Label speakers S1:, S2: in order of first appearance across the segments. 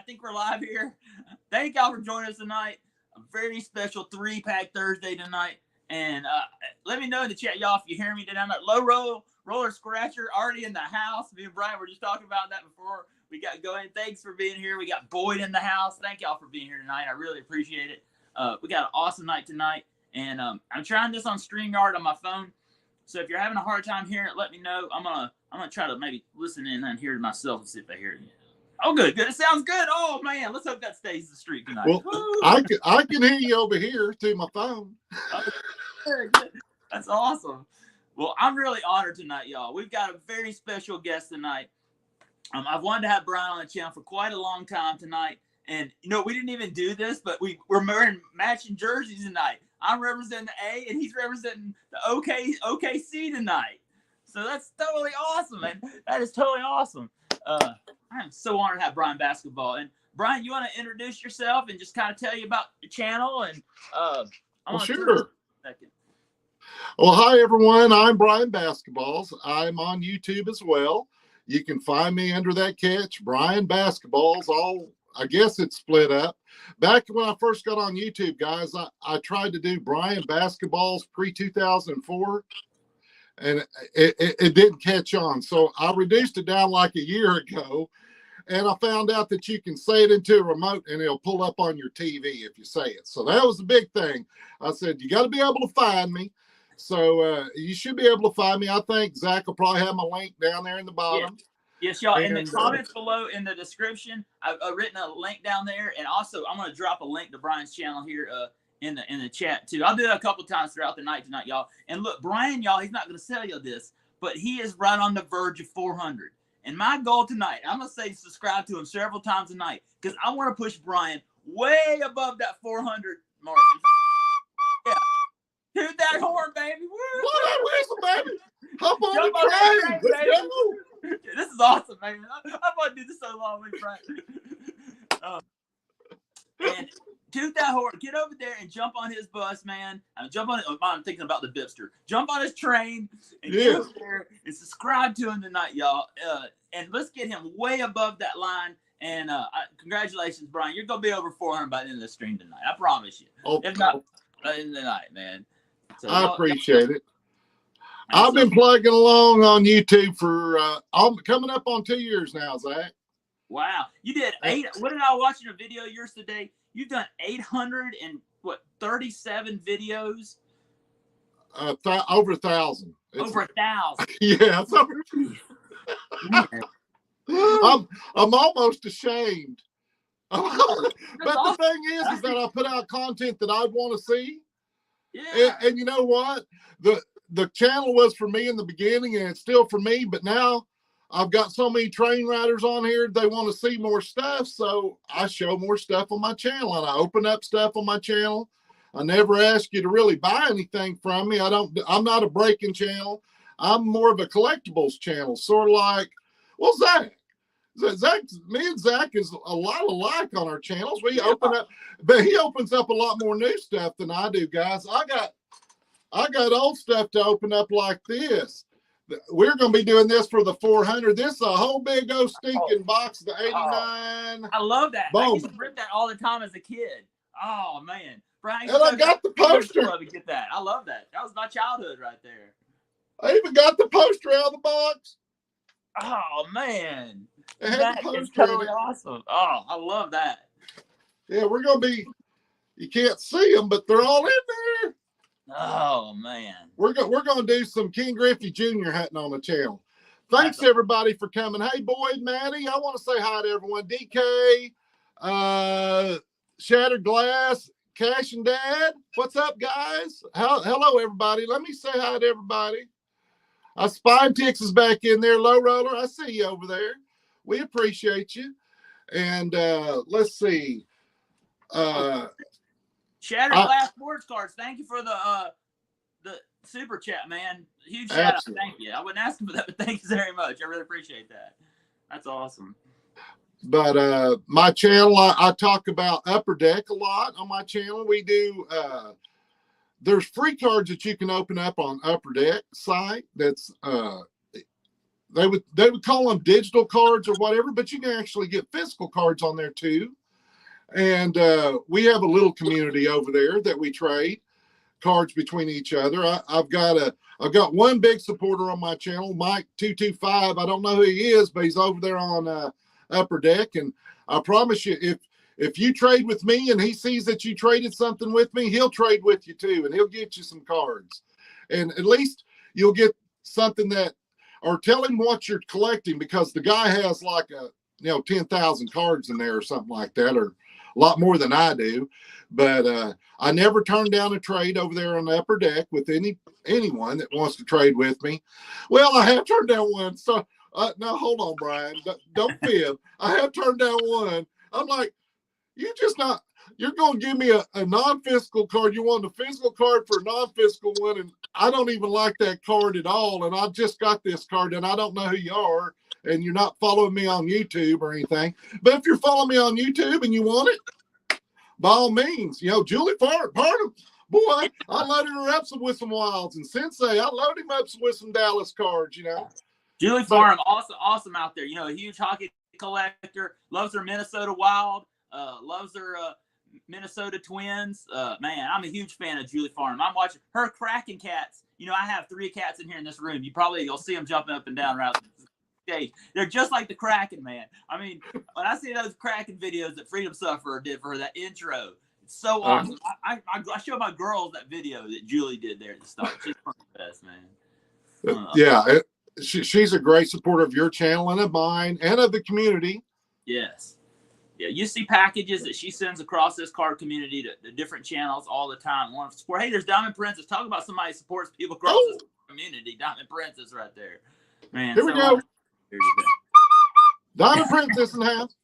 S1: think we're live here. Thank y'all for joining us tonight. A very special 3-pack Thursday tonight. And let me know in the chat, y'all, if you hear me down that roller scratcher already in the house. Me and Brian were just talking about that before we got going. Thanks for being here. We got Boyd in the house. Thank y'all for being here tonight. I really appreciate it. We got an awesome night tonight. And I'm trying this on StreamYard on my phone. So if you're having a hard time hearing it, let me know. I'm gonna try to maybe listen in and hear it myself and see if I hear it. Oh, good. It sounds good. Oh man, let's hope that stays the streak tonight.
S2: Well, I can hear you over here through my phone.
S1: That's awesome. Well, I'm really honored tonight, y'all. We've got a very special guest tonight. I've wanted to have Brian on the channel for quite a long time tonight, and we didn't even do this, but we're wearing matching jerseys tonight. I'm representing the A, and he's representing the OKC tonight. So that's totally awesome, man. That is totally awesome. I'm so honored to have Brian Basketball. And Brian, you want to introduce yourself and just kind of tell you about your channel? And
S2: sure. Well, hi everyone. I'm Brian Basketballs. I'm on YouTube as well. You can find me under that catch, Brian Basketballs. I guess it's split up. Back when I first got on YouTube, guys, I tried to do Brian Basketballs pre-2004, and it didn't catch on. So I reduced it down like a year ago, and I found out that you can say it into a remote, and it'll pull up on your TV if you say it. So that was the big thing. I said, you got to be able to find me. So you should be able to find me. I think Zach will probably have my link down there in the bottom.
S1: Yes, y'all. In the comments below, in the description, I've written a link down there, and also I'm going to drop a link to Brian's channel here in the chat too. I'll do it a couple times throughout the night tonight, y'all. And look, Brian, y'all, he's not going to tell you this, but he is right on the verge of 400. And my goal tonight, I'm going to say subscribe to him several times a night because I want to push Brian way above that 400 mark. Yeah. Toot that horn, baby.
S2: Where's the baby? Hop on the train. Let's go.
S1: This is awesome, man. I've wanted to do this so long with Brian. And toot that horn. Get over there and jump on his bus, man. I'm thinking about the Bipster. Jump on his train and get over there and subscribe to him tonight, y'all. And let's get him way above that line. And congratulations, Brian. You're going to be over 400 by the end of the stream tonight. I promise you. If not, by the end of the night, man. So,
S2: I appreciate it. I've been plugging along on YouTube for coming up on 2 years now, Zach.
S1: Wow. You did what did I watch in a video yours today? You've done 837 videos?
S2: Over 1,000.
S1: Over 1,000.
S2: Yeah. I'm almost ashamed. But the thing is that I put out content that I'd want to see.
S1: Yeah.
S2: And you know what? The channel was for me in the beginning, and it's still for me. But now I've got so many train riders on here; they want to see more stuff. So I show more stuff on my channel, and I open up stuff on my channel. I never ask you to really buy anything from me. I'm not a breaking channel. I'm more of a collectibles channel, sort of like, well, me and Zach is a lot alike on our channels. We open up, but he opens up a lot more new stuff than I do, guys. I got old stuff to open up like this. We're going to be doing this for the 400. This is a whole big old stinking box of the 89.
S1: I love that.
S2: Boom.
S1: I used to rip that all the time as a kid. Oh, man. Brian,
S2: and I got the poster.
S1: To get that. I love that. That was my childhood right there.
S2: I even got the poster out of the box.
S1: Oh, man.
S2: That
S1: is totally awesome. Oh, I love that.
S2: Yeah, we're going to be, you can't see them, but they're all in there.
S1: Oh, man.
S2: We're going to do some King Griffey Jr. hunting on the channel. Thanks, everybody, for coming. Hey, Boyd, Maddie, I want to say hi to everyone. DK, Shattered Glass, Cash and Dad. What's up, guys? Hello, everybody. Let me say hi to everybody. Spine Tix is back in there. Low Roller, I see you over there. We appreciate you. And let's see.
S1: Shattered Glass Sports Cards. Thank you for the super chat, man. Huge shout out. Thank you. I wasn't asking for that, but thank you very much. I really appreciate that. That's awesome.
S2: But my channel, I talk about Upper Deck a lot on my channel. We do there's free cards that you can open up on Upper Deck site. That's they would call them digital cards or whatever, but you can actually get physical cards on there too. And we have a little community over there that we trade cards between each other. I've got one big supporter on my channel, Mike 225. I don't know who he is, but he's over there on Upper Deck. And I promise you, if you trade with me and he sees that you traded something with me, he'll trade with you too, and he'll get you some cards. And at least you'll get something that, or tell him what you're collecting, because the guy has like 10,000 cards in there or something like that, or a lot more than I do. But I never turn down a trade over there on the Upper Deck with anyone that wants to trade with me. Well, I have turned down one. So now hold on, Brian. Don't fib. I have turned down one. I'm like, you're going to give me a non-physical card. You want a physical card for a non-physical one, and I don't even like that card at all. And I just got this card, and I don't know who you are, and you're not following me on YouTube or anything. But if you're following me on YouTube and you want it, by all means, Julie Farnham, boy, I loaded her up with some Wilds, and Sensei, I loaded him up with some Dallas cards,
S1: Julie Farnham, awesome out there. A huge hockey collector, loves her Minnesota Wild, loves her Minnesota Twins. Man, I'm a huge fan of Julie Farnham. I'm watching her Kraken cats. I have 3 cats in here in this room. You'll see them jumping up and down around the stage. They're just like the Kraken, man. I mean, when I see those Kraken videos that Freedom Sufferer did for her, that intro, it's so awesome. I show my girls that video that Julie did there at the start. She's one of the best, man.
S2: Yeah, she's a great supporter of your channel and of mine and of the community.
S1: Yes. Yeah, you see packages that she sends across this card community to different channels all the time. Hey, there's Diamond Princess. Talk about somebody who supports people across this community. Diamond Princess right there. Man,
S2: here we go. Diamond Princess in the house.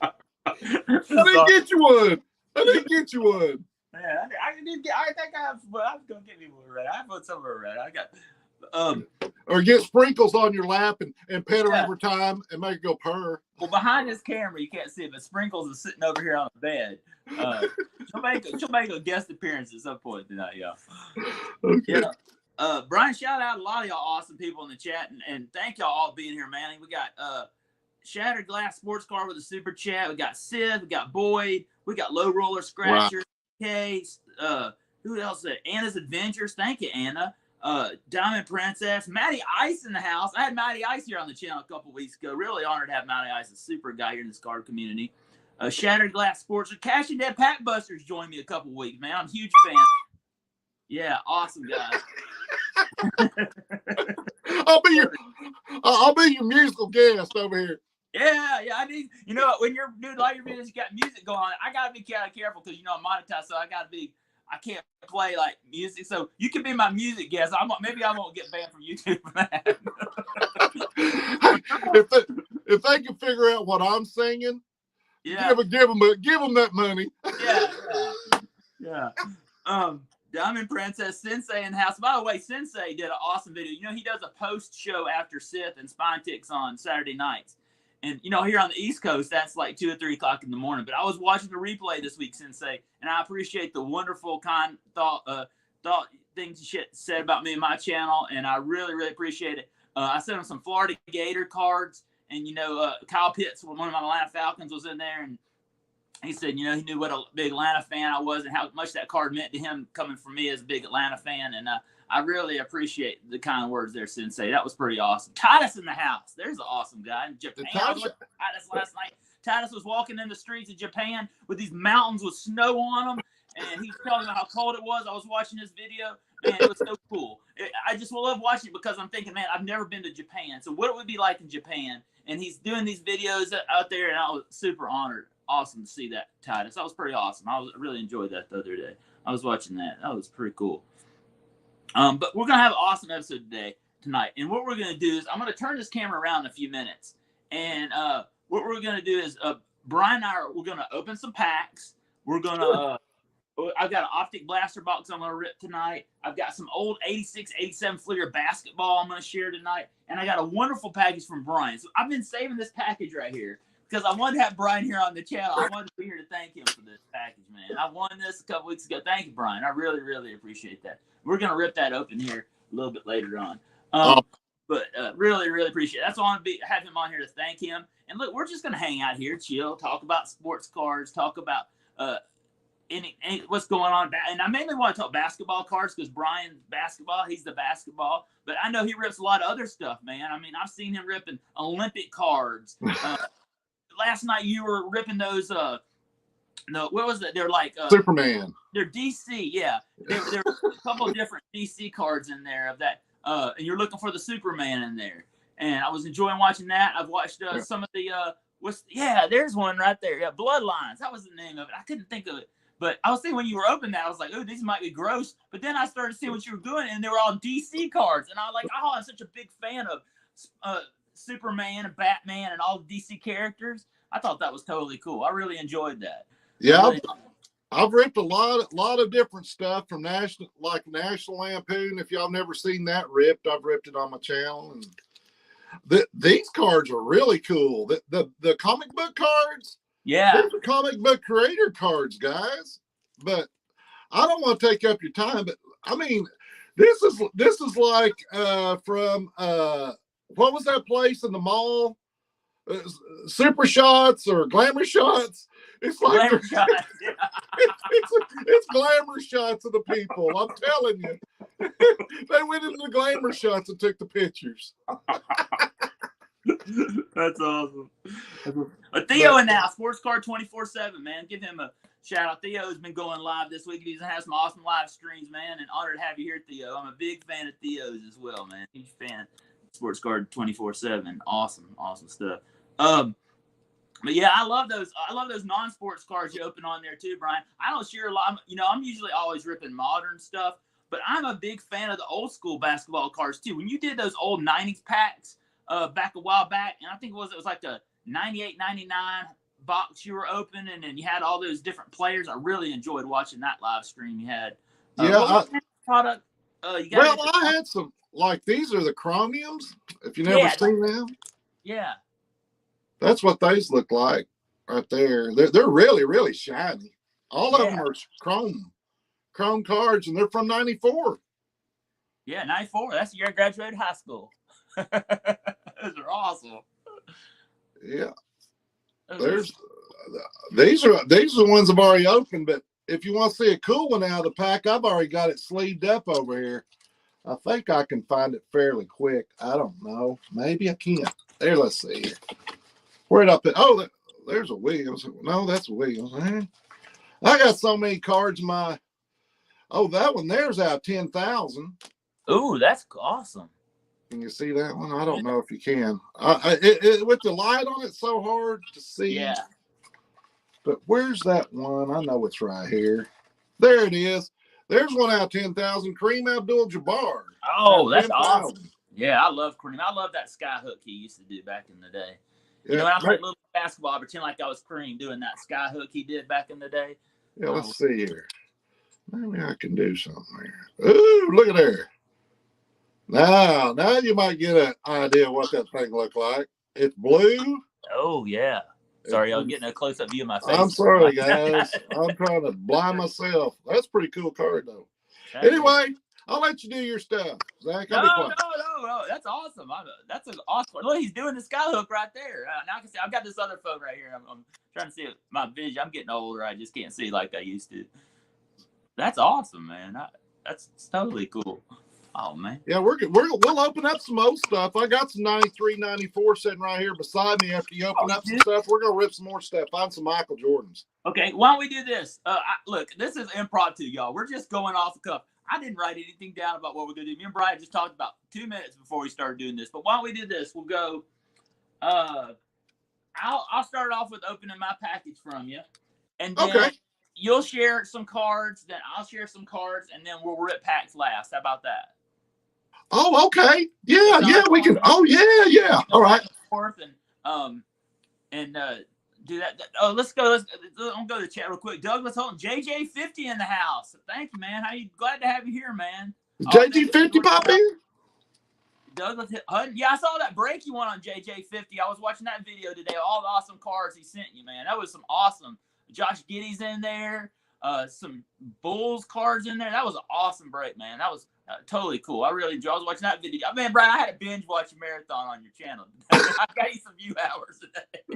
S2: I didn't get you one.
S1: Man, I think I was going to get me one red. I put some of her red. I got...
S2: or get sprinkles on your lap and pet her every time and make it go purr.
S1: Well, behind this camera you can't see it, but Sprinkles is sitting over here on the bed. She'll make a guest appearance at some point tonight, y'all.
S2: Okay.
S1: Yeah. Brian, shout out a lot of y'all awesome people in the chat, and thank y'all all being here, man. We got Shattered Glass Sports Car with a super chat. We got Sid, we got Boyd, we got Low Roller Scratcher, Case. Who else? Anna's Adventures. Thank you, Anna. Diamond Princess, Matty Ice in the house. I had Matty Ice here on the channel a couple weeks ago. Really honored to have Matty Ice, a super guy here in this card community. Shattered Glass Sports, Cash and Dead Pack Busters joined me a couple weeks, man. I'm a huge fan. Yeah, awesome guys.
S2: I'll be your musical guest over here.
S1: Yeah. I need, when you're doing all your videos, you got music going on. I gotta be kind of careful because I'm monetized, so I can't play like music, so you can be my music guest. Maybe I won't get banned from YouTube for that.
S2: if they can figure out what I'm singing,
S1: yeah,
S2: give them that money.
S1: Yeah. Diamond Princess, Sensei in the house. By the way, Sensei did an awesome video. He does a post show after Sith and Spine Ticks on Saturday nights. And, here on the East Coast, that's like 2 or 3 o'clock in the morning. But I was watching the replay this week, Sensei, and I appreciate the wonderful, kind thought things you said about me and my channel, and I really, really appreciate it. I sent him some Florida Gator cards, and, Kyle Pitts, one of my Atlanta Falcons, was in there, and he said, he knew what a big Atlanta fan I was and how much that card meant to him coming from me as a big Atlanta fan, and I really appreciate the kind of words there, Sensei. That was pretty awesome. Titus in the house. There's an awesome guy in Japan. I was with Titus last night. Titus was walking in the streets of Japan with these mountains with snow on them, and he was telling me how cold it was. I was watching his video, and it was so cool. I just love watching it because I'm thinking, man, I've never been to Japan. So what it would be like in Japan? And he's doing these videos out there, and I was super honored. Awesome to see that, Titus. That was pretty awesome. I really enjoyed that the other day. I was watching that. That was pretty cool. But we're going to have an awesome episode tonight. And what we're going to do is I'm going to turn this camera around in a few minutes. And what we're going to do is Brian and I we're going to open some packs. We're going to I've got an Optic blaster box I'm going to rip tonight. I've got some old 86, 87 Fleer basketball I'm going to share tonight. And I got a wonderful package from Brian. So I've been saving this package right here because I wanted to have Brian here on the channel. I wanted to be here to thank him for this package, man. I won this a couple weeks ago. Thank you, Brian. I really, really appreciate that. We're going to rip that open here a little bit later on. But really, really appreciate it. That's why I want to have him on here to thank him. And look, we're just going to hang out here, chill, talk about sports cards, talk about any what's going on. And I mainly want to talk basketball cards because Brian's basketball, he's the basketball. But I know he rips a lot of other stuff, man. I mean, I've seen him ripping Olympic cards. Last night you were ripping those no, what was it? They're like
S2: Superman.
S1: They're DC, yeah. There were a couple of different DC cards in there of that. And you're looking for the Superman in there. And I was enjoying watching that. I've watched some of the there's one right there. Yeah, Bloodlines. That was the name of it. I couldn't think of it. But I was thinking when you were opening that, I was like, oh, these might be gross. But then I started seeing what you were doing, and they were all DC cards. And I was like, oh, I'm such a big fan of Superman and Batman and all the DC characters. I thought that was totally cool. I really enjoyed that.
S2: Yeah, I've ripped a lot of different stuff from National Lampoon. If y'all never seen that ripped, I've ripped it on my channel. And these cards are really cool. The comic book cards.
S1: Yeah,
S2: these are comic book creator cards, guys. But I don't want to take up your time. But I mean, this is like from what was that place in the mall? Super Shots or Glamour Shots. It's like
S1: Glamour Shots. Yeah.
S2: it's Glamour Shots of the people. I'm telling you, they went into the Glamour Shots and took the pictures.
S1: That's awesome. Theo and now Sports Card 24/7, man. Give him a shout out. Theo's been going live this week. He's had some awesome live streams, man. And honored to have you here, Theo. I'm a big fan of Theo's as well, man. Huge fan. Sports Card 24/7. Awesome stuff. But yeah, I love those non-sports cards you open on there too, Brian. I don't share a lot. I'm usually always ripping modern stuff, but I'm a big fan of the old school basketball cards too. When you did those old 90s packs back a while back, and I think it was like a 98, 99 box you were opening, and then you had all those different players. I really enjoyed watching that live stream you had. Product.
S2: I had some, like, these are the chromiums. If you never seen them. Yeah. That's what these look like right there. They're really, really shiny. All of them are chrome cards, and they're from 94.
S1: Yeah, 94. That's the year I graduated high school. Those are awesome.
S2: Yeah. These are the ones I've already opened, but if you want to see a cool one out of the pack, I've already got it sleeved up over here. I think I can find it fairly quick. I don't know. Maybe I can't. There, let's see here. Where'd I put? Oh, there's a Williams. No, that's a Williams. I got so many cards in my. Oh, that one there's out 10,000.
S1: Ooh, that's awesome.
S2: Can you see that one? I don't know if you can. With the light on it, so hard to see.
S1: Yeah.
S2: But where's that one? I know it's right here. There it is. There's one out of 10,000. Kareem Abdul-Jabbar.
S1: Oh, that's 10, awesome. Yeah, I love Kareem. I love that skyhook he used to do back in the day. You know, when I played little basketball, I pretend like I was Kareem doing that skyhook he did back in the day.
S2: Yeah, let's see here. Maybe I can do something here. Ooh, look at there. Now you might get an idea what that thing looked like. It's blue.
S1: Oh, yeah. Sorry, I'm getting a close-up view of my face.
S2: I'm sorry, guys. I'm trying to blind myself. That's a pretty cool card, though. Anyway, I'll let you do your stuff, Zach.
S1: No. That's awesome. That's an awesome. Look, he's doing the skyhook right there. Now I can see. I've got this other phone right here. I'm trying to see my vision. I'm getting older. I just can't see like I used to. That's awesome, man. That's totally cool. Oh, man.
S2: Yeah, we'll open up some old stuff. I got some 93, 94 sitting right here beside me. After you open up some stuff, we're going to rip some more stuff. Find some Michael Jordans.
S1: Okay, why don't we do this? Look, this is impromptu, y'all. We're just going off the cuff. I didn't write anything down about what we're going to do. Me and Brian just talked about 2 minutes before we started doing this. But why don't we do this? We'll go I'll start off with opening my package from you. And then you'll share some cards, then I'll share some cards, and then we'll rip packs last. How about that?
S2: Oh, okay. Yeah, we can. Oh, yeah. All right.
S1: And do that. Oh, let's go. I'll go to the chat real quick. Douglas Holton, JJ50 in the house. Thank you, man. Glad to have you here, man.
S2: JJ50 pop in?
S1: Douglas Hutton. Yeah, I saw that break you won on JJ50. I was watching that video today. All the awesome cards he sent you, man. That was some awesome. Josh Giddey's in there. Some Bulls cards in there. That was an awesome break, man. Totally cool. I really enjoyed. I was watching that video. Man, Brian, I had a binge watch marathon on your channel. I got you some view hours today.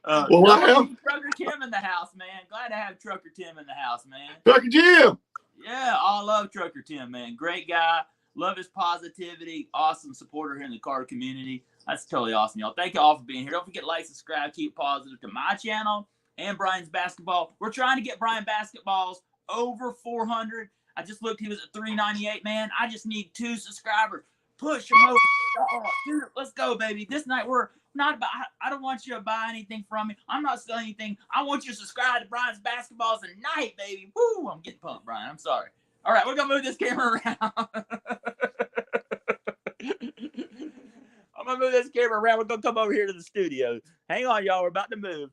S2: Well, I have
S1: Trucker Tim in the house, man. Glad to have Trucker Tim in the house, man.
S2: Trucker Jim.
S1: Yeah, I love Trucker Tim, man. Great guy. Love his positivity. Awesome supporter here in the car community. That's totally awesome, y'all. Thank you all for being here. Don't forget to like, subscribe, keep positive to my channel and Brian's basketball. We're trying to get Brian basketballs over 400. I just looked. He was at 398, man. I just need 2 subscribers. Push him over. Oh, dude, let's go, baby. This night we're not about. I don't want you to buy anything from me. I'm not selling anything. I want you to subscribe to Brian's basketballs tonight, baby. Woo! I'm getting pumped, Brian. I'm sorry. All right, we're gonna move this camera around. I'm gonna move this camera around. We're gonna come over here to the studio. Hang on, y'all. We're about to move.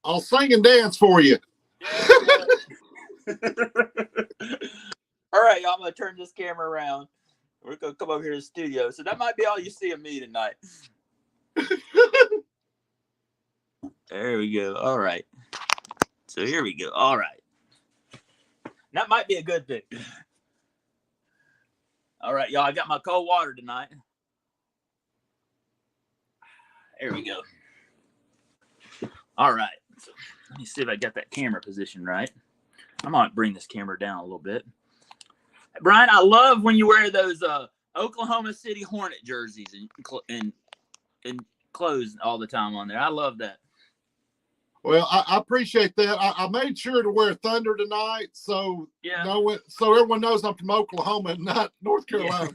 S2: I'll sing and dance for you.
S1: All right, y'all. I'm gonna turn this camera around. We're gonna come over here to the studio. So that might be all you see of me tonight. There we go. All right. So here we go. All right. That might be a good thing. All right, y'all. I got my cold water tonight. There we go. All right. So let me see if I got that camera position right. I might bring this camera down a little bit. Brian, I love when you wear those Oklahoma City Hornet jerseys and clothes all the time on there. I love that.
S2: Well, I appreciate that. I made sure to wear Thunder tonight, so
S1: yeah,
S2: so everyone knows I'm from Oklahoma and not North Carolina.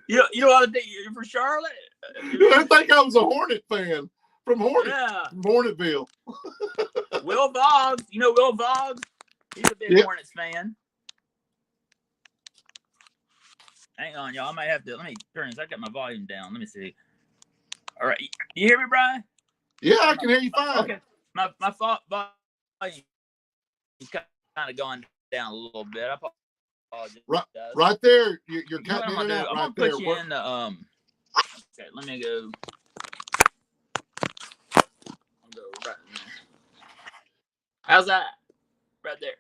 S1: Yeah. you know what I think? You're from Charlotte?
S2: I think I was a Hornet fan from Hornetville.
S1: Will Boggs, you know Will Boggs? He's a big Hornets fan. Hang on, y'all. I might have to. Let me turn this. I got my volume down. Let me see. All right, you hear me, Brian?
S2: Yeah, I can hear you fine.
S1: Okay, my volume is kind of going down a little bit. I apologize.
S2: Right there, you're cutting it out.
S1: I'm
S2: right
S1: gonna
S2: there.
S1: put you in the Okay, let me go. I'll go right in there. How's that? Right there.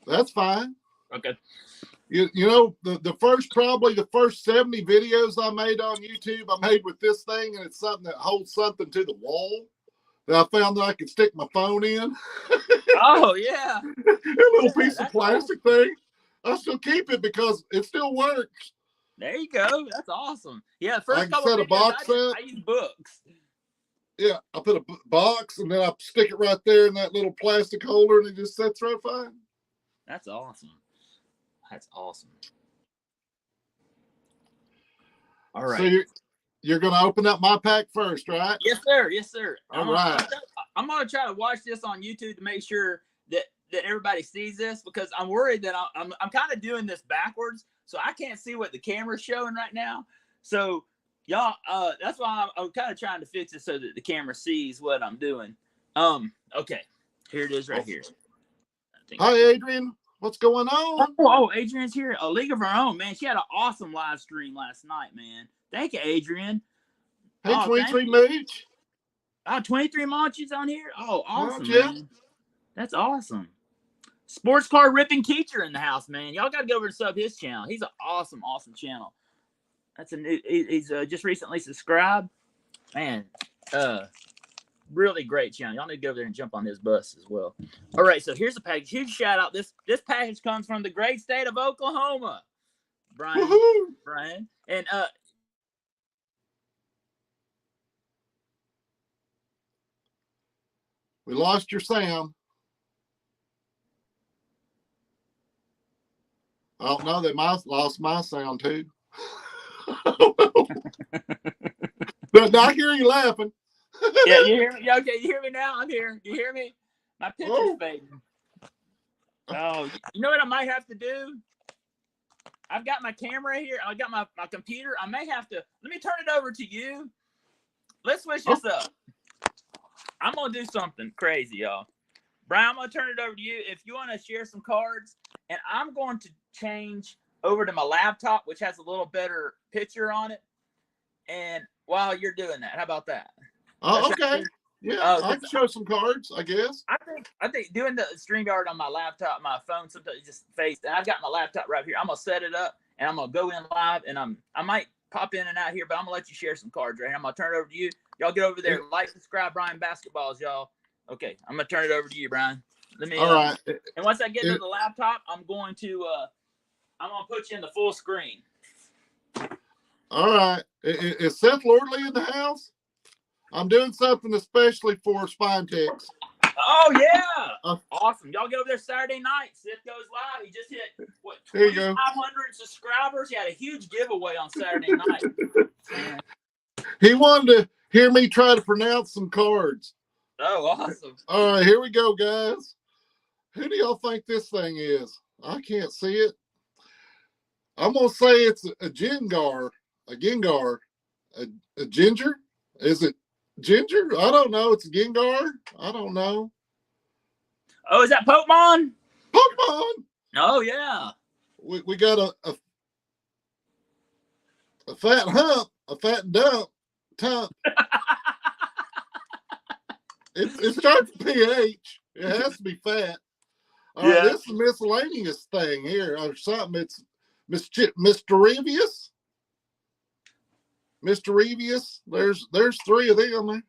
S2: That's fine.
S1: Okay.
S2: You know, the first 70 videos I made on YouTube, I made with this thing, and it's something that holds something to the wall that I found that I could stick my phone in.
S1: Oh, yeah.
S2: A little piece of plastic thing. I still keep it because it still works.
S1: There you go. That's awesome. Yeah, first
S2: I set a box up.
S1: I use books.
S2: Yeah, I put a box and then I stick it right there in that little plastic holder, and it just sits right fine.
S1: That's awesome. That's awesome. All right.
S2: So you're going to open up my pack first, right?
S1: Yes, sir. Yes, sir.
S2: All right.
S1: I'm going to try to watch this on YouTube to make sure that everybody sees this, because I'm worried that I'm kind of doing this backwards, so I can't see what the camera's showing right now. So y'all, that's why I'm kind of trying to fix it so that the camera sees what I'm doing. Okay, here it is right here.
S2: Hi, Adrian. What's going on?
S1: Oh, Adrian's here. A League of Her Own, man. She had an awesome live stream last night, man. Thank you, Adrian.
S2: Hey, 23 Mooch.
S1: 23 Monchies on here? Oh, awesome,
S2: yeah.
S1: man. That's awesome. Sports car ripping teacher in the house, man. Y'all got to go over and sub his channel. He's an awesome, awesome channel. That's a new. He's just recently subscribed, man. Really great channel. Y'all need to go over there and jump on his bus as well. All right, so here's a package. Huge shout out. This package comes from the great state of Oklahoma, Brian.
S2: Woo-hoo.
S1: Brian, and
S2: we lost your sound. Oh no, they lost my sound too. But I hear you laughing.
S1: Yeah, you hear me? Yeah, okay, you hear me now? I'm here. You hear me? My picture's fading. Oh, you know what I might have to do? I've got my camera here. I got my computer. I may have to. Let me turn it over to you. Let's switch this up. I'm going to do something crazy, y'all. Brian, I'm going to turn it over to you. If you want to share some cards, and I'm going to change over to my laptop, which has a little better picture on it. And while you're doing that, how about that?
S2: Oh, okay. Yeah, I can show some cards, I guess.
S1: I think doing the StreamYard on my laptop, my phone sometimes just fades. And I've got my laptop right here. I'm gonna set it up and I'm gonna go in live and I might pop in and out here, but I'm gonna let you share some cards right here. I'm gonna turn it over to you. Y'all get over there, like, subscribe, Brian Basketballs, y'all. Okay, I'm gonna turn it over to you, Brian. Let me.
S2: All right.
S1: And once I get to the laptop, I'm gonna put you in the full screen.
S2: All right. Is Seth Lordley in the house? I'm doing something especially for Spine Techs.
S1: Oh, yeah. Awesome. Y'all get over there Saturday night. Seth goes live. He just hit, 2,500 subscribers? He had a huge giveaway on Saturday night. Man.
S2: He wanted to hear me try to pronounce some cards.
S1: Oh, awesome.
S2: All right, here we go, guys. Who do y'all think this thing is? I can't see it. I'm going to say it's a Gengar, a Ginger. Is it Ginger? I don't know. It's a Gengar. I don't know.
S1: Oh, is that Pokemon?
S2: Pokemon.
S1: Oh, yeah.
S2: We got a fat hump, a fat dump. It starts with PH. It has to be fat. All right, this is a miscellaneous thing here or something. It's Mysterious. There's three of them there.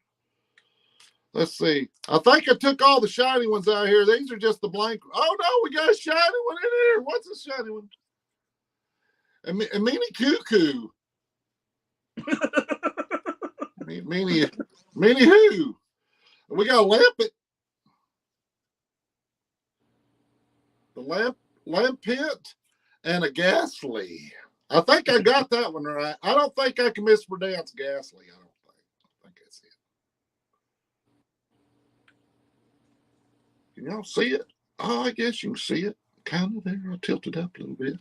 S2: Let's see. I think I took all the shiny ones out here. These are just the blank. Oh no, we got a shiny one in here. What's a shiny one? A mini cuckoo. mini who? We got a Lampet. The lamp pit and a Ghastly. I think I got that one right. I don't think I can mispronounce Ghastly. I think that's it. Can y'all see it? Oh, I guess you can see it. Kind of there. I'll tilt it up a little bit.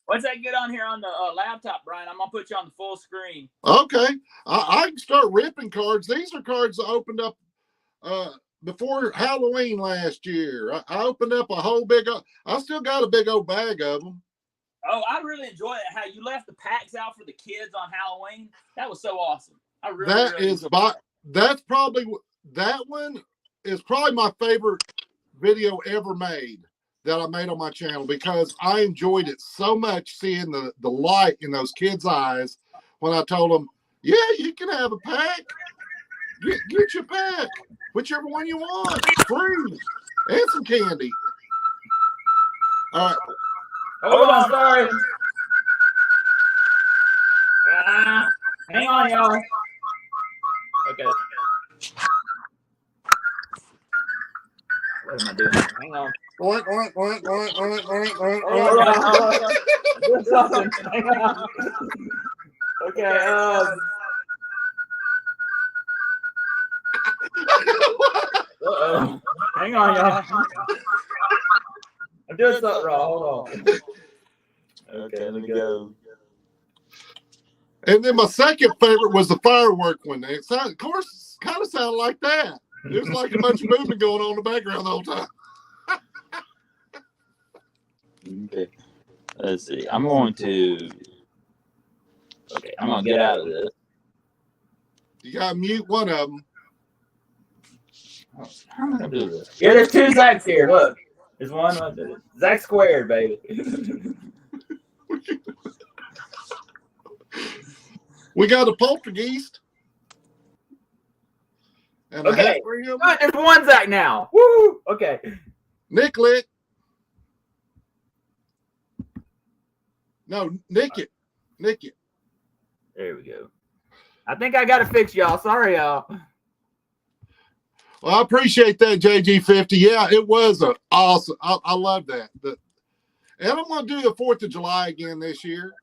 S1: Once I get on here on the laptop, Brian, I'm going to put you on the full screen.
S2: Okay. I can start ripping cards. These are cards that opened up before Halloween last year. I opened up a whole I still got a big old bag of them.
S1: Oh, I really enjoyed it. How you left the packs out for the kids on Halloween. That was so awesome. That one is probably my favorite video ever made that I made on my channel because I enjoyed it so much seeing the light in those kids' eyes when I told them, yeah, you can have a pack. Get your pack. Whichever one you want. Free. And some candy. All right. Hold on, sorry. Hang on, y'all. Okay. What am I doing? Hang on.
S2: Hold
S1: on. Do something. Hang on. Okay. Hang on, y'all. I'm doing something wrong. Hold on. Okay, let me go.
S2: And then my second favorite was the firework one. It sounded, of course, kind of sounded like that. It was like a bunch of movement going on in the background the whole time.
S1: Okay. Let's see. I'm going to get out of this.
S2: You got to mute one of them.
S1: How am I going to do this? Yeah, there's two Zacks here. Look. There's one. Zack squared, baby.
S2: We got a poltergeist. And
S1: okay. There's one Zack now. Woo! Okay.
S2: Nick Lick. No, Nick it.
S1: There we go. I think I got to fix y'all. Sorry, y'all.
S2: Well, I appreciate that, JG50. Yeah, it was awesome. I love that. And I'm going to do the 4th of July again this year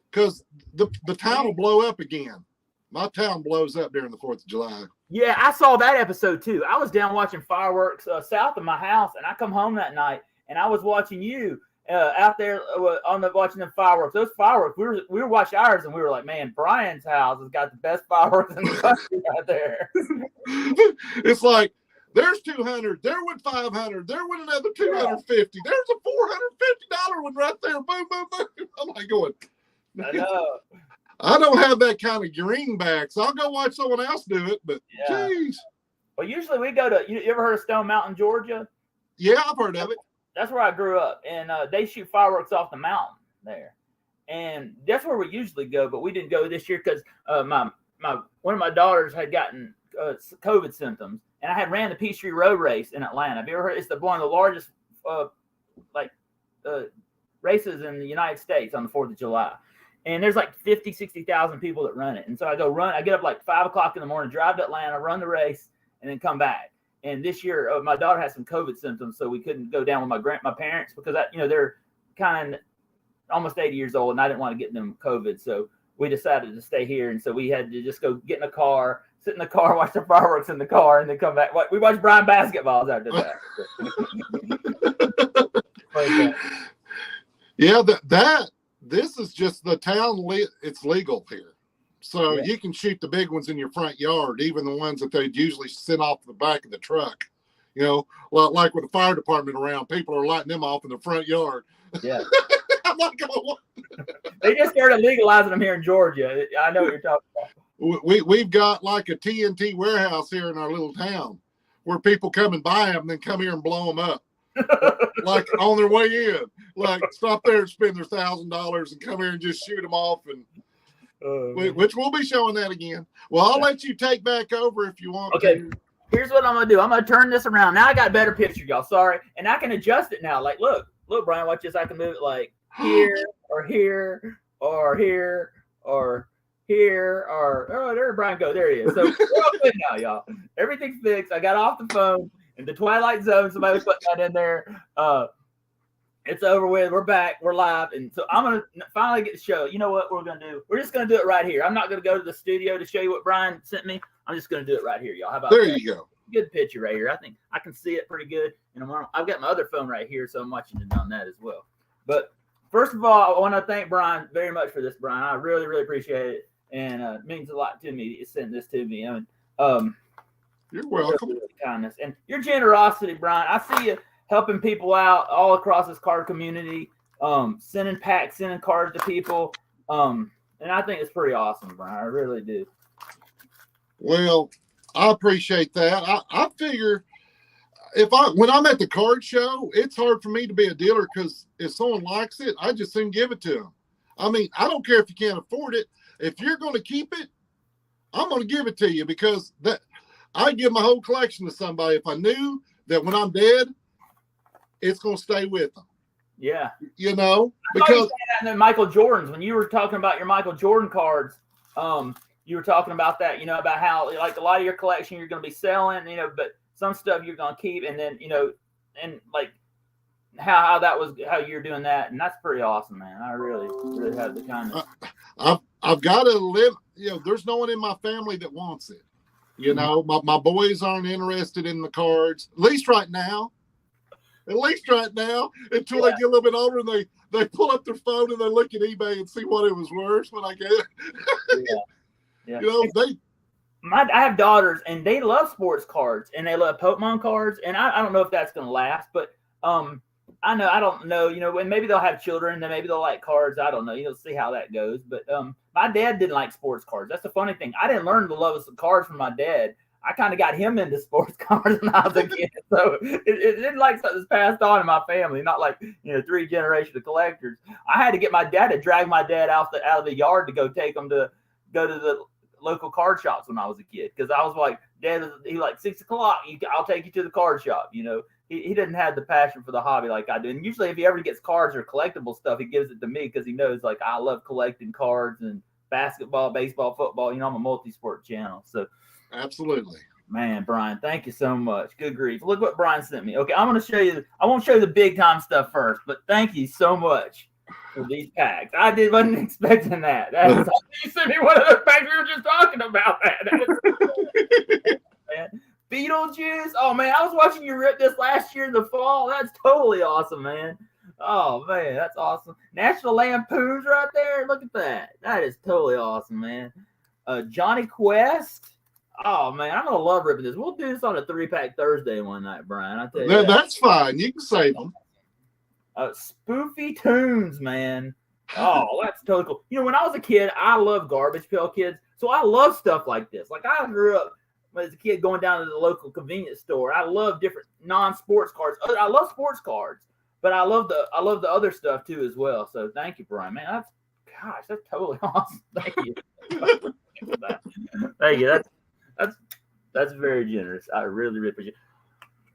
S2: because the town will blow up again. My town blows up during the 4th of July.
S1: Yeah, I saw that episode too. I was down watching fireworks south of my house, and I come home that night, and I was watching you out there watching the fireworks. Those fireworks, we were watching ours, and we were like, man, Brian's house has got the best fireworks in the country right there.
S2: It's like there's 200, there went 500, there went another 250. There's a $450 one right there. Boom, boom, boom. I'm like going,
S1: I know.
S2: I don't have that kind of greenbacks. I'll go watch someone else do it, but geez.
S1: Well, usually we go to. You ever heard of Stone Mountain, Georgia?
S2: Yeah, I've heard of it.
S1: That's where I grew up, and they shoot fireworks off the mountain there, and that's where we usually go. But we didn't go this year because my one of my daughters had gotten COVID symptoms, and I had ran the Peachtree Road Race in Atlanta. Have you ever heard? It's one of the largest races in the United States on the 4th of July. And there's like 50, 60,000 people that run it. And so I go run. I get up like 5 o'clock in the morning, drive to Atlanta, run the race, and then come back. And this year, my daughter had some COVID symptoms, so we couldn't go down with my parents because they're kind of almost 80 years old, and I didn't want to get them COVID. So we decided to stay here. And so we had to just go get in a car, sit in the car, watch the fireworks in the car, and then come back. We watched Brian basketballs after that.
S2: Yeah, this is just the town. It's legal here. So you can shoot the big ones in your front yard, even the ones that they'd usually send off the back of the truck. Like with the fire department around, people are lighting them off in the front yard.
S1: Yeah.
S2: I'm not going to.
S1: They just started legalizing them here in Georgia. I know what you're talking about.
S2: We've got like a TNT warehouse here in our little town where people come and buy them and then come here and blow them up. Like on their way in. Like stop there and spend their $1,000 and come here and just shoot them off, and which we'll be showing that again. Well, I'll let you take back over if you want.
S1: Okay. Here's what I'm gonna do. I'm gonna turn this around. Now I got a better picture, y'all. Sorry. And I can adjust it now. Like, look, Brian, watch this. I can move it like here or here or here or here or there Brian go. There he is. So we're all good now, y'all. Everything's fixed. I got off the phone in the Twilight Zone. Somebody was putting that in there. It's over with. We're back. We're live. And so I'm going to finally get the show. You know what we're going to do? We're just going to do it right here. I'm not going to go to the studio to show you what Brian sent me. I'm just going to do it right here, y'all. How about
S2: there
S1: that?
S2: You go.
S1: Good picture right here. I think I can see it pretty good. And I've got my other phone right here, so I'm watching it on that as well. But first of all, I want to thank Brian very much for this, Brian. I really, really appreciate it. And it means a lot to me to send this to me. You're
S2: welcome.
S1: Really kindness and your generosity, Brian. I see you helping people out all across this card community, sending packs, sending cards to people. And I think it's pretty awesome, Brian. I really do.
S2: Well, I appreciate that. I figure when I'm at the card show, it's hard for me to be a dealer because if someone likes it, I just soon give it to them. I mean, I don't care if you can't afford it. If you're going to keep it, I'm going to give it to you because I'd give my whole collection to somebody if I knew that when I'm dead, it's going to stay with them.
S1: Yeah.
S2: Because
S1: you that in Michael Jordan's, when you were talking about your Michael Jordan cards, you were talking about that, about how like a lot of your collection you're going to be selling, but some stuff you're going to keep, and then, and like how that was, how you're doing that. And that's pretty awesome, man. I really, really have the kind of,
S2: I've got to live, there's no one in my family that wants it. My boys aren't interested in the cards, at least right now, until they get a little bit older and they pull up their phone and they look at eBay and see what it was worth when I get it.
S1: Yeah.
S2: I
S1: have daughters and they love sports cards and they love Pokemon cards. And I don't know if that's going to last, but I don't know, and maybe they'll have children, then maybe they'll like cards. I don't know. See how that goes. But my dad didn't like sports cards. That's the funny thing. I didn't learn to love some cards from my dad. I kind of got him into sports cards when I was a kid. So it didn't like something that's passed on in my family, not like, 3 generations of collectors. I had to get my dad to drag my dad out of the yard to go take him to go to the local card shops when I was a kid. Because I was like, Dad, he like 6 o'clock. I'll take you to the card shop. He didn't have the passion for the hobby like I do. And usually if he ever gets cards or collectible stuff, he gives it to me because he knows like I love collecting cards and basketball, baseball, football. I'm a multi-sport channel. So
S2: absolutely.
S1: Man, Brian, thank you so much. Good grief. Look what Brian sent me. Okay, I'm going to show you. I won't show you the big time stuff first, but thank you so much for these packs. I wasn't expecting that. You sent me one of those packs we were just talking about. Man. Beetlejuice. Oh, man, I was watching you rip this last year in the fall. That's totally awesome, man. Oh, man, that's awesome. National Lampoon's right there. Look at that. That is totally awesome, man. Johnny Quest. Oh, man, I'm going to love ripping this. We'll do this on a 3-pack Thursday one night, Brian. I tell you
S2: that's fine. You can save them.
S1: Spoofy Tunes, man. Oh, that's totally cool. When I was a kid, I loved Garbage Pail Kids, so I love stuff like this. Like, I grew up, as a kid going down to the local convenience store. I love different non-sports cards. I love sports cards, but I love the other stuff too as well. So thank you, Brian. Man, that's totally awesome. Thank you. Thank you. That's very generous. I really, really appreciate it.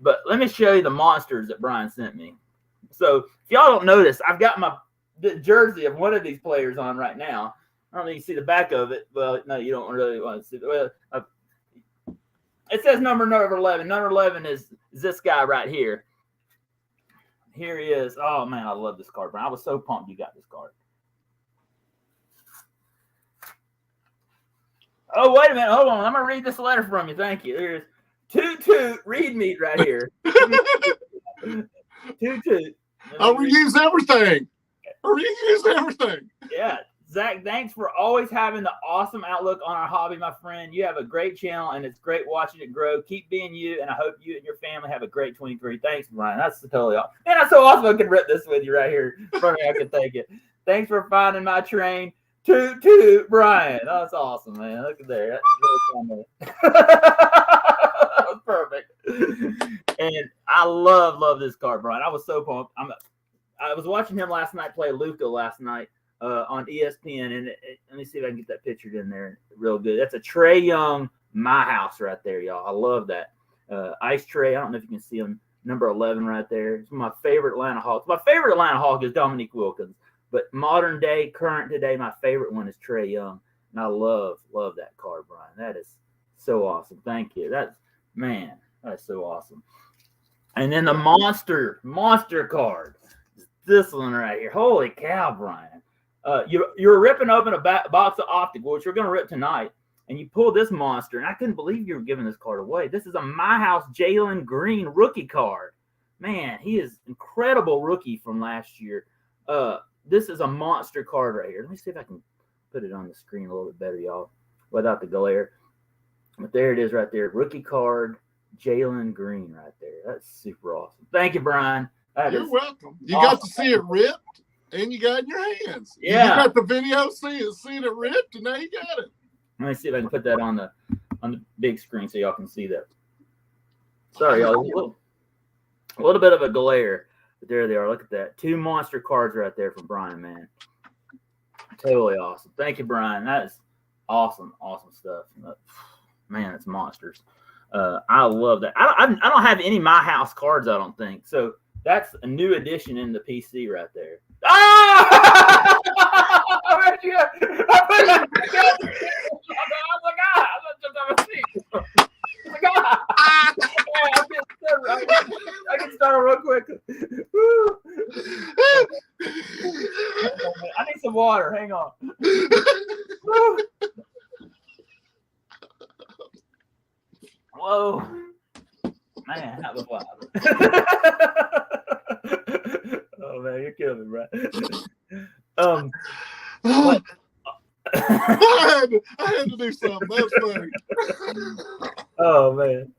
S1: But let me show you the monsters that Brian sent me. So if y'all don't notice, I've got the jersey of one of these players on right now. I don't know if you can see the back of it. Well, no, you don't really want to see it. Well, it says number 11. Number 11 is this guy right here. Here he is. Oh, man, I love this card, Brian. I was so pumped you got this card. Oh, wait a minute. Hold on. I'm going to read this letter from you. Thank you. Here's Toot read me right here. Toot.
S2: I'll reuse everything.
S1: Yeah. Zach, thanks for always having the awesome outlook on our hobby, my friend. You have a great channel, and it's great watching it grow. Keep being you, and I hope you and your family have a great 23. Thanks, Brian. That's totally awesome. Man, that's so awesome I can rip this with you right here in front of me. I can take it. Thanks for finding my train. Toot, Brian. Oh, that's awesome, man. Look at there. That's really fun. That was perfect. And I love this card, Brian. I was so pumped. I was watching him last night play Luca last night on ESPN, and let me see if I can get that pictured in there real good. That's a Trae Young My House right there, y'all. I love that. Ice Trae. I don't know if you can see him. Number 11 right there. It's my favorite Atlanta Hawks. My favorite Atlanta Hawk is Dominique Wilkins. But modern day, current today, my favorite one is Trae Young. And I love that card, Brian. That is so awesome. Thank you. That's so awesome. And then the monster card. This one right here. Holy cow, Brian. You're ripping open a box of Optic, which we're going to rip tonight. And you pull this monster. And I couldn't believe you were giving this card away. This is a My House Jalen Green rookie card. Man, he is incredible rookie from last year. This is a monster card right here. Let me see if I can put it on the screen a little bit better, y'all, without the glare. But there it is right there. Rookie card, Jalen Green right there. That's super awesome. Thank you, Brian.
S2: You're welcome. You
S1: awesome.
S2: Got to see it ripped, and you got it in your hands.
S1: Yeah.
S2: You got the video, seeing it ripped, and now you got it.
S1: Let me see if I can put that on the big screen so y'all can see that. Sorry, y'all. A little bit of a glare. But there they are. Look at that. 2 monster cards right there from Brian, man. Totally awesome. Thank you, Brian. That is awesome stuff. Man, it's monsters. I love that. I don't have any My House cards, I don't think. So that's a new addition in the PC right there. Ah! Where'd you go? I can start real quick. I need some water. Hang on. Whoa. Man, that was wild. Oh, man, you're killing me, bro.
S2: I had to do something. That's funny.
S1: Oh, man.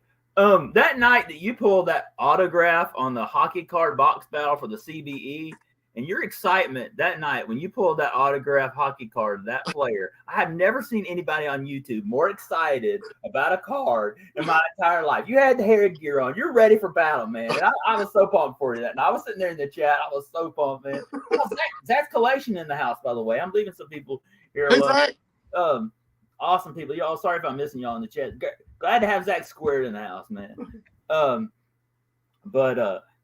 S1: That night that you pulled that autograph on the hockey card box battle for the CBE, and your excitement that night when you pulled that autograph hockey card, that player, I have never seen anybody on YouTube more excited about a card in my entire life. You had the hair gear on. You're ready for battle, man. And I was so pumped for you that night. I was sitting there in the chat. I was so pumped, man. Zach's Collation in the house, by the way. I'm leaving some people here.
S2: Hey, Zach.
S1: Awesome people. Y'all, sorry if I'm missing y'all in the chat. Glad to have Zach squared in the house, man.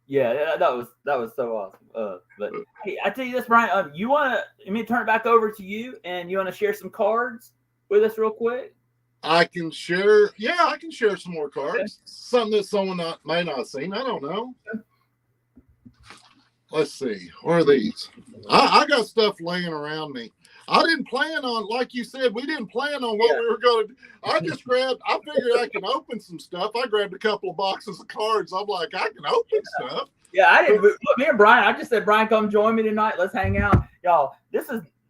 S1: Yeah, that was so awesome. But hey, I tell you this, Brian, you want to turn it back over to you, and you want to share some cards with us real quick?
S2: I can share. Yeah, I can share some more cards.
S1: Okay.
S2: Something that someone may not have seen. I don't know. Let's see. Where are these? I got stuff laying around me. I didn't plan on, like you said, we didn't plan on what we were going to do. I figured I can open some stuff. I grabbed a couple of boxes of cards. I'm like, I can open stuff.
S1: Yeah, I didn't. Look, me and Brian, I just said, Brian, come join me tonight. Let's hang out. Y'all,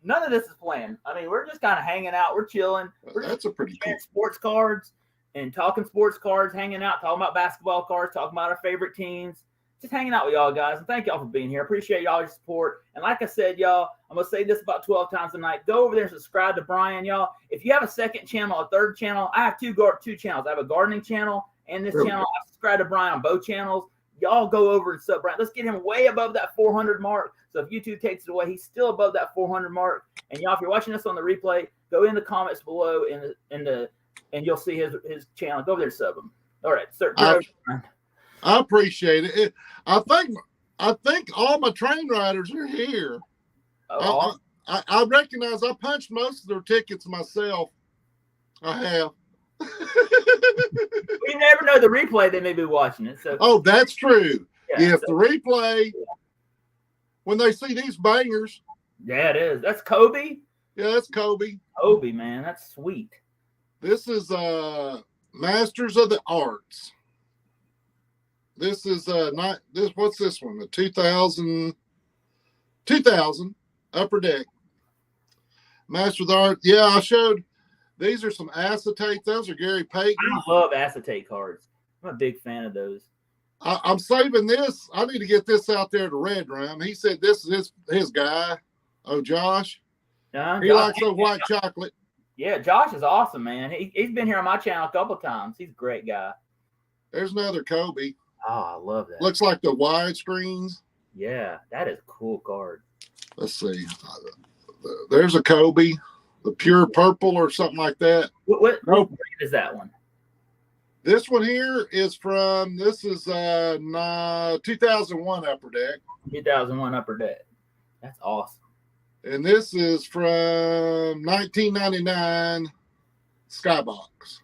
S1: none of this is planned. I mean, we're just kind of hanging out. We're chilling.
S2: That's a pretty cool.
S1: Sports cards and talking sports cards, hanging out, talking about basketball cards, talking about our favorite teams. just hanging out with y'all guys. And thank y'all for being here. Appreciate y'all's support. And like I said, y'all, I'm going to say this about 12 times a night. Go over there and subscribe to Brian, y'all. If you have a second channel, a third channel, I have two channels. I have a gardening channel and this channel. I subscribe to Brian on both channels. Y'all go over and sub Brian. Let's get him way above that 400 mark. So if YouTube takes it away, he's still above that 400 mark. And y'all, if you're watching this on the replay, go in the comments below and you'll see his channel. Go over there and sub him. All right, sir.
S2: I appreciate it. I think all my train riders are here.
S1: Oh,
S2: I recognize I punched most of their tickets myself. I have.
S1: You never know the replay they may be watching it. So
S2: oh, that's true.
S1: Yeah,
S2: if the replay, when they see these bangers.
S1: Yeah, it is. That's Kobe.
S2: Yeah, that's Kobe.
S1: Kobe, man, that's sweet.
S2: This is Masters of the Arts. This is not this. What's this one? The 2000 Upper Deck. Master of the Art. Yeah, I showed. These are some acetate. Those are Gary Payton.
S1: I love acetate cards. I'm a big fan of those.
S2: I'm saving this. I need to get this out there to Red Rum. He said this is his guy. Oh, Josh. He likes those white chocolate.
S1: Yeah, Josh is awesome, man. He's been here on my channel a couple of times. He's a great guy.
S2: There's another Kobe.
S1: Oh, I love that.
S2: Looks like the widescreens.
S1: Yeah, that is a cool card.
S2: Let's see. There's a Kobe, the pure purple or something like that.
S1: What brand is that one?
S2: This one here is from, this is 2001 Upper Deck.
S1: 2001 Upper Deck. That's awesome.
S2: And this is from 1999 Skybox.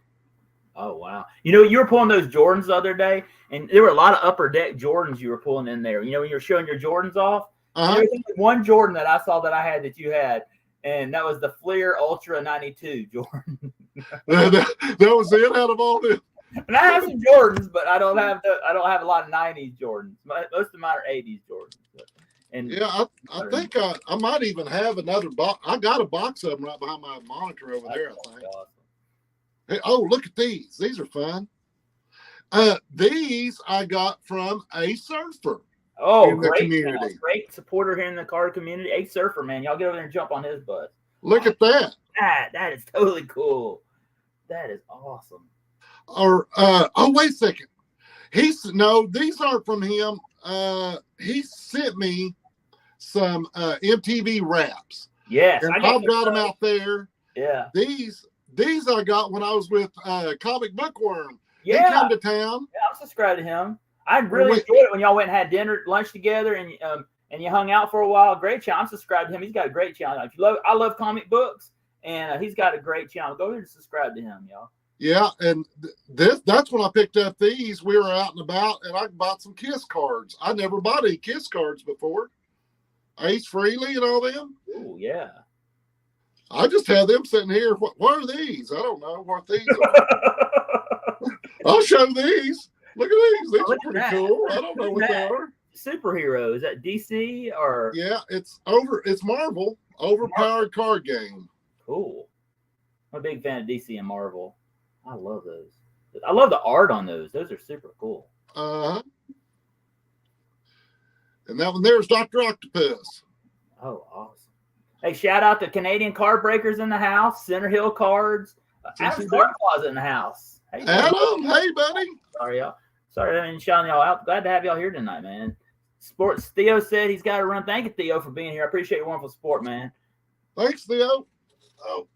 S1: Oh, wow. You were pulling those Jordans the other day, and there were a lot of Upper Deck Jordans you were pulling in there. When you're showing your Jordans off, there was only one Jordan that I saw that I had that you had, and that was the Fleer Ultra 92 Jordan.
S2: that was it out of all this.
S1: And I have some Jordans, but I don't have a lot of 90s Jordans. Most of mine are 80s Jordans. And
S2: yeah, I think I might even have another box. I got a box of them right behind my monitor over there, I think.
S1: Awesome.
S2: Hey, oh, look at these. These are fun. These I got from a surfer.
S1: Oh,
S2: in the community.
S1: Great supporter here in the card community. A surfer, man. Y'all get over there and jump on his butt.
S2: Look at that.
S1: That is totally cool. That is awesome.
S2: Or wait a second. These aren't from him. He sent me some MTV wraps.
S1: Yes,
S2: and I've got them out there.
S1: Yeah.
S2: These I got when I was with Comic Bookworm.
S1: Yeah.
S2: He came to town.
S1: Yeah, I'm subscribed to him. I really enjoyed it when y'all went and had lunch together, and you hung out for a while. Great channel. I'm subscribed to him. He's got a great channel. I love comic books, and he's got a great channel. Go ahead and subscribe to him, y'all.
S2: Yeah, and that's when I picked up these. We were out and about, and I bought some Kiss cards. I never bought any Kiss cards before. Ace Frehley and all them.
S1: Oh, yeah.
S2: I just had them sitting here. What are these? I don't know what these are. I'll show these. Look at these. These are pretty cool. I don't know what they are.
S1: Superhero. Is that DC or?
S2: Yeah, it's Marvel. Overpowered card game.
S1: Cool. I'm a big fan of DC and Marvel. I love those. I love the art on those. Those are super cool.
S2: And that one there's Dr. Octopus.
S1: Oh, awesome. Hey, shout out to Canadian Card Breakers in the house, Center Hill Cards, Adam's Card Closet in the house. Hey,
S2: Adam, hey, buddy.
S1: Sorry, y'all. Sorry I didn't shout y'all out. Glad to have y'all here tonight, man. Sports Theo said he's got to run. Thank you, Theo, for being here. I appreciate your wonderful support, man.
S2: Thanks, Theo. Oh,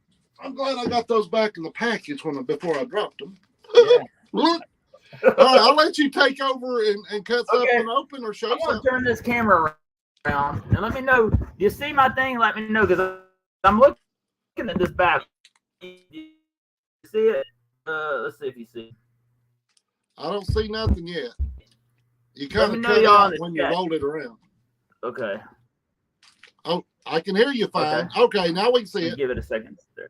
S2: I'm glad I got those back in the package before I dropped them.
S1: Yeah.
S2: Look. All right, I'll let you take over and cut something open or show
S1: I'm
S2: something.
S1: going to turn this camera around and let me know. Do you see my thing? Let me know because I'm looking at this back. You see it? Let's see if you see.
S2: I don't see nothing yet. You kind of
S1: cut
S2: out when you rolled it around.
S1: Okay.
S2: Oh, I can hear you fine. Okay, now we can see it.
S1: Give it a second. There.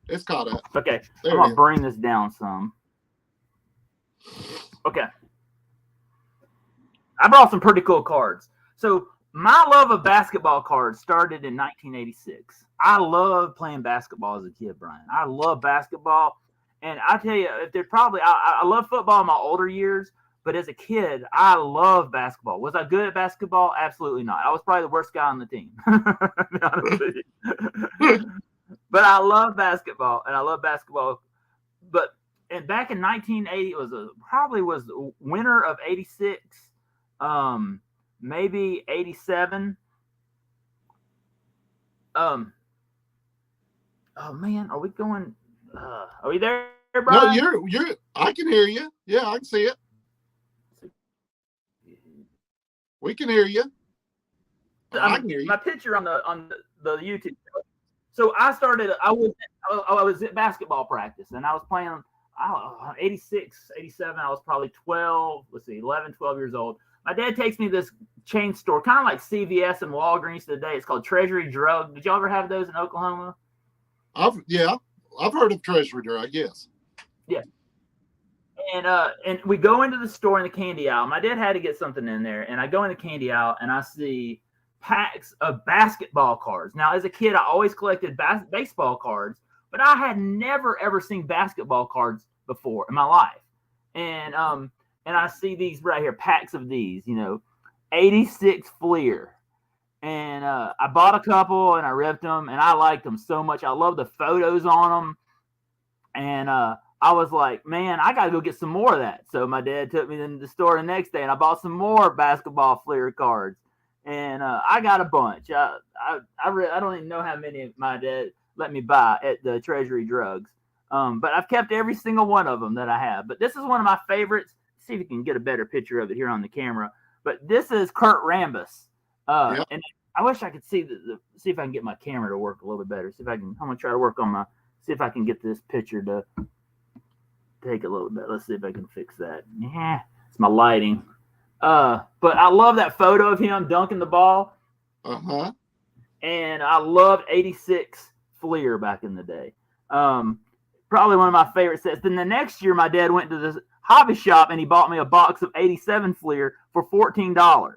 S2: It's caught up.
S1: Okay.
S2: There
S1: I'm going to bring this down some. Okay. I brought some pretty cool cards. So my love of basketball cards started in 1986. I loved playing basketball as a kid, Brian. I love basketball. And I tell you, if there's probably I love football in my older years,
S3: But as a kid, I loved basketball. Was I good at basketball? Absolutely not. I was probably the worst guy on the team. But I love basketball, and I love basketball. But and back in 1980, it was probably was the winter of '86, maybe '87. Oh man, are we going? Are we there, Brian?
S2: No, you're. I can hear you. Yeah, I can see it. We can hear you. I can hear you.
S3: My picture on the YouTube. So I was at basketball practice, and I was playing. 86, 87. I was probably 12. 11, 12 years old. My dad takes me to this chain store, kind of like CVS and Walgreens today. It's called Treasury Drug. Did y'all ever have those in Oklahoma?
S2: I've heard of Treasury Drug. Yes.
S3: Yeah. And we go into the store in the candy aisle. My dad had to get something in there, and I go in the candy aisle and I see packs of basketball cards. Now, as a kid, I always collected baseball cards, but I had never ever seen basketball cards before in my life. And I see these right here, packs of these, 86 Fleer. And I bought a couple and I ripped them, and I liked them so much. I love the photos on them. And I was like, man, I got to go get some more of that. So my dad took me to the store the next day, and I bought some more basketball Fleer cards. And I got a bunch. I don't even know how many my dad let me buy at the Treasury Drugs. But I've kept every single one of them that I have. But this is one of my favorites. Let's see if you can get a better picture of it here on the camera. But this is Kurt Rambis.
S2: Yep.
S3: And I wish I could see see if I can get my camera to work a little bit better. See if I'm gonna try to work on see if I can get this picture to take a little bit. Let's see if I can fix that. Yeah, it's my lighting. But I love that photo of him dunking the ball.
S2: Uh-huh.
S3: And I loved 86 Fleer back in the day. Probably one of my favorite sets. Then the next year, my dad went to this hobby shop and he bought me a box of 87 Fleer for $14.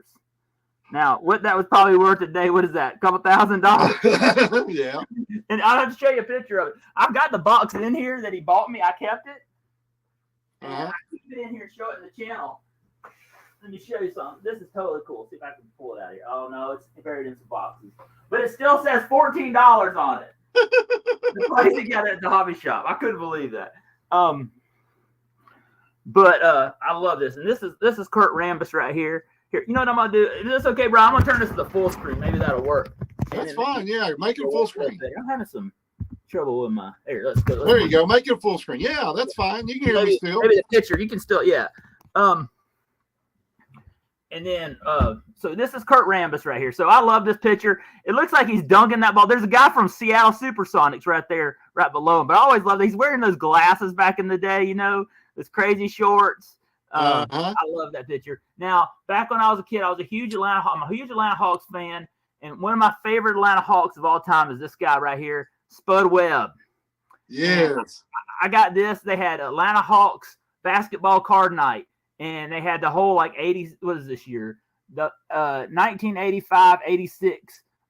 S3: Now, what that was probably worth today, what is that? A couple $1,000?
S2: Yeah.
S3: And I'll have to show you a picture of it. I've got the box in here that he bought me. I kept it. And I keep it in here and show it in the channel. Let me show you something. This is totally cool. See if I can pull it out of here. Oh, no, it's buried in some boxes. But it still says $14 on it. The place he got it at the hobby shop. I couldn't believe that. But I love this. And this is Kurt Rambis right here. Here, you know what I'm gonna do? Is this okay, Brian? I'm gonna turn this to the full screen. Maybe that'll work.
S2: That's fine. Yeah, make it full screen.
S3: I'm having some trouble with my. Here, let's go.
S2: There you go. Make it full screen. Yeah, that's fine. You can hear me still.
S3: Maybe the picture. You can still, yeah. And then, so this is Kurt Rambis right here. So I love this picture. It looks like he's dunking that ball. There's a guy from Seattle Supersonics right there, right below him. But I always love that. He's wearing those glasses back in the day, those crazy shorts. I love that picture. Now, back when I was a kid, I'm a huge Atlanta Hawks fan. And one of my favorite Atlanta Hawks of all time is this guy right here, Spud Webb.
S2: Yes.
S3: I got this. They had Atlanta Hawks basketball card night. And they had the whole 80s, what is this year? The 1985-86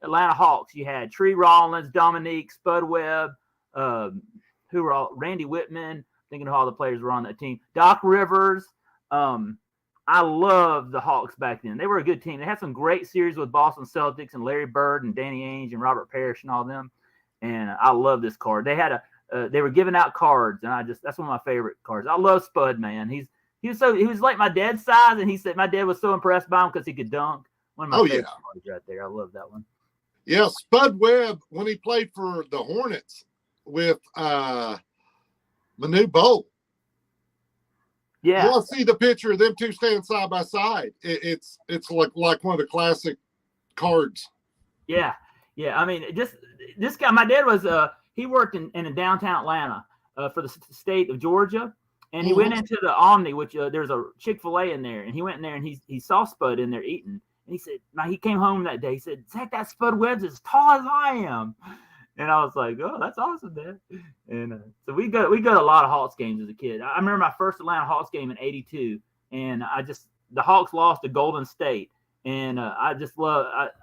S3: Atlanta Hawks. You had Tree Rollins, Dominique, Spud Webb, who were all Randy Whitman, thinking of all the players were on that team. Doc Rivers. I loved the Hawks back then. They were a good team. They had some great series with Boston Celtics and Larry Bird and Danny Ainge and Robert Parrish and all them. And I love this card. They had they were giving out cards, and that's one of my favorite cards. I love Spud, man. He was like my dad's size, and he said my dad was so impressed by him because he could dunk. One of my favorite cards right there. I love that one.
S2: Yeah, Spud Webb, when he played for the Hornets with Manu Bowl.
S3: Yeah.
S2: You'll see the picture of them two standing side by side. It's like one of the classic cards.
S3: Yeah. Yeah. I mean, just this guy, my dad was he worked in downtown Atlanta for the state of Georgia. And he went into the Omni, which there's a Chick-fil-A in there, and he went in there and he saw Spud in there eating. And he said, now he came home that day. He said, Zach, that Spud Webb's as tall as I am. And I was like, oh, that's awesome, Dad. And so we go to a lot of Hawks games as a kid. I remember my first Atlanta Hawks game in '82, and the Hawks lost to Golden State. And I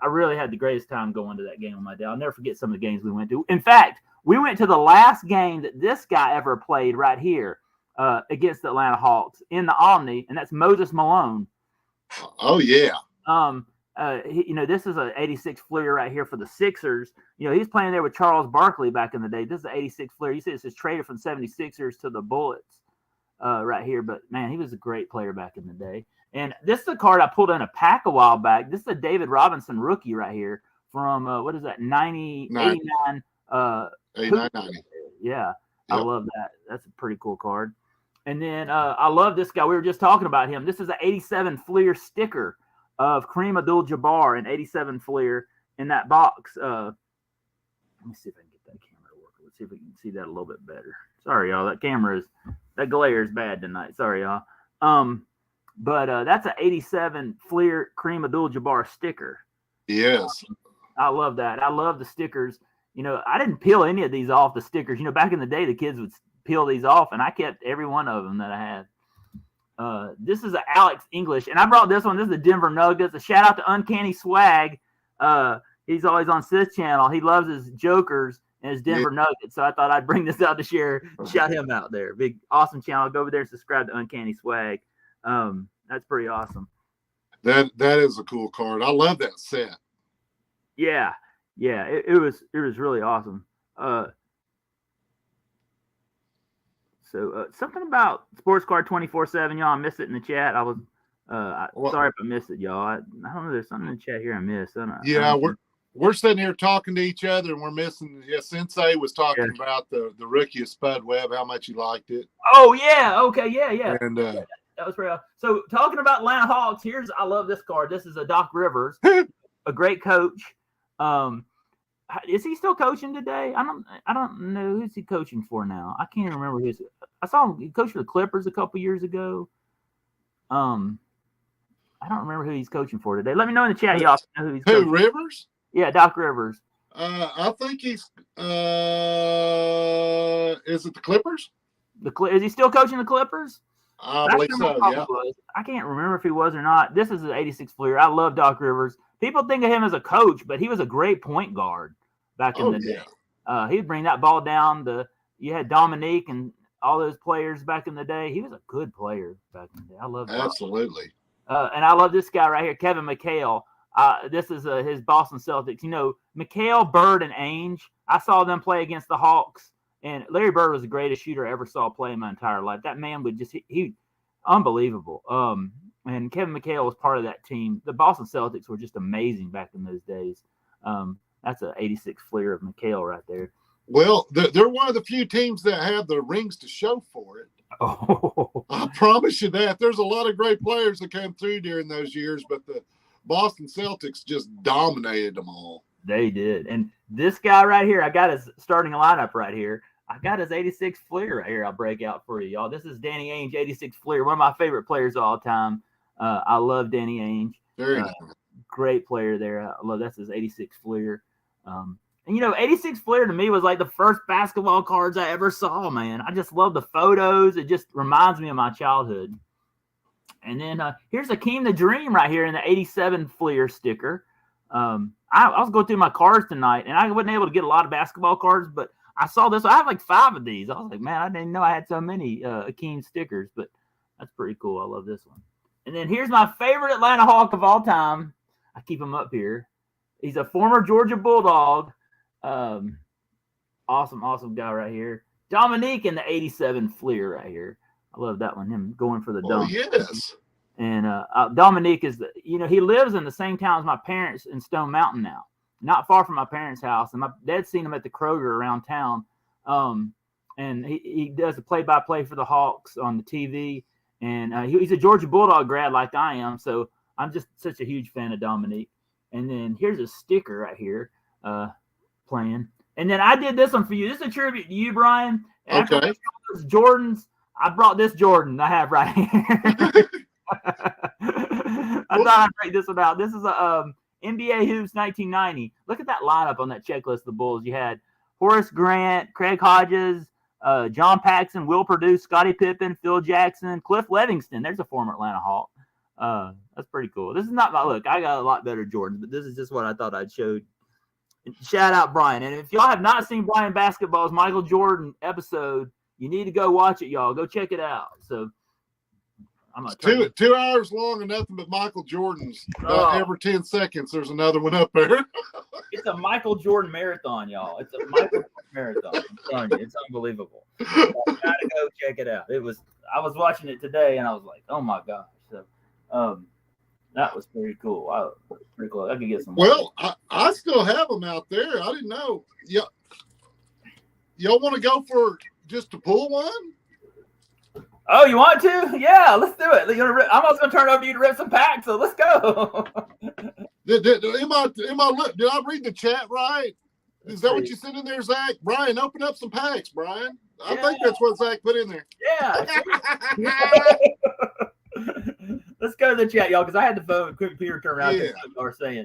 S3: really had the greatest time going to that game with my dad. I'll never forget some of the games we went to. In fact, we went to the last game that this guy ever played right here. against the Atlanta Hawks in the Omni, and that's Moses Malone.
S2: Oh yeah.
S3: This is an 86 Fleer right here for the Sixers. He's playing there with Charles Barkley back in the day. This is an 86 Fleer. You see, it's traded from 76ers to the Bullets right here. But, man, he was a great player back in the day. And this is a card I pulled in a pack a while back. This is a David Robinson rookie right here from, 89.
S2: 89, 90.
S3: Yeah, yep. I love that. That's a pretty cool card. And then I love this guy. We were just talking about him. This is an 87 Fleer sticker of Kareem Abdul-Jabbar, an 87 Fleer in that box. Let me see if I can get that camera to work. Let's see if we can see that a little bit better. Sorry, y'all. That glare is bad tonight. Sorry, y'all. But that's an 87 Fleer Kareem Abdul-Jabbar sticker.
S2: Yes.
S3: I love that. I love the stickers. I didn't peel any of these off the stickers. Back in the day, the kids would peel these off, and I kept every one of them that I had. This is an Alex English, and I brought this one. This is the Denver Nuggets. A shout out to Uncanny Swag. He's always on Sith channel. He loves his Jokers and his Denver Nuggets, so I thought I'd bring this out to share. Shout him out there. Big awesome channel. Go over there and subscribe to Uncanny Swag. That's pretty awesome.
S2: That is a cool card. I love that set.
S3: Yeah. It was really awesome. So something about Sports Card 24/7, y'all. I missed it in the chat. I was sorry if I missed it, y'all. I don't know. There's something in the chat here I missed.
S2: We're sitting here talking to each other, and we're missing. Yeah, Sensei was talking about the rookie of Spud Webb, how much he liked it.
S3: Oh yeah, okay, yeah.
S2: And
S3: that was pretty awesome. So talking about Atlanta Hawks, I love this card. This is a Doc Rivers, a great coach. Is he still coaching today? I don't know who's he coaching for now. I can't even remember his. I saw him coach for the Clippers a couple years ago. I don't remember who he's coaching for today. Let me know in the chat, y'all. Know who he's coaching.
S2: Who, Rivers?
S3: Yeah, Doc Rivers.
S2: I think he's. Is it the Clippers?
S3: Is he still coaching the Clippers?
S2: I believe so. Yeah.
S3: I can't remember if he was or not. This is an 86 Fleer. I love Doc Rivers. People think of him as a coach, but he was a great point guard back in the day. He'd bring that ball down. You had Dominique and all those players back in the day. He was a good player back in the day. I love that.
S2: Absolutely.
S3: And I love this guy right here, Kevin McHale. This is his Boston Celtics. McHale, Bird, and Ainge. I saw them play against the Hawks, and Larry Bird was the greatest shooter I ever saw play in my entire life. That man would he unbelievable. And Kevin McHale was part of that team. The Boston Celtics were just amazing back in those days. That's an 86 Fleer of McHale right there.
S2: Well, they're one of the few teams that have the rings to show for it.
S3: Oh,
S2: I promise you that. There's a lot of great players that came through during those years, but the Boston Celtics just dominated them all.
S3: They did. And this guy right here, I got his starting lineup right here. I got his 86 Fleer right here. I'll break out for you, y'all. This is Danny Ainge, 86 Fleer, one of my favorite players of all time. I love Danny Ainge.
S2: Very nice.
S3: Great player there. I love that's his 86 Fleer. And 86 Fleer to me was like the first basketball cards I ever saw, man. I just love the photos. It just reminds me of my childhood. And then here's Akeem the Dream right here in the 87 Fleer sticker. I was going through my cards tonight, and I wasn't able to get a lot of basketball cards, but I saw this. I have like 5 of these. I was like, man, I didn't know I had so many Akeem stickers, but that's pretty cool. I love this one. And then here's my favorite Atlanta Hawk of all time. I keep him up here. He's a former Georgia Bulldog. Awesome guy right here. Dominique in the 87 Fleer right here. I love that one. Him going for the dunk.
S2: Oh, yes.
S3: And Dominique is he lives in the same town as my parents in Stone Mountain now, not far from my parents' house. And my dad's seen him at the Kroger around town. And he does the play-by-play for the Hawks on the TV. And he's a Georgia Bulldog grad like I am. So I'm just such a huge fan of Dominique. And then here's a sticker right here playing. And then I did this one for you. This is a tribute to you, Brian.
S2: Okay.
S3: After Jordans, I brought this Jordan I have right here. I thought I'd break this one out. This is a NBA Hoops 1990. Look at that lineup on that checklist of the Bulls. You had Horace Grant, Craig Hodges, John Paxson, Will Perdue, Scottie Pippen, Phil Jackson, Cliff Levingston. There's a former Atlanta Hawk. That's pretty cool. This is not my look. I got a lot better Jordans, but this is just what I thought I'd show. Shout out Brian. And if y'all have not seen Brian Basketball's Michael Jordan episode, You need to go watch it, y'all. Go check it out. So I'm gonna
S2: It's 2 hours long and nothing but Michael Jordan's. Every 10 seconds, there's another one up there.
S3: It's a Michael Jordan marathon, y'all. It's a Michael Jordan marathon. I'm telling you, it's unbelievable. You gotta go check it out. I was watching it today and I was like, oh my gosh. So that was pretty cool. Pretty cool. I could get some.
S2: Well, I still have them out there. I didn't know. Y'all want to go for just to pull one?
S3: Oh, you want to? Yeah, let's do it. I'm also going to turn it over to you to rip some packs, so let's go.
S2: Did I read the chat right? Is that what you said in there, Zach? Brian, open up some packs, Brian. I think that's what Zach put in there.
S3: Yeah. Let's go to the chat, y'all, because I had the phone computer turn around. Yeah. Or saying.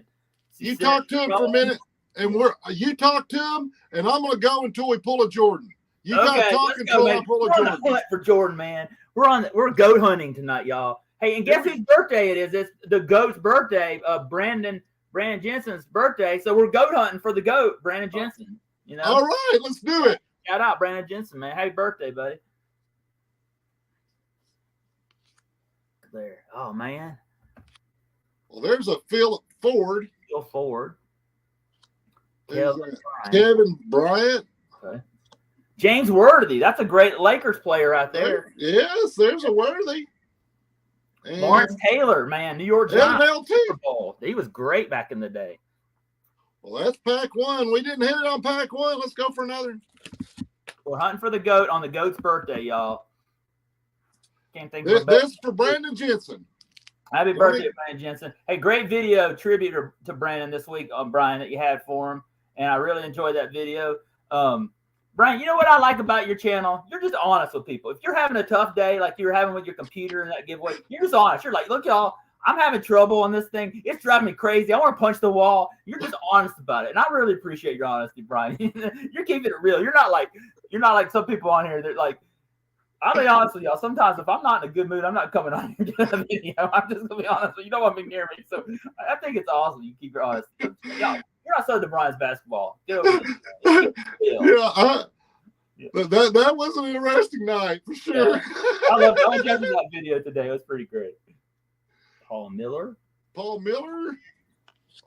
S2: You talk to him for a minute, and you talk to him, and I'm going to go until we pull a Jordan. You got to talk until I pull a Jordan.
S3: Hunt for Jordan, man. We're goat hunting tonight, y'all. Hey, and guess whose birthday it is? It's the goat's birthday. Brandon Jensen's birthday. So we're goat hunting for the goat, Brandon Jensen. You know.
S2: All right, let's do it.
S3: Shout out Brandon Jensen, man. Happy birthday, buddy. There. Oh man.
S2: Well, there's a Phil Ford.
S3: Phil Ford.
S2: Kevin Bryant.
S3: Okay. James Worthy. That's a great Lakers player right there.
S2: Yes, there's a Worthy.
S3: And Lawrence Taylor, man, New York Giants.
S2: Super
S3: Bowl. He was great back in the day.
S2: Well, that's pack one. We didn't hit it on pack one. Let's go for another.
S3: We're hunting for the goat on the goat's birthday, y'all. Can't think
S2: of this is for Brandon Jensen.
S3: Happy birthday, Brandon Jensen. Hey, great video tribute to Brandon this week on Brian that you had for him. And I really enjoyed that video. Brian, you know what I like about your channel? You're just honest with people. If you're having a tough day like you were having with your computer and that giveaway, you're just honest. You're like, look, y'all, I'm having trouble on this thing. It's driving me crazy. I want to punch the wall. You're just honest about it. And I really appreciate your honesty, Brian. You're keeping it real. You're not like some people on here that like, I'll be honest with y'all. Sometimes if I'm not in a good mood, I'm not coming on here doing a video. I'm just going to be honest with you. You don't want me near me. So I think it's awesome you keep your honesty. Y'all, you're not so to Brian's basketball.
S2: That was an interesting night for sure.
S3: Yeah. I was judging that video today. It was pretty great. Paul Miller.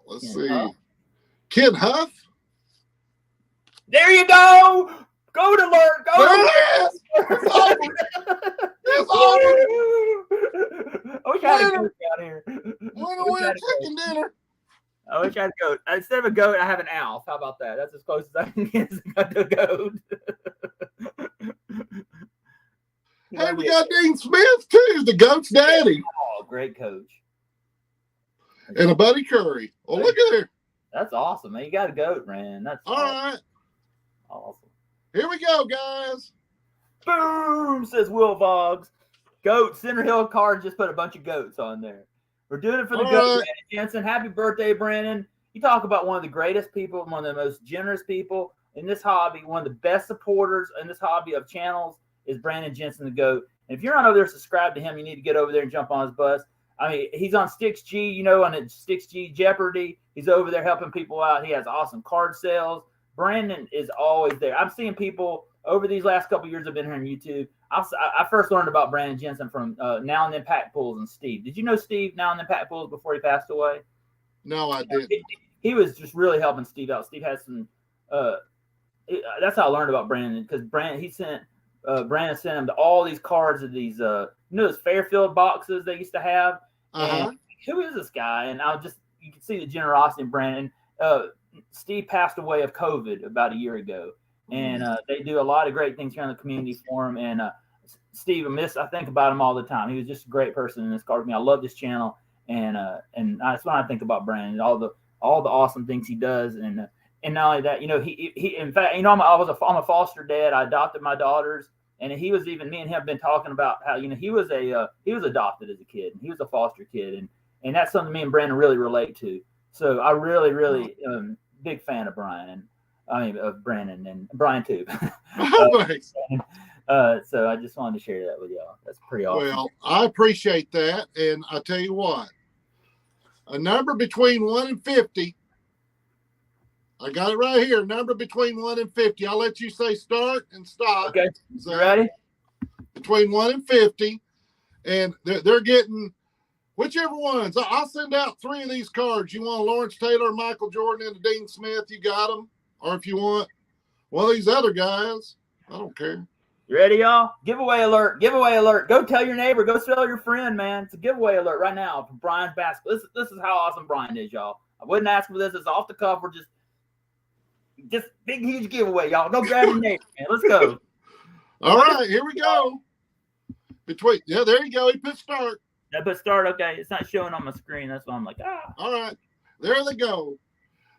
S2: Let's see. Ken Huff.
S3: There you go. Go to learn. Go
S2: there it is. It's over. It's over.
S3: I wish I had a goat down here.
S2: Winner, chicken dinner.
S3: I wish I had a goat. Instead of a goat, I have an owl. How about that? That's as close as I can get to a goat.
S2: Hey, we got Dean Smith, too, the goat's daddy.
S3: Oh, great coach.
S2: And a Buddy Curry. Oh, look at there.
S3: That's awesome, man. You got a goat, man. That's
S2: all
S3: awesome.
S2: right.
S3: Awesome.
S2: Here we go, guys.
S3: Boom, says Will Voggs. Goat, Center Hill card just put a bunch of goats on there. We're doing it for the goat, Brandon Jensen. Happy birthday, Brandon. You talk about one of the greatest people, one of the most generous people in this hobby, one of the best supporters in this hobby of channels is Brandon Jensen, the GOAT. And if you're not over there subscribed to him, you need to get over there and jump on his bus. I mean, he's on Stix G, you know, on the Stix G Jeopardy. He's over there helping people out. He has awesome card sales. Brandon is always there. I'm seeing people over these last couple of years I've been here on YouTube. I first learned about Brandon Jensen from Now and Then Pack Pulls and Steve. Did you know Steve, Now and Then Pack Pulls, before he passed away?
S2: No, I didn't.
S3: He was just really helping Steve out. Steve has some that's how I learned about Brandon, because Brandon sent him to all these cards of these those Fairfield boxes they used to have. And who is this guy? And you can see the generosity in Brandon. Steve passed away of COVID about a year ago, and they do a lot of great things here in the community for him. And Steve, I think about him all the time. He was just a great person in this card with me. I love this channel, and that's when I think about Brandon, all the awesome things he does. And not only that, you know, he in fact, you know, I'm a foster dad. I adopted my daughters, and me and him have been talking about how, you know, he was adopted as a kid, and he was a foster kid, and that's something me and Brandon really relate to. So I really big fan of Brandon and Brian too. So I just wanted to share that with y'all. That's pretty awesome.
S2: Well, I appreciate that, and I tell you what, a number between 1 and 50. I got it right here. Number between 1 and 50. I'll let you say start and stop.
S3: Okay.
S2: So,
S3: You ready?
S2: between 1 and 50. And they're getting whichever ones. I'll send out 3 of these cards. You want Lawrence Taylor, Michael Jordan, and Dean Smith, you got them. Or if you want one of these other guys, I don't care.
S3: You ready, y'all? Giveaway alert. Giveaway alert. Go tell your neighbor. Go tell your friend, man. It's a giveaway alert right now for Brian's basketball. This is how awesome Brian is, y'all. I wouldn't ask for this. It's off the cuff. We're just big, huge giveaway, y'all. Go grab your neighbor, man. Let's go.
S2: All right, here we go. There you go. He put start.
S3: Yeah, but start, okay. It's not showing on my screen. That's why I'm like,
S2: All right, there they go.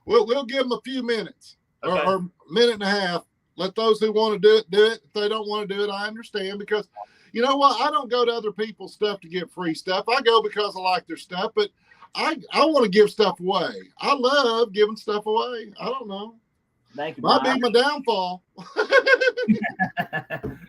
S2: We'll give them a few minutes
S3: Okay.
S2: or minute and a half. Let those who want to do it. If they don't want to do it, I understand, because you know what? I don't go to other people's stuff to get free stuff. I go because I like their stuff, but I want to give stuff away. I love giving stuff away. I don't know.
S3: Thank you,
S2: Might
S3: Brian.
S2: be my downfall.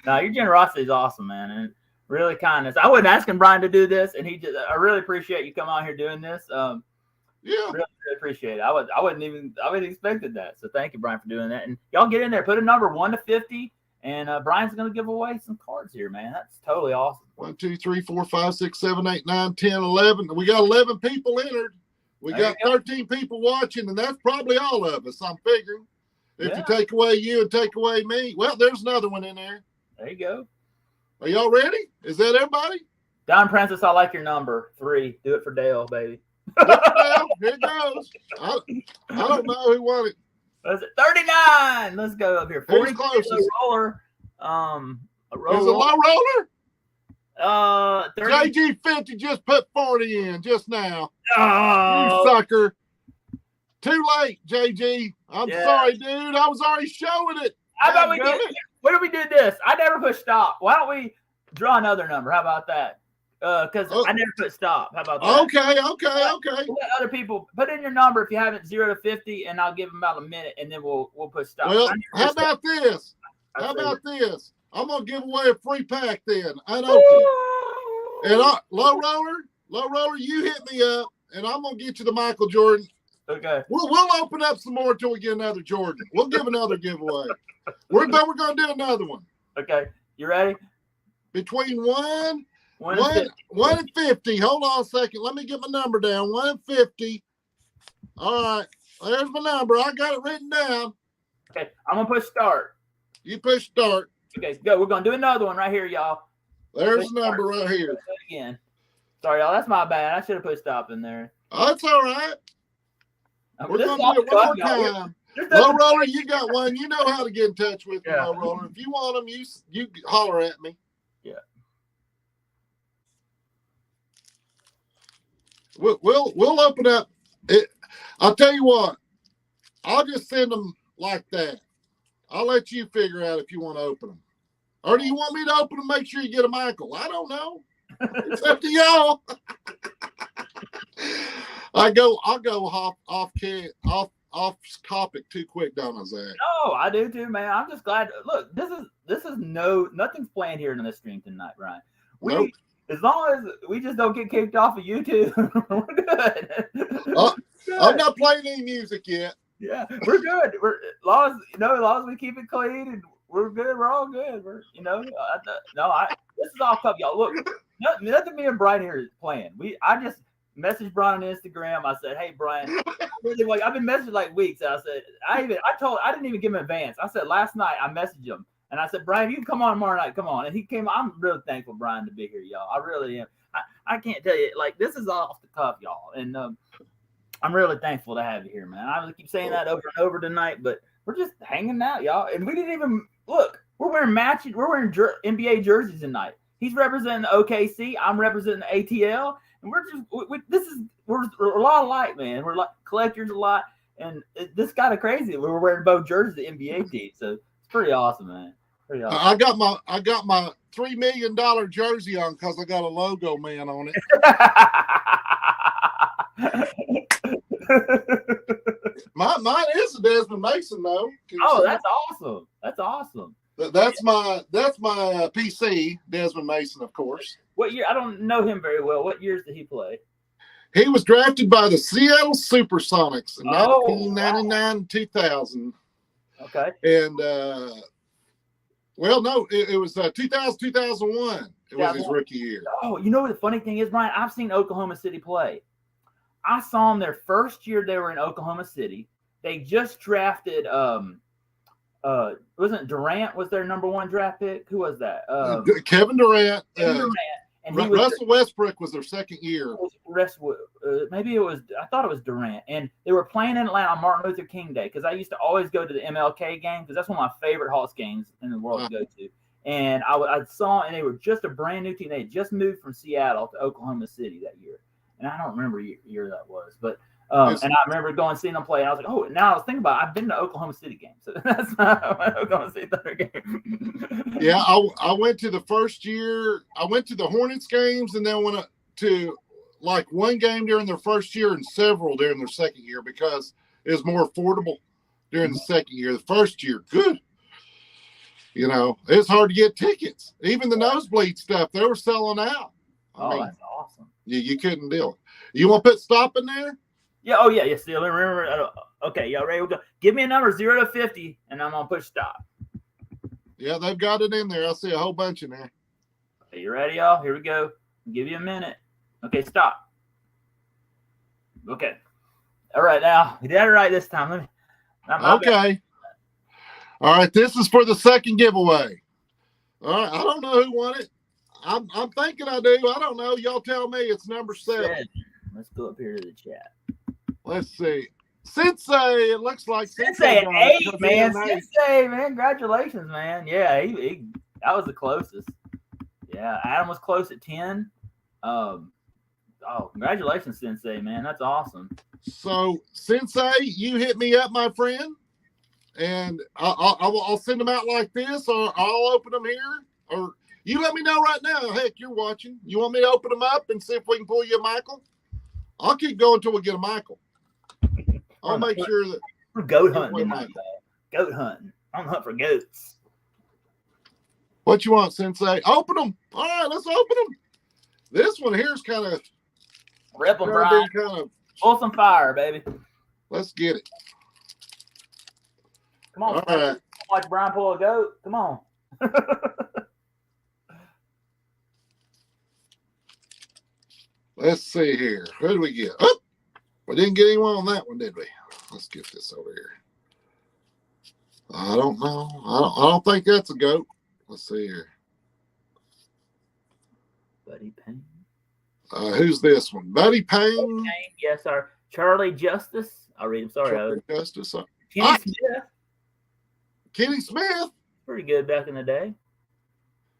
S3: No, your generosity is awesome, man, and really kindness. I wasn't asking Brian to do this, and I really appreciate you coming on here doing this.
S2: Yeah.
S3: Really appreciate it. I wouldn't expected that. So thank you, Brian, for doing that. And y'all get in there, put a number 1 to 50, and Brian's gonna give away some cards here, man. That's totally awesome.
S2: 1, 2, 3, 4, 5, 6, 7, 8, 9, 10, 11. We got 11 people entered. We
S3: There
S2: got
S3: you go.
S2: 13 people watching, and that's probably all of us, I'm figuring. If
S3: Yeah.
S2: you take away you and take away me, well, there's another one in there.
S3: There you go.
S2: Are y'all ready? Is that everybody?
S3: Don Princess, I like your number 3. Do it for Dale, baby.
S2: Well, here it goes. I don't know who won it.
S3: That's it. 39. Let's go up here.
S2: Who's
S3: 40
S2: closest?
S3: kilo roller. A
S2: Is it a low roller?
S3: 30.
S2: JG50 just put 40 in just now.
S3: Oh,
S2: You sucker. Too late, JG. I'm
S3: Yeah.
S2: sorry, dude. I was already showing it.
S3: how about we
S2: Dadgummit.
S3: do? What if we did this? I never put stop. Why don't we draw another number? How about that? Because I never put stop. How about that?
S2: Okay.
S3: We'll let other people put in your number if you haven't 0 to 50, and I'll give them about a minute, and then we'll put stop.
S2: Well,
S3: I never
S2: how
S3: put stop.
S2: about this?
S3: I
S2: How
S3: say-
S2: about this? I'm gonna give away a free pack then. Unopened. And low roller, you hit me up, and I'm gonna get you the Michael Jordan.
S3: Okay.
S2: We'll open up some more until we get another Jordan. We'll give another giveaway. We're gonna do another one.
S3: Okay. You ready?
S2: Between 1
S3: 1 and 50.
S2: and 50. Hold on a second. Let me get my number down. 1 and 50. All right. There's my number. I got it written down.
S3: Okay. I'm gonna push start.
S2: You push start.
S3: Okay, go. We're gonna do another one right here, y'all.
S2: There's the number right here.
S3: Do it again. Sorry, y'all. That's my bad. I should have put stop in there.
S2: Oh, that's all right. We're
S3: This
S2: going
S3: is
S2: to do
S3: off
S2: it
S3: the
S2: one
S3: cuff,
S2: more
S3: y'all.
S2: time.
S3: There's
S2: Low
S3: nothing-
S2: roller, you got one. You know how to get in touch with me,
S3: Yeah.
S2: low roller. If you want them, you holler at me.
S3: Yeah.
S2: We'll open up. I'll tell you what. I'll just send them like that. I'll let you figure out if you want to open them, or do you want me to open them? Make sure you get a Michael. I don't know. It's up to y'all. I'll go off topic too quick, don't I, Zach?
S3: No, I do too, man. I'm just glad. Look, this is nothing's planned here in the stream tonight, right?
S2: Nope.
S3: As long as we just don't get kicked off of YouTube, we're good.
S2: I'm not playing any music yet.
S3: Yeah, we're good. We're as long as we keep it clean and we're good. We're all good. This is all tough, y'all. Look, nothing me and Brian here is playing. I just messaged Brian on Instagram. I said, "Hey, Brian, I've been messaging like weeks." I said, I didn't even give him advance. I said last night I messaged him and I said, "Brian, you can come on tomorrow night. Come on." And he came. I'm really thankful, Brian, to be here, y'all. I really am. I can't tell you, like, this is off the cuff, y'all, and I'm really thankful to have you here, man. I keep saying that over and over tonight, but we're just hanging out, y'all. And we didn't even look. We're wearing NBA jerseys tonight. He's representing OKC. I'm representing ATL, and we're a lot alike, man. We're like collectors a lot, and this kind of crazy. We were wearing both jerseys, the NBA team, so it's pretty awesome, man. Pretty awesome.
S2: I got my $3 million jersey on because I got a logo man on it. Mine is a Desmond Mason though.
S3: Oh, that's awesome. That's awesome.
S2: That's my PC, Desmond Mason, of course.
S3: What year? I don't know him very well. What years did he play?
S2: He was drafted by the Seattle Supersonics in
S3: Oh,
S2: 1999 2000.
S3: Okay.
S2: And, well, no, it was 2000, 2001. It was his rookie year.
S3: Oh, you know what the funny thing is, Brian? I've seen Oklahoma City play. I saw them their first year they were in Oklahoma City. They just drafted wasn't Durant was their number 1 draft pick? Who was that?
S2: Kevin Durant.
S3: And
S2: Russell Westbrook was their second year.
S3: Maybe it was. I thought it was Durant, and they were playing in Atlanta on Martin Luther King Day because I used to always go to the MLK game because that's one of my favorite Hawks games in the world to go to. And I saw, and they were just a brand new team. They had just moved from Seattle to Oklahoma City that year, and I don't remember what year that was, but. And I remember going and seeing them play, and I was like, "Oh!" Now I was thinking about it, I've been to Oklahoma City games, so that's not Oklahoma City Thunder game.
S2: Yeah, I went to the first year. I went to the Hornets games, and then went to like one game during their first year and several during their second year because it was more affordable during the second year. The first year, good. You know, it's hard to get tickets. Even the nosebleed stuff, they were selling out. I mean,
S3: that's awesome.
S2: You couldn't deal it. You want to put stop in there?
S3: Yeah. Oh, yeah. Yes. Yeah, remember. Okay. Y'all ready? We'll go. Give me a number 0 to 50, and I'm gonna push stop.
S2: Yeah, they've got it in there. I see a whole bunch in there.
S3: Okay, you ready, y'all? Here we go. I'll give you a minute. Okay, stop. Okay. All right, now we did it right this time.
S2: Okay. All right. This is for the second giveaway. All right. I don't know who won it. I'm thinking I do. I don't know. Y'all tell me. It's number 7.
S3: Let's go up here to the chat.
S2: Let's see. Sensei, it looks like
S3: Sensei at 8, man. Sensei, man. Congratulations, man. Yeah, he that was the closest. Yeah, Adam was close at 10. Congratulations, Sensei, man. That's awesome.
S2: So, Sensei, you hit me up, my friend, and I'll send them out like this, or I'll open them here, or you let me know right now. Heck, you're watching. You want me to open them up and see if we can pull you a Michael? I'll keep going until we get a Michael. I'll make sure that
S3: we're goat hunting. Goat hunting. I'm hunting for goats.
S2: What you want, Sensei? Open them. All right, let's open them. This one here is kind of
S3: rip them, Brian. Pull some fire, baby.
S2: Let's get it.
S3: Come on.
S2: All right.
S3: Watch Brian pull a goat. Come on.
S2: Let's see here. Who did we get? Oh, we didn't get anyone on that one, did we? Let's get this over here. I don't know. I don't think that's a goat. Let's see here.
S3: Buddy Payne.
S2: Who's this one? Buddy Payne?
S3: Yes, sir. Charlie Justice. I'll read him. Sorry.
S2: Charlie Justice.
S3: Kenny Smith.
S2: Kenny Smith.
S3: Pretty good back in the day.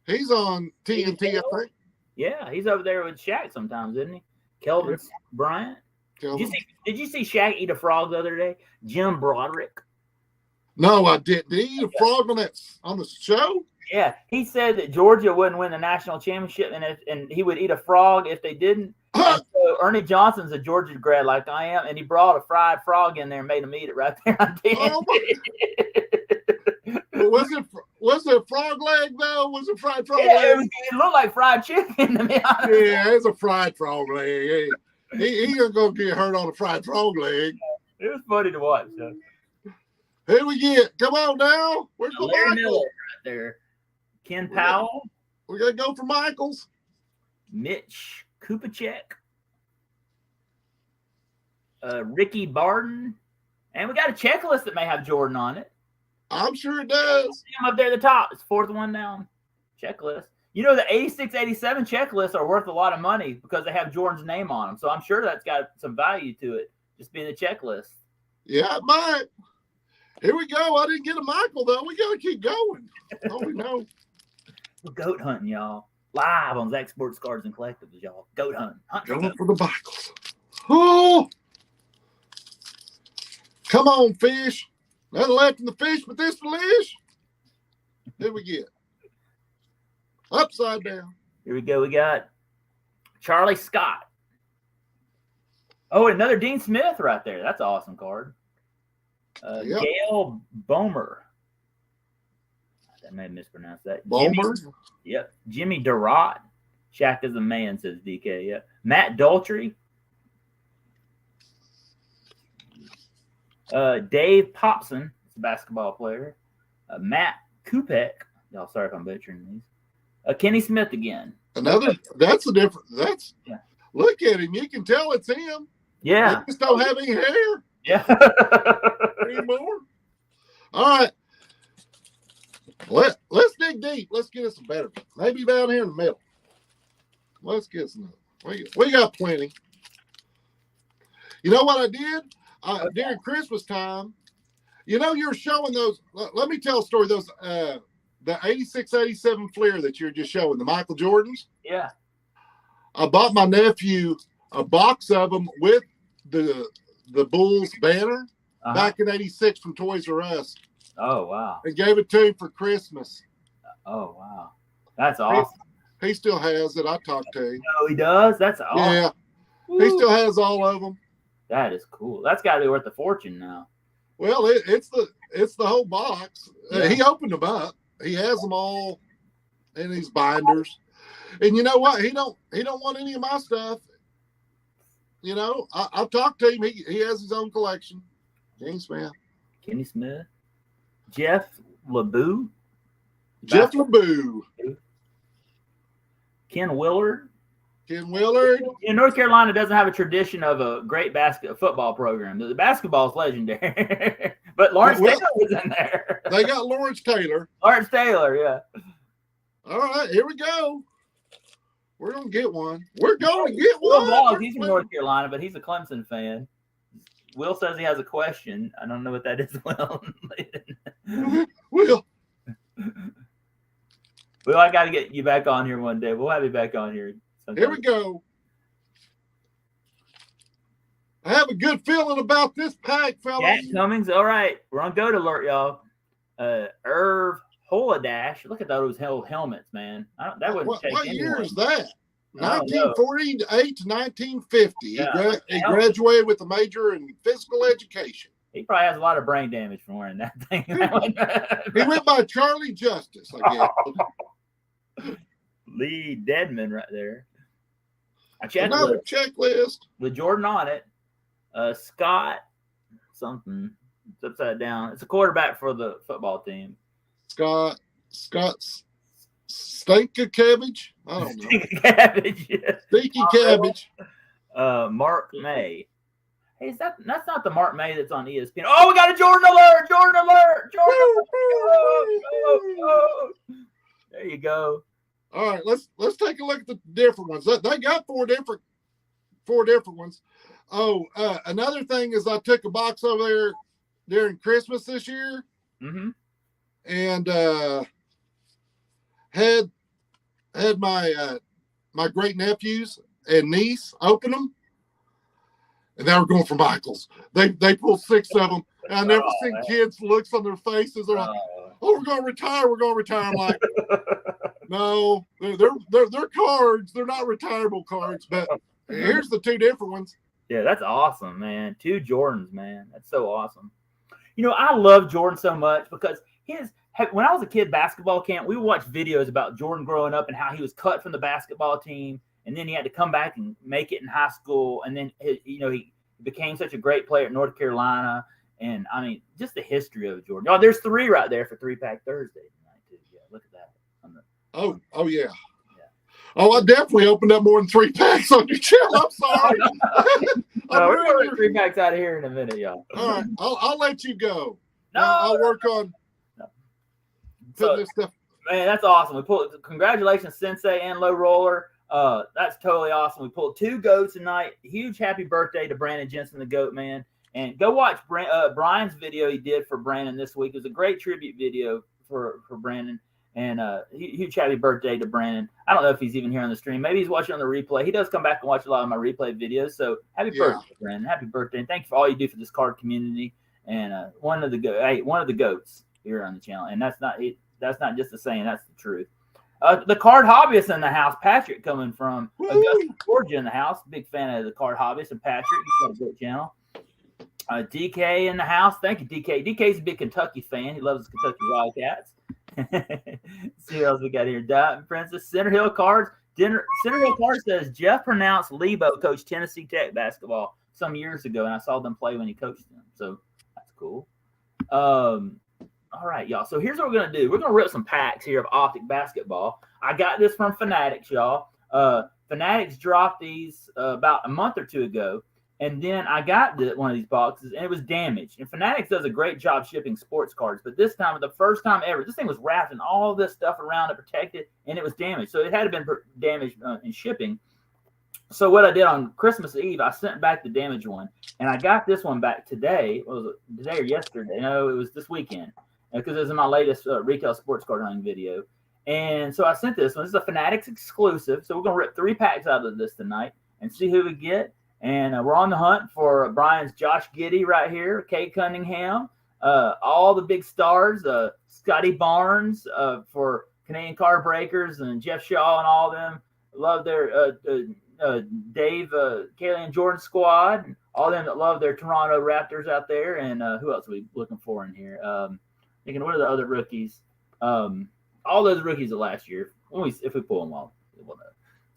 S2: He's on TNT, I think.
S3: Yeah, he's over there with Shaq sometimes, isn't he? Kelvin Bryant. Did you see Shaq eat a frog the other day? Jim Broderick.
S2: No, I didn't. Did he eat a frog on the show?
S3: Yeah, he said that Georgia wouldn't win the national championship, and he would eat a frog if they didn't. So Ernie Johnson's a Georgia grad like I am, and he brought a fried frog in there and made him eat it right there on TV.
S2: Was it a frog leg though? Was it fried frog
S3: leg?
S2: It
S3: looked like fried chicken to me.
S2: Yeah, it's a fried frog leg. He ain't gonna get hurt on a fried frog leg.
S3: It was funny to watch. So.
S2: Who do we get? Come on now. Where's the
S3: Larry Miller right there? Ken Powell.
S2: We gotta go for Michaels.
S3: Mitch Kupacek. Ricky Barton. And we got a checklist that may have Jordan on it.
S2: I'm sure it does.
S3: See him up there at the top. It's 4th one down. Checklist. You know, the 86, 87 checklists are worth a lot of money because they have Jordan's name on them. So I'm sure that's got some value to it, just being a checklist.
S2: Yeah, it might. Here we go. I didn't get a Michael, though. We got to keep going. Oh, we know.
S3: We're goat hunting, y'all. Live on Zach Sports Cards and Collectibles, y'all. Goat hunting.
S2: Going for the Michaels. Oh! Come on, fish. Nothing left in the fish but this delish. Here we get. Upside down.
S3: Here we go. We got Charlie Scott. Oh, another Dean Smith right there. That's an awesome card.
S2: Yep.
S3: Gail Bomer. I may have mispronounced that.
S2: Bomer?
S3: Jimmy Durrott. Shaq is a man, says DK. Yeah. Matt Daltrey. Dave Popson is a basketball player. Matt Kupek. Y'all, sorry if I'm butchering these. Kenny Smith again.
S2: That's a different.
S3: Yeah.
S2: Look at him. You can tell it's him.
S3: Yeah.
S2: They just don't have any hair.
S3: Yeah.
S2: Anymore. All right. Let's dig deep. Let's get us some better. Maybe down here in the middle. Let's get some. We got plenty. You know what I did during Christmas time? You know, you're showing those. Let me tell a story. Those the 86, 87 Fleer that you're just showing, the Michael Jordans.
S3: Yeah.
S2: I bought my nephew a box of them with the Bulls banner back in '86 from Toys R Us.
S3: Oh wow!
S2: And gave it to him for Christmas.
S3: Oh wow, that's awesome.
S2: He still has it. I talked to him.
S3: Oh, he does. That's awesome.
S2: Yeah, he still has all of them.
S3: That is cool. That's got to be worth a fortune now.
S2: Well, it's the whole box.
S3: Yeah.
S2: He opened them up. He has them all in these binders. And you know what? He don't want any of my stuff. You know, I've talked to him. He has his own collection. Kenny Smith.
S3: Jeff LeBeau. Ken Willard. North Carolina doesn't have a tradition of a great football program. The basketball is legendary. But Lawrence Taylor was in there.
S2: They got Lawrence Taylor.
S3: Yeah.
S2: All right, here we go. We're going to get one. He's
S3: from North Carolina, but he's a Clemson fan. Will says he has a question. I don't know what that is, Will.
S2: Will.
S3: Will, I got to get you back on here one day. We'll have you back on here sometime.
S2: Here we go. I have a good feeling about this pack, fellas.
S3: Jack Cummings. All right. We're on Goat Alert, y'all. Irv Holadash. Look at those helmets, man. That wouldn't take
S2: What year is that? 1948 to 1950.
S3: Yeah.
S2: He graduated with a major in physical education.
S3: He probably has a lot of brain damage from wearing that thing.
S2: He went by Charlie Justice, I guess.
S3: Lee Deadman right there. I checked
S2: another checklist
S3: with Jordan on it. Scott something. It's upside down. It's a quarterback for the football team.
S2: Scott Stinky Cabbage. I don't know.
S3: Stinky Cabbage. Yeah.
S2: Stinky Cabbage.
S3: Mark May. Hey, that's not the Mark May that's on ESPN. Oh, we got a Jordan alert! Jordan alert! Oh. There you go.
S2: All right, let's take a look at the different ones. They got four different ones. Oh, another thing is I took a box over there during Christmas this year, and had my great nephews and niece open them, and they were going for Michaels. They pulled 6 of them, and I never seen kids' looks on their faces. They're like, "Oh, we're going to retire. We're going to retire." I'm like, "No, they're cards. They're not retirable cards." But here's the 2 different ones.
S3: Yeah, that's awesome, man. 2 Jordans, man. That's so awesome. You know, I love Jordan so much because when I was a kid, basketball camp, we watched videos about Jordan growing up and how he was cut from the basketball team, and then he had to come back and make it in high school, and then he became such a great player at North Carolina, and I mean, just the history of Jordan. Oh, there's 3 right there for 3-pack Thursday tonight too. Yeah, look at that.
S2: Oh yeah. Oh, I definitely opened up more than 3 packs on your channel. I'm sorry.
S3: We're going 3 packs out of here in a minute, y'all.
S2: All right, I'll let you go.
S3: No,
S2: I'll work on putting this stuff.
S3: Man, that's awesome. We pulled. Congratulations, Sensei and Low Roller. That's totally awesome. We pulled 2 goats tonight. Huge happy birthday to Brandon Jensen, the goat man. And go watch Brian's video he did for Brandon this week. It was a great tribute video for Brandon. And huge happy birthday to Brandon. I don't know if he's even here on the stream. Maybe he's watching on the replay. He does come back and watch a lot of my replay videos. So happy birthday, Brandon. Happy birthday. And thank you for all you do for this card community. And one of the goats here on the channel. And that's not just a saying, that's the truth. The card hobbyist in the house, Patrick, coming from Augusta, Georgia, in the house. Big fan of the card hobbyist and Patrick. He's got a great channel. DK in the house. Thank you, DK. DK's a big Kentucky fan. He loves the Kentucky Wildcats. See what else we got here. Dot Princess. Center Hill Cards. Center Hill Cards says Jeff pronounced Lebo coached Tennessee Tech basketball some years ago, and I saw them play when he coached them. So cool. All right, y'all. So here's what we're gonna do. We're gonna rip some packs here of Optic basketball. I got this from Fanatics, y'all. Fanatics dropped these about a month or two ago, and then I got one of these boxes, and it was damaged. And Fanatics does a great job shipping sports cards, but this time, the first time ever, this thing was wrapped in all this stuff around it, protected, and it was damaged. So it had been damaged in shipping. So what I did on Christmas Eve, I sent back the damaged one, and I got this one back today. Was it today or yesterday? No, it was this weekend, because it was in my latest retail sports card hunting video. And so I sent this one. This is a Fanatics exclusive. So we're going to rip 3 packs out of this tonight and see who we get. And we're on the hunt for Brian's Josh Giddey right here, Kate Cunningham, all the big stars, Scotty Barnes for Canadian Card Breakers, and Jeff Shaw and all of them. Love their Dave, Kaylee and Jordan squad, and all them that love their Toronto Raptors out there. And who else are we looking for in here? Thinking, what are the other rookies? All those rookies of last year. If we pull them all, we'll know.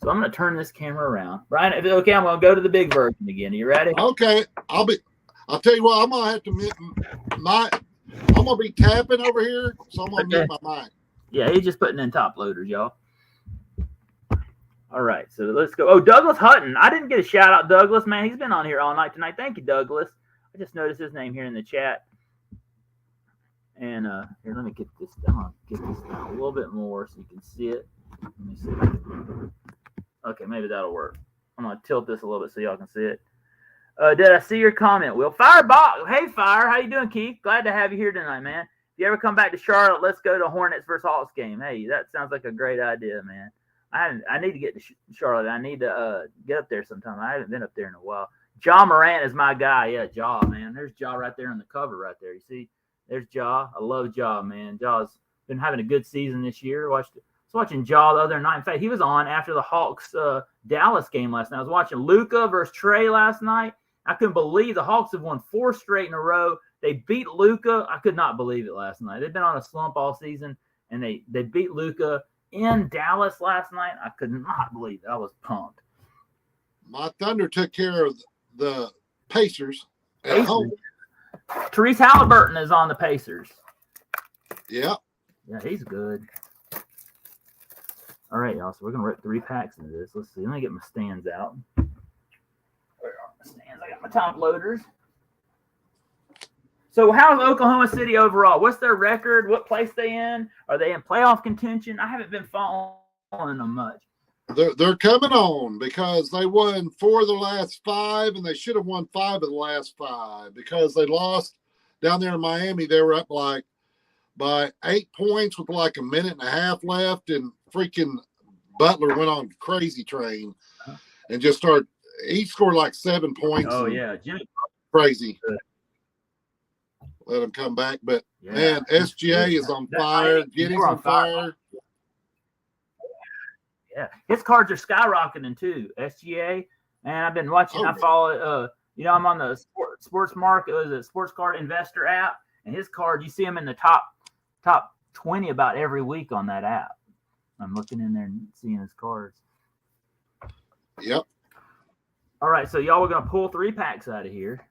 S3: So I'm going to turn this camera around. Brian, if it's okay, I'm going to go to the big version again. Are you ready?
S2: Okay. I'll tell you what, I'm going to have to mute I'm going to be tapping over here, so I'm going to mute my mic.
S3: Yeah, he's just putting in top loaders, y'all. All right, so let's go. Oh, Douglas Hutton. I didn't get a shout out, Douglas, man. He's been on here all night tonight. Thank you, Douglas. I just noticed his name here in the chat. And here, let me get this down. Get this down a little bit more so you can see it. Let me see. Okay, maybe that'll work. I'm gonna tilt this a little bit so y'all can see it. Did I see your comment, Will? Firebox. Hey, Fire. How you doing, Keith? Glad to have you here tonight, man. If you ever come back to Charlotte, let's go to Hornets versus Hawks game. Hey, that sounds like a great idea, man. I need to get to Charlotte. I need to get up there sometime. I haven't been up there in a while. Ja Morant is my guy. Yeah, Ja, man. There's Ja right there on the cover right there. You see? There's Ja. I love Ja, man. Ja's been having a good season this year. I was watching Ja the other night. In fact, he was on after the Hawks Dallas game last night. I was watching Luka versus Trey last night. I couldn't believe the Hawks have won 4 straight in a row. They beat Luka. I could not believe it last night. They've been on a slump all season, and they beat Luka in Dallas last night. I could not believe it. I was pumped.
S2: My Thunder took care of the Pacers at home.
S3: Therese Halliburton is on the Pacers.
S2: Yeah.
S3: Yeah, he's good. All right, y'all. So we're going to rip 3 packs into this. Let's see. Let me get my stands out. Where are my stands? I got my top loaders. So how's Oklahoma City overall? What's their record? What place they in? Are they in playoff contention? I haven't been following them much.
S2: They're coming on because they won 4 of the last 5, and they should have won 5 of the last 5 because they lost down there in Miami. They were up by 8 points with like a minute and a half left, and freaking Butler went on crazy train and just started. He scored like 7 points.
S3: Oh yeah, Jimmy,
S2: crazy. Let him come back, but yeah, man, SGA is on fire. Giddey's on fire.
S3: Yeah, his cards are skyrocketing too. SGA, man, I've been watching. I follow. I'm on the sports market. It was a sports card investor app, and his card, you see him in the top 20 about every week on that app. I'm looking in there and seeing his cards.
S2: Yep.
S3: All right, so y'all, we're gonna pull 3 packs out of here,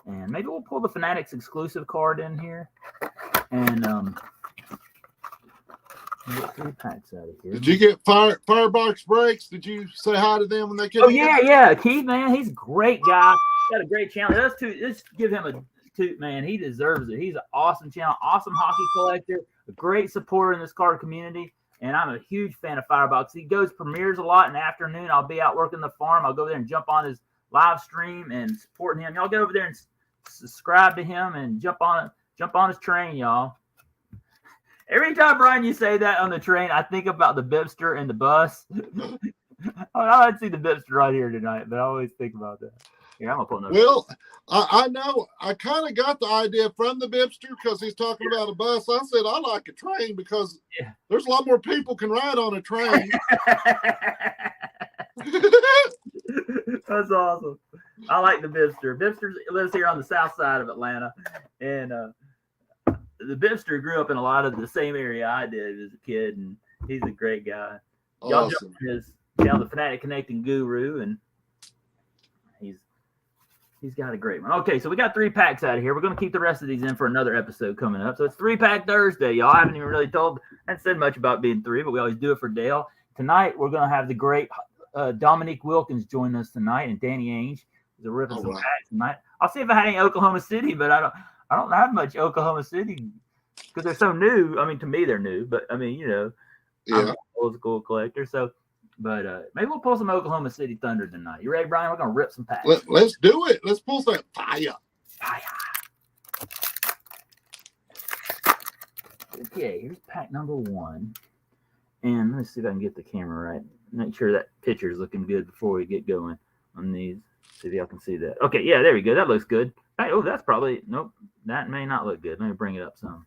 S3: and maybe we'll pull the Fanatics exclusive card in here, and get 3 packs out of here.
S2: Did you get Firebox Breaks? Did you say hi to them when they came?
S3: Oh yeah. Keith, man, he's a great guy. Got a great channel. Let's give him a toot, man. He deserves it. He's an awesome channel, awesome hockey collector, a great supporter in this card community. And I'm a huge fan of Firebox. He goes premieres a lot in the afternoon. I'll be out working the farm. I'll go there and jump on his live stream and supporting him. Y'all get over there and subscribe to him and jump on his train, y'all. Every time, Brian, you say that on the train, I think about the Bipster and the bus. I didn't see the Bipster right here tonight, but I always think about that. Here, I'm gonna put another.
S2: Well, I know. I kind of got the idea from the Bipster because he's talking about a bus. I said I like a train because there's a lot more people can ride on a train.
S3: That's awesome. I like the Bipster. Bipster lives here on the south side of Atlanta, and the Bipster grew up in a lot of the same area I did as a kid, and he's a great guy. Y'all jump in his channel, the Fanatic Connecting Guru, and He's got a great one. Okay, so we got 3 packs out of here. We're going to keep the rest of these in for another episode coming up. So it's 3-pack Thursday, y'all. I haven't even really said much about being 3, but we always do it for Dale. Tonight, we're going to have the great Dominique Wilkins join us tonight, and Danny Ainge is ripping some packs tonight. I'll see if I had any Oklahoma City, but I don't have much Oklahoma City because they're so new. I mean, to me, they're new, but I mean, I'm an old school collector. So, but maybe we'll pull some Oklahoma City Thunder tonight. You ready, Brian? We're gonna rip some packs.
S2: Let's do it. Let's pull some fire.
S3: Okay, here's pack number 1, and let's see if I can get the camera right. Make sure that picture is looking good before we get going on these. See if y'all can see that. Okay, yeah, there we go. That looks good. Hey, oh, that's probably nope. That may not look good. Let me bring it up some.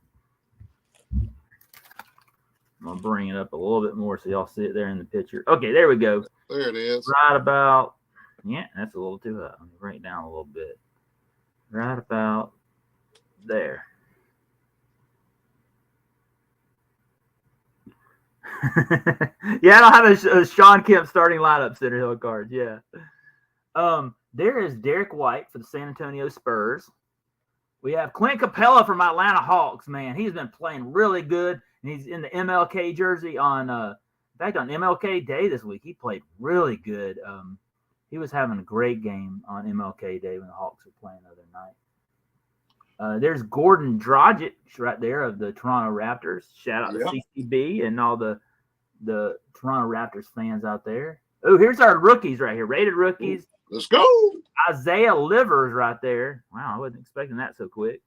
S3: I'm gonna bring it up a little bit more so y'all see it there in the picture. Okay, there we go.
S2: There it is.
S3: Right about, yeah, that's a little too high. Let me bring it down a little bit. Right about there. Yeah, I don't have a Sean Kemp starting lineup Center Hill cards. Yeah. There is Derek White for the San Antonio Spurs. We have Clint Capella from Atlanta Hawks. Man, he's been playing really good. And he's in the MLK jersey on MLK Day this week. He played really good. He was having a great game on MLK Day when the Hawks were playing the other night. There's Gordon Dragic right there of the Toronto Raptors. Shout out to CCB and all the Toronto Raptors fans out there. Oh, here's our rookies right here. Rated rookies.
S2: Let's go.
S3: Isaiah Livers right there. Wow, I wasn't expecting that so quick.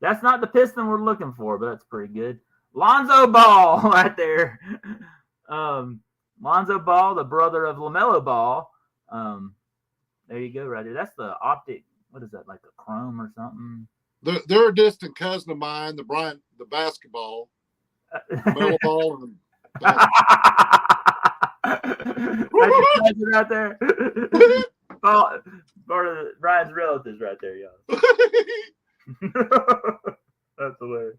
S3: That's not the Piston we're looking for, but that's pretty good. Lonzo Ball right there. Lonzo Ball, the brother of LaMelo Ball. There you go, right there. That's the Optic. What is that, like a chrome or something?
S2: They're a distant cousin of mine, the basketball. LaMelo Ball and
S3: that's your cousin right there. Oh, part of Ryan's relatives right there, y'all. That's hilarious.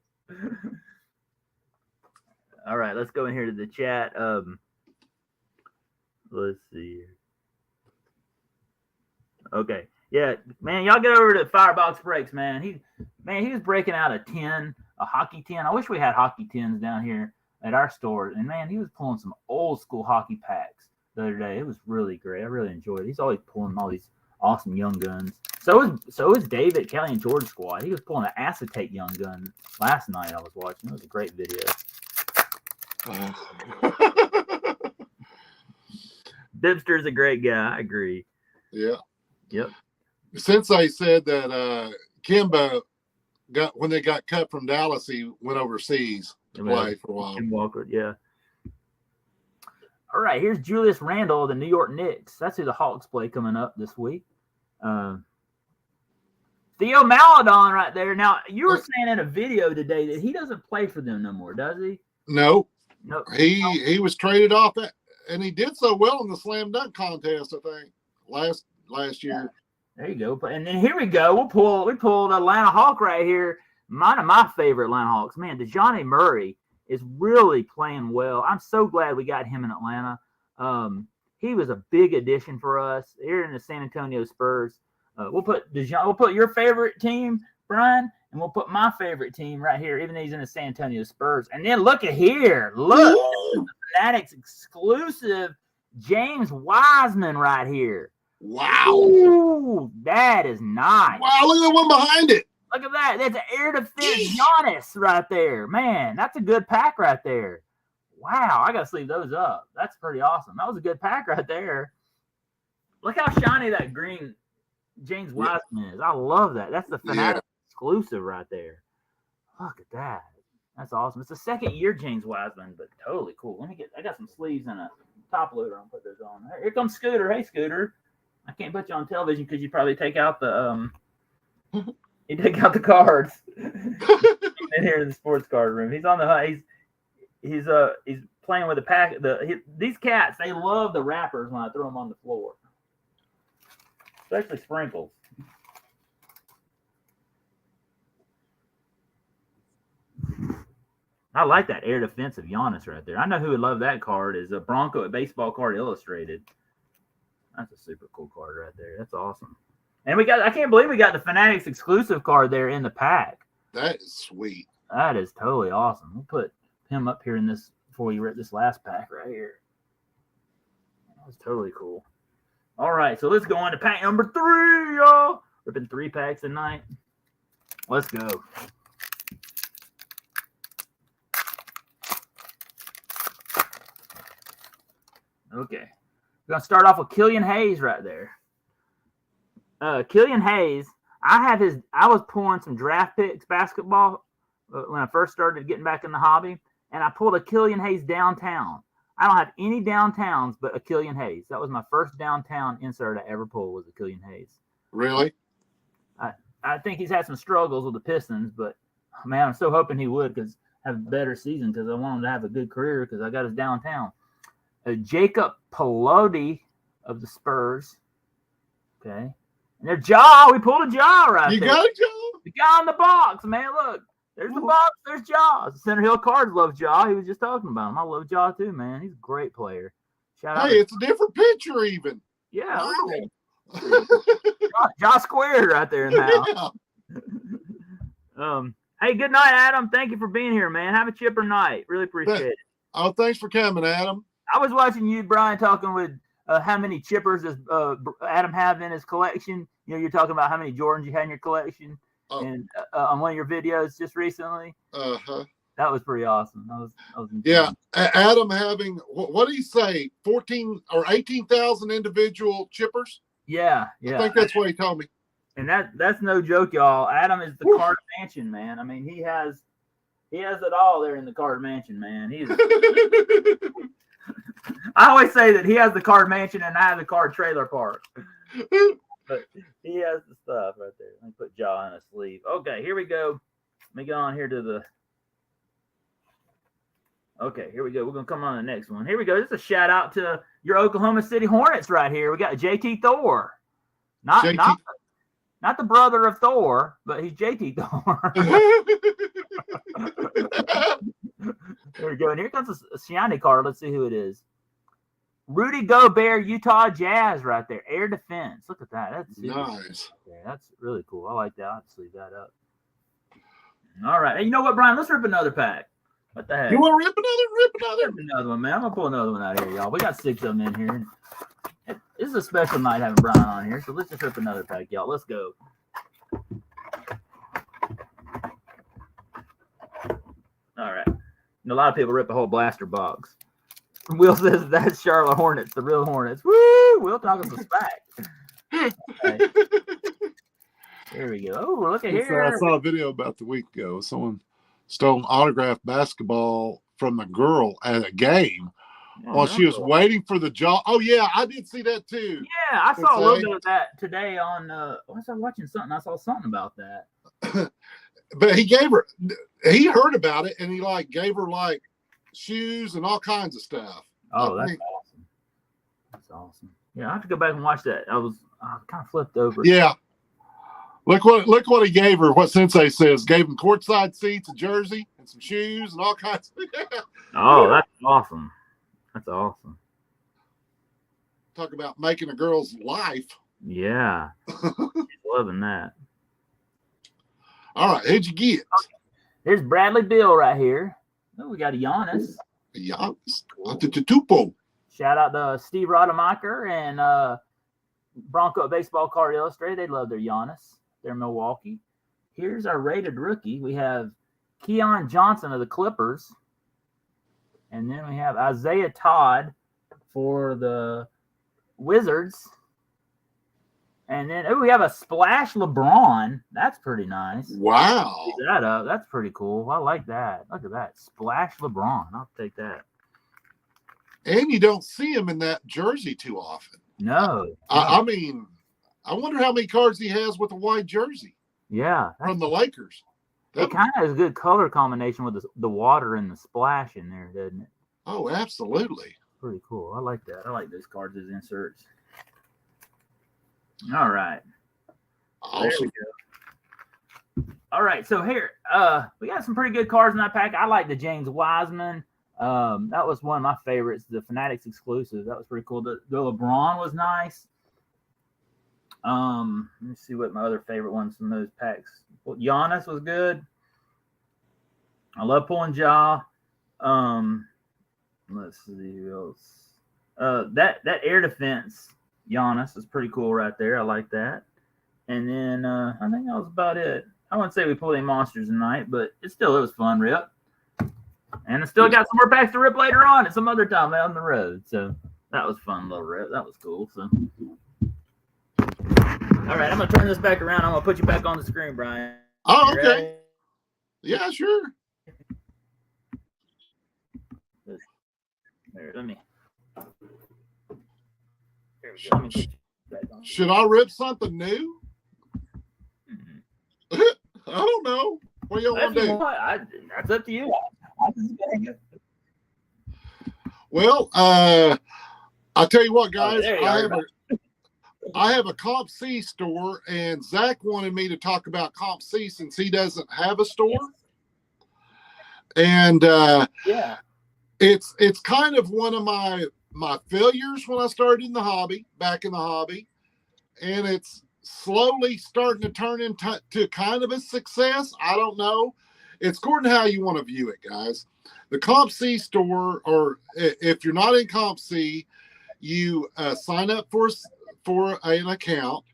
S3: All right, let's go in here to the chat. Let's see here. Okay. Yeah, man, y'all get over to Firebox Breaks, man. He was breaking out a hockey 10. I wish we had hockey 10s down here at our store. And man, he was pulling some old school hockey packs the other day. It was really great. I really enjoyed it. He's always pulling all these awesome young guns. So is David, Kelly, and Jordan squad. He was pulling an acetate young gun last night I was watching. It was a great video. Bibster's a great guy. I agree.
S2: Yeah.
S3: Yep.
S2: Since they said that Kimba when they got cut from Dallas, he went overseas to play for a while.
S3: Kim Walker, yeah. All right, here's Julius Randle of the New York Knicks. That's who the Hawks play coming up this week. Theo Maledon right there. Now, you were saying in a video today that he doesn't play for them no more, does he?
S2: No.
S3: Nope.
S2: He was traded off, and he did so well in the slam dunk contest, I think, last year.
S3: There you go. And then here we go. We pulled Atlanta Hawk right here. One of my favorite Atlanta Hawks. Man, DeJounte Murray is really playing well. I'm so glad we got him in Atlanta. He was a big addition for us here in the San Antonio Spurs. We'll put your favorite team, Brian, and we'll put my favorite team right here, even though he's in the San Antonio Spurs. And then look at here. Look, the Fanatics exclusive James Wiseman right here.
S2: Wow.
S3: Ooh, that is nice.
S2: Wow, look at the one behind it.
S3: Look at that. That's an air defense Giannis right there. Man, that's a good pack right there. Wow, I got to sleeve those up. That's pretty awesome. That was a good pack right there. Look how shiny that green James Wiseman is. I love that. That's the Fanatic exclusive right there. Look at that. That's awesome. It's the second year James Wiseman, but totally cool. I got some sleeves and a top loader. I'll put those on. Here comes Scooter. Hey, Scooter. I can't put you on television because you probably take out the you take out the cards. In here in the sports card room. He's on the he's playing with the pack. These cats, they love the wrappers when I throw them on the floor, especially Sprinkles. I like that air defensive Giannis right there. I know who would love that card is a Bronco at Baseball Card Illustrated. That's a super cool card right there. That's awesome. And I can't believe we got the Fanatics exclusive card there in the pack.
S2: That is sweet.
S3: That is totally awesome. We'll put him up here in this before we rip this last pack right here. That was totally cool. All right, so let's go on to pack number 3, y'all. Ripping 3 packs tonight. Let's go. Okay. We're going to start off with Killian Hayes right there. Killian Hayes, I was pulling some draft picks basketball when I first started getting back in the hobby, and I pulled a Killian Hayes downtown. I don't have any downtowns but a Killian Hayes. That was my first downtown insert I ever pulled was a Killian Hayes.
S2: Really?
S3: I think he's had some struggles with the Pistons, but man, I'm so hoping he would have a better season because I want him to have a good career because I got his downtown. Jacob Peloti of the Spurs. Okay. And there's Ja. We pulled a Ja right
S2: you
S3: there.
S2: You got it, Joe?
S3: The guy in the box, man. Look. There's the box. There's Ja. Center Hill Cards love Ja. He was just talking about him. I love Ja too, man. He's a great player. Shout out.
S2: Hey, it's a different picture even.
S3: Yeah.
S2: Wow.
S3: Ja squared right there in the house. Hey, good night, Adam. Thank you for being here, man. Have a chipper night. Really appreciate it.
S2: Oh, thanks for coming, Adam.
S3: I was watching you, Brian, talking with how many chippers does Adam have in his collection. You know, you're talking about how many Jordans you had in your collection, and on one of your videos just recently. That was pretty awesome. That was
S2: yeah, Adam having what do you say, 14 or 18,000 individual chippers?
S3: Yeah.
S2: I think that's what he told me.
S3: And that's no joke, y'all. Adam is the card mansion, man. I mean, he has it all there in the card mansion, man. He's I always say that he has the card mansion and I have the card trailer park. But he has the stuff right there. Let me put Ja in a sleeve. Okay, here we go. Let me go on here to the. Okay, here we go. We're going to come on to the next one. Here we go. This is a shout out to your Oklahoma City Hornets right here. We got JT Thor. Not the brother of Thor, but he's JT Thor. There we go. And here comes a shiny card. Let's see who it is. Rudy Gobert, Utah Jazz right there. Air defense. Look at that. That's
S2: nice.
S3: That's really cool. I like that. I'll just leave that up. All right. Hey, you know what, Brian? Let's rip another pack. What the heck?
S2: You want to rip another?
S3: Rip another one, man. I'm going to pull another one out here, y'all. We got 6 of them in here. This is a special night having Brian on here, so let's just rip another pack, y'all. Let's go. All right. And a lot of people rip a whole blaster box. Will says that's Charlotte Hornets, the real Hornets. Woo! Will talking some smack. Okay. Here we go. Oh, look at here.
S2: I saw a video about the week ago. Someone stole an autographed basketball from the girl at a game while she was waiting for the job. Oh, yeah, I did see that too.
S3: Yeah, I saw a little bit of that today on was I watching something? I saw something about that.
S2: But he heard about it and he gave her shoes and all kinds of stuff.
S3: Oh, that's awesome. That's awesome. Yeah, I have to go back and watch that. I kind of flipped over.
S2: Yeah. Look what he gave her. What Sensei says. Gave him courtside seats, a jersey, and some shoes and all kinds of
S3: Oh, that's awesome. That's awesome.
S2: Talk about making a girl's life.
S3: Yeah. She's loving that.
S2: All right, who'd you get?
S3: Okay. There's Bradley Beal right here. Oh, we got a Giannis.
S2: Giannis. Antetokounmpo.
S3: Shout out to Steve Rademacher and Bronco Baseball Card Illustrated. They love their Giannis. They're Milwaukee. Here's our rated rookie. We have Keon Johnson of the Clippers. And then we have Isaiah Todd for the Wizards. And then we have a Splash LeBron. That's pretty nice.
S2: Wow.
S3: Pick that up. That's pretty cool. I like that. Look at that. Splash LeBron. I'll take that.
S2: And you don't see him in that jersey too often.
S3: No.
S2: I mean, I wonder how many cards he has with a white jersey.
S3: Yeah.
S2: From the Lakers.
S3: It kind of has a good color combination with the water and the splash in there, doesn't it?
S2: Oh, absolutely.
S3: Pretty cool. I like that. I like those cards as inserts. All right.
S2: Awesome.
S3: There we go. All right. So here, we got some pretty good cards in that pack. I like the James Wiseman, That was one of my favorites, the Fanatics exclusive. That was pretty cool. The LeBron was nice. Let me see what my other favorite ones from those packs. Well, Giannis was good. I love pulling Ja. Let's see who else. That air defense Giannis is pretty cool right there. I like that. And then I think that was about it. I wouldn't say we pulled any monsters tonight, but it was fun, Rip. And I still got some more packs to rip later on at some other time out on the road. So that was fun, little rip. That was cool. So, all right, I'm gonna turn this back around. I'm gonna put you back on the screen, Brian.
S2: Oh, okay. Yeah, sure.
S3: Here, let me. Here we go. Let me put you back on.
S2: Should I rip something new?
S3: Mm-hmm.
S2: I don't know. What do you want to do?
S3: That's up to you.
S2: Well, I'll tell you what, guys.
S3: Oh,
S2: I have a Comp C store, and Zach wanted me to talk about Comp C since he doesn't have a store. And
S3: yeah,
S2: it's kind of one of my failures when I started in the hobby, back in the hobby, and it's slowly starting to turn into kind of a success. I don't know. It's according to how you want to view it, guys. The Comp C store, or if you're not in Comp C, you sign up for an account.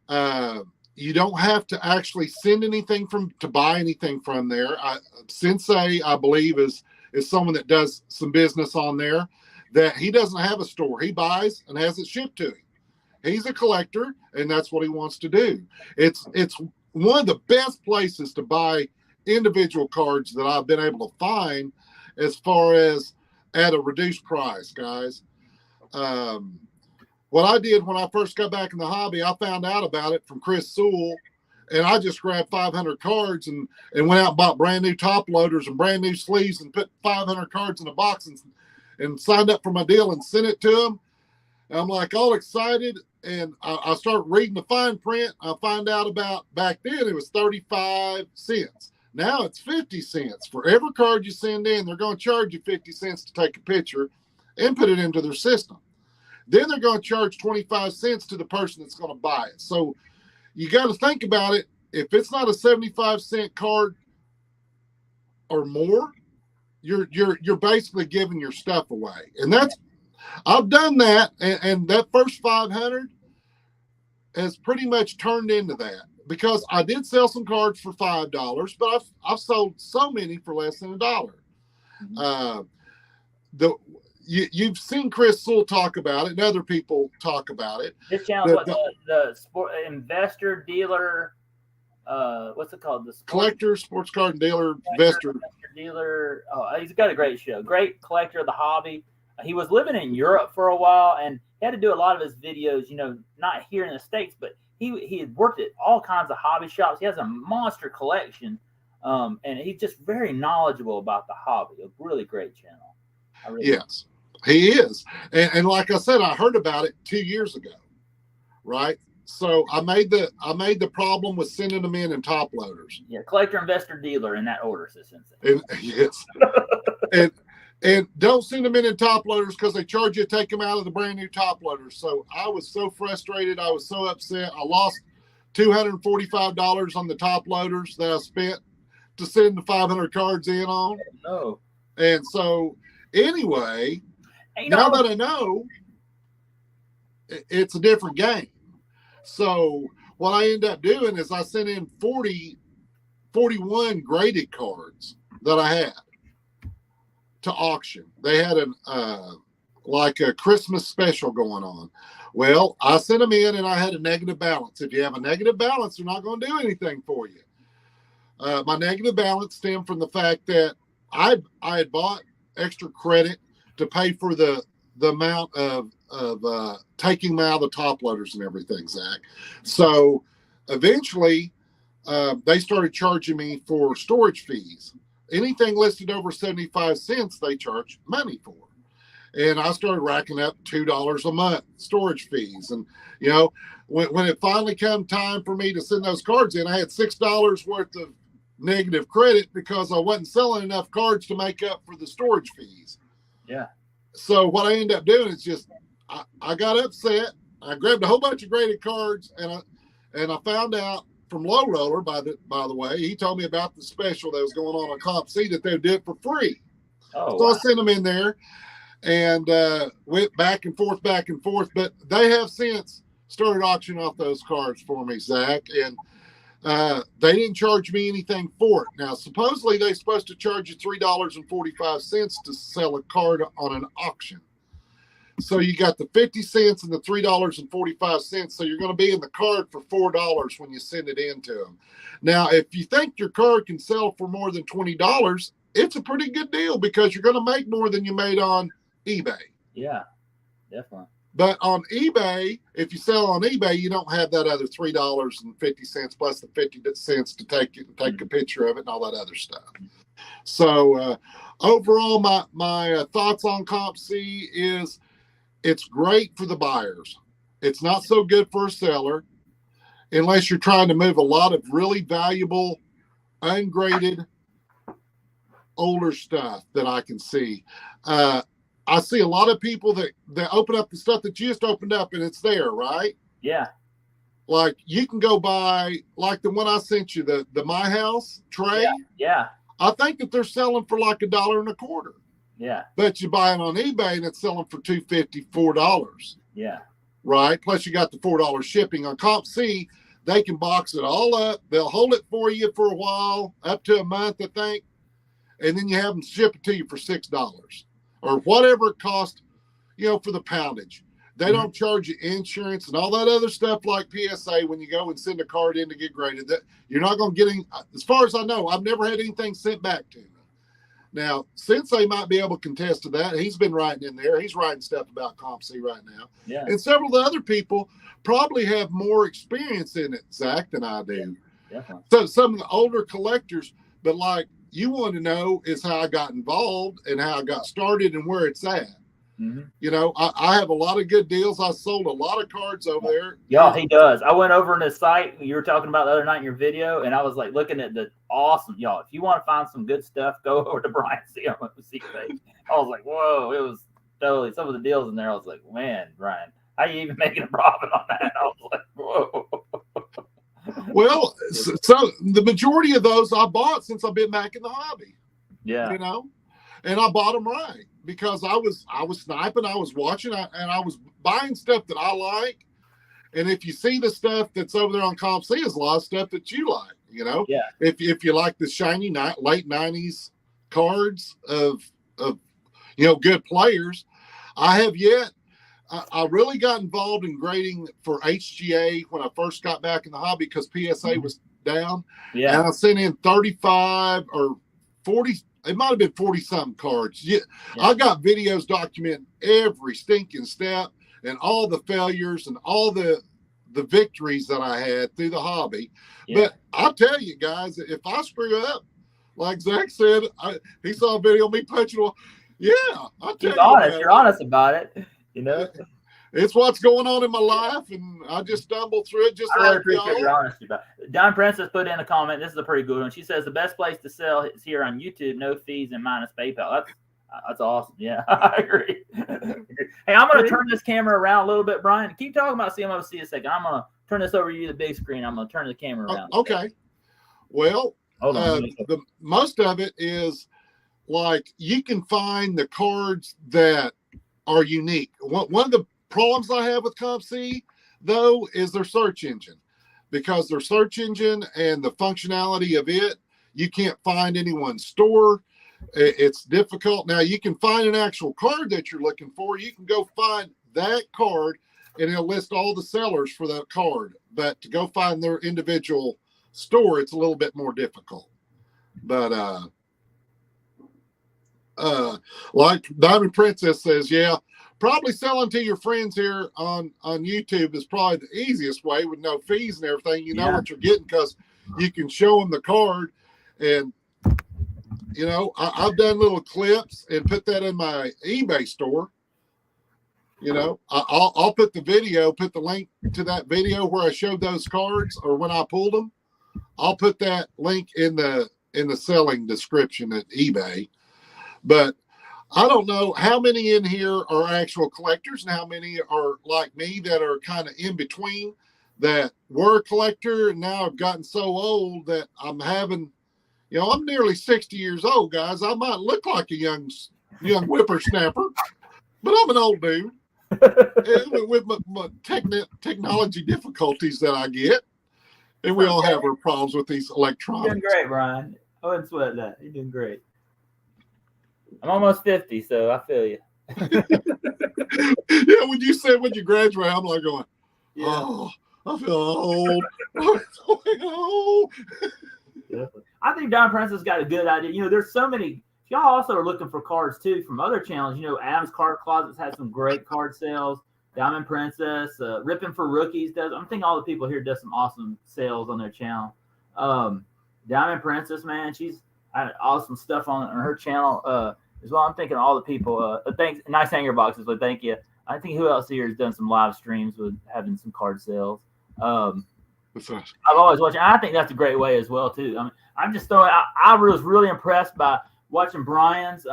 S2: You don't have to actually send anything to buy anything from there. Sensei, I believe, is someone that does some business on there. That he doesn't have a store. He buys and has it shipped to him. He's a collector, and that's what he wants to do. It's one of the best places to buy individual cards that I've been able to find, as far as at a reduced price, guys. What I did when I first got back in the hobby, I found out about it from Chris Sewell, and I just grabbed 500 cards and went out and bought brand new top loaders and brand new sleeves and put 500 cards in a box and signed up for my deal and sent it to him. And I'm like all excited, and I start reading the fine print. I find out about, back then it was 35 cents. Now it's 50 cents. For every card you send in, they're going to charge you 50 cents to take a picture and put it into their system. Then they're going to charge 25 cents to the person that's going to buy it. So you got to think about it. If it's not a 75-cent card or more, you're basically giving your stuff away. And I've done that, and that first 500 has pretty much turned into that, because I did sell some cards for $5, but I've sold so many for less than $1.
S3: Mm-hmm.
S2: You've seen Chris Sewell talk about it, and other people talk about it.
S3: This channel, the sport investor dealer, what's it called? The
S2: collector, sports card and dealer, investor
S3: dealer. Oh, he's got a great show. Great collector of the hobby. He was living in Europe for a while, and he had to do a lot of his videos, not here in the States, but he had worked at all kinds of hobby shops. He has a monster collection, and he's just very knowledgeable about the hobby. A really great channel.
S2: Yes, he is. And like I said, I heard about it 2 years ago, right? So I made the problem with sending them in top loaders.
S3: Yeah, collector, investor, dealer in that order, Sensei.
S2: Yes. And don't send them in top loaders, because they charge you to take them out of the brand new top loaders. So I was so frustrated. I was so upset. I lost $245 on the top loaders that I spent to send the 500 cards in on.
S3: Oh.
S2: And so anyway, now that I know, it's a different game. So what I end up doing is I sent in 41 graded cards that I had to auction. They had like a Christmas special going on. Well, I sent them in, and I had a negative balance. If you have a negative balance, they're not going to do anything for you. My negative balance stemmed from the fact that I had bought extra credit to pay for the amount of taking them out of the top loaders and everything, Zach. So eventually they started charging me for storage fees. Anything listed over 75 cents, they charge money for. And I started racking up $2 a month storage fees. And, when it finally came time for me to send those cards in, I had $6 worth negative credit because I wasn't selling enough cards to make up for the storage fees.
S3: Yeah.
S2: So what I ended up doing is just I got upset. I grabbed a whole bunch of graded cards, and I found out from Low Roller, by the way, he told me about the special that was going on Comp C that they did for free.
S3: Oh,
S2: so
S3: wow.
S2: I sent them in there and went back and forth. But they have since started auctioning off those cards for me, Zach, and they didn't charge me anything for it. Now, supposedly they're supposed to charge you $3.45 to sell a card on an auction. So you got the 50 cents and the $3.45. So you're going to be in the card for $4 when you send it in to them. Now, if you think your card can sell for more than $20, it's a pretty good deal because you're going to make more than you made on eBay.
S3: Yeah, definitely.
S2: But on eBay, if you sell on eBay, you don't have that other $3.50 plus the 50 cents to take a picture of it and all that other stuff. So overall, my thoughts on Comp C is it's great for the buyers. It's not so good for a seller unless you're trying to move a lot of really valuable, ungraded, older stuff that I can see. I see a lot of people that open up the stuff that you just opened up and it's there, right?
S3: Yeah.
S2: Like you can go buy, like the one I sent you, the My House tray.
S3: Yeah.
S2: I think that they're selling for like $1.25.
S3: Yeah.
S2: But you buy it on eBay and it's selling for $2.50, $4.
S3: Yeah.
S2: Right. Plus you got the $4 shipping. On Comp C, they can box it all up. They'll hold it for you for a while, up to a month, I think. And then you have them ship it to you for $6 or whatever it costs, for the poundage. They don't charge you insurance and all that other stuff like PSA when you go and send a card in to get graded. That you're not going to get any, as far as I know, I've never had anything sent back to me. Now, Sensei might be able to contest to that. He's been writing in there. He's writing stuff about Comp C right now.
S3: Yeah.
S2: And several of the other people probably have more experience in it, Zach, than I do.
S3: Yeah, definitely.
S2: So some of the older collectors, but like you want to know is how I got involved and how I got started and where it's at. I have a lot of good deals. I sold a lot of cards over there.
S3: Yeah, he does. I went over on his site you were talking about the other night in your video, and I was like looking at the awesome, y'all. If you want to find some good stuff, go over to Brian's CMOC page. I was like, whoa, it was totally some of the deals in there. I was like, man, Brian, how you even making a profit on that? I was like, whoa.
S2: Well, so the majority of those I bought since I've been back in the hobby.
S3: Yeah.
S2: And I bought them right because I was sniping, I was watching, and I was buying stuff that I like. And if you see the stuff that's over there on Comp C, is a lot of stuff that you like.
S3: Yeah.
S2: If you like the shiny late 90s cards of good players, I have yet. I really got involved in grading for HGA when I first got back in the hobby because PSA was down.
S3: Yeah.
S2: And I sent in 35 or 40. It might have been 40-something cards. Yeah. I got videos documenting every stinking step and all the failures and all the victories that I had through the hobby. Yeah. But I'll tell you guys, if I screw up, like Zach said, he saw a video of me punching a wall. Yeah, I'll tell you.
S3: Honest. You're honest about it.
S2: It's what's going on in my life, and I just stumble through it.
S3: I really appreciate your honesty about it. Don Princess put in a comment. This is a pretty good one. She says the best place to sell is here on YouTube, no fees and minus PayPal. That's awesome. Yeah, I agree. Hey, I'm going to turn this camera around a little bit, Brian. Keep talking about CMOC a second. I'm going to turn this over to you, the big screen. I'm going to turn the camera around.
S2: Okay. Well, the most of it is like you can find the cards that are unique. One of the problems I have with Comp C, though, is their search engine. Because their search engine and the functionality of it, you can't find anyone's store. It's difficult. Now, you can find an actual card that you're looking for. You can go find that card, and it'll list all the sellers for that card. But to go find their individual store, it's a little bit more difficult. But like Diamond Princess says, yeah, probably selling to your friends here on YouTube is probably the easiest way with no fees and everything. You know what you're getting because you can show them the card. And, I've done little clips and put that in my eBay store. I'll put the link to that video where I showed those cards or when I pulled them. I'll put that link in the selling description at eBay. But I don't know how many in here are actual collectors and how many are like me that are kind of in between, that were a collector and now I've gotten so old that I'm having, I'm nearly 60 years old, guys. I might look like a young whippersnapper, but I'm an old dude with my technology difficulties that I get. And we all have our problems with these electronics.
S3: You're doing great, Brian. I wouldn't sweat that. You're doing great. I'm almost 50, so I feel you.
S2: Yeah, when you said when you graduate, I'm like going, oh, I feel old.
S3: I think Diamond Princess got a good idea. There's so many. Y'all also are looking for cards too from other channels. Adam's Card Closets has some great card sales. Diamond Princess, Ripping for Rookies does. I'm thinking all the people here does some awesome sales on their channel. Diamond Princess, man, she's had awesome stuff on her channel as well. I'm thinking all the people. Thanks, nice hanger boxes, but thank you. I think who else here has done some live streams with having some card sales. I've always watched. I think that's a great way as well too. I mean, I'm just throwing. I was really impressed by watching Brian's.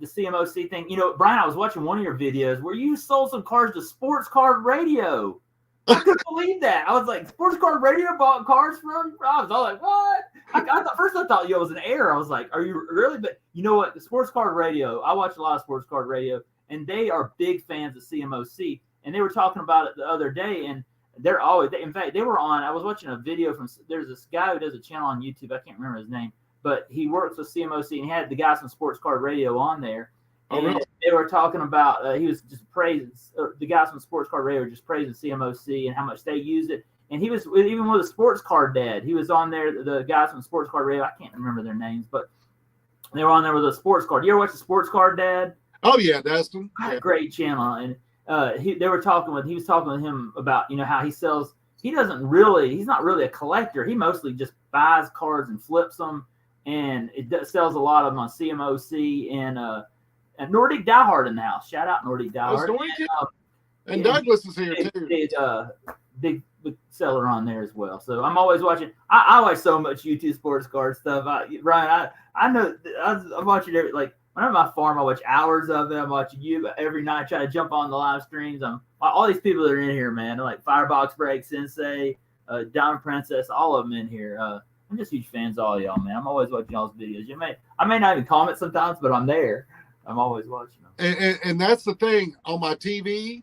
S3: The CMOC thing. Brian, I was watching one of your videos where you sold some cards to Sports Card Radio. I couldn't believe that. I was like, Sports Card Radio bought cards from? I was all like, what? First I thought it was an error. I was like, are you really? But you know what? The Sports Card Radio, I watch a lot of Sports Card Radio, and they are big fans of CMOC. And they were talking about it the other day, and they're always, in fact, they were on, I was watching a video from, there's this guy who does a channel on YouTube. I can't remember his name, but he works with CMOC, and he had the guys from Sports Card Radio on there. And they were talking about, he was just praising, the guys from Sports Card Radio were just praising CMOC and how much they used it. And he was, even with a Sports Card Dad, he was on there, the guys from Sports Card Radio, I can't remember their names, but they were on there with a sports card. You ever watch the Sports Card Dad?
S2: Oh, yeah, Dustin.
S3: Yeah. Great channel. And he was talking with him about, how he sells, he's not really a collector. He mostly just buys cards and flips them. And sells a lot of them on CMOC and Nordic Diehard in the house. Shout out Nordic Diehard.
S2: And Douglas is here too.
S3: Big seller on there as well. So I'm always watching. I watch so much YouTube sports card stuff. Ryan, I know I'm watching when I'm at my farm, I watch hours of it. I'm watching you every night. I try to jump on the live streams. All these people that are in here, man. They're like Firebox Break, Sensei, Diamond Princess, all of them in here. I'm just huge fans of all y'all, man. I'm always watching y'all's videos. I may not even comment sometimes, but I'm there. I'm always watching them.
S2: And that's the thing on my TV.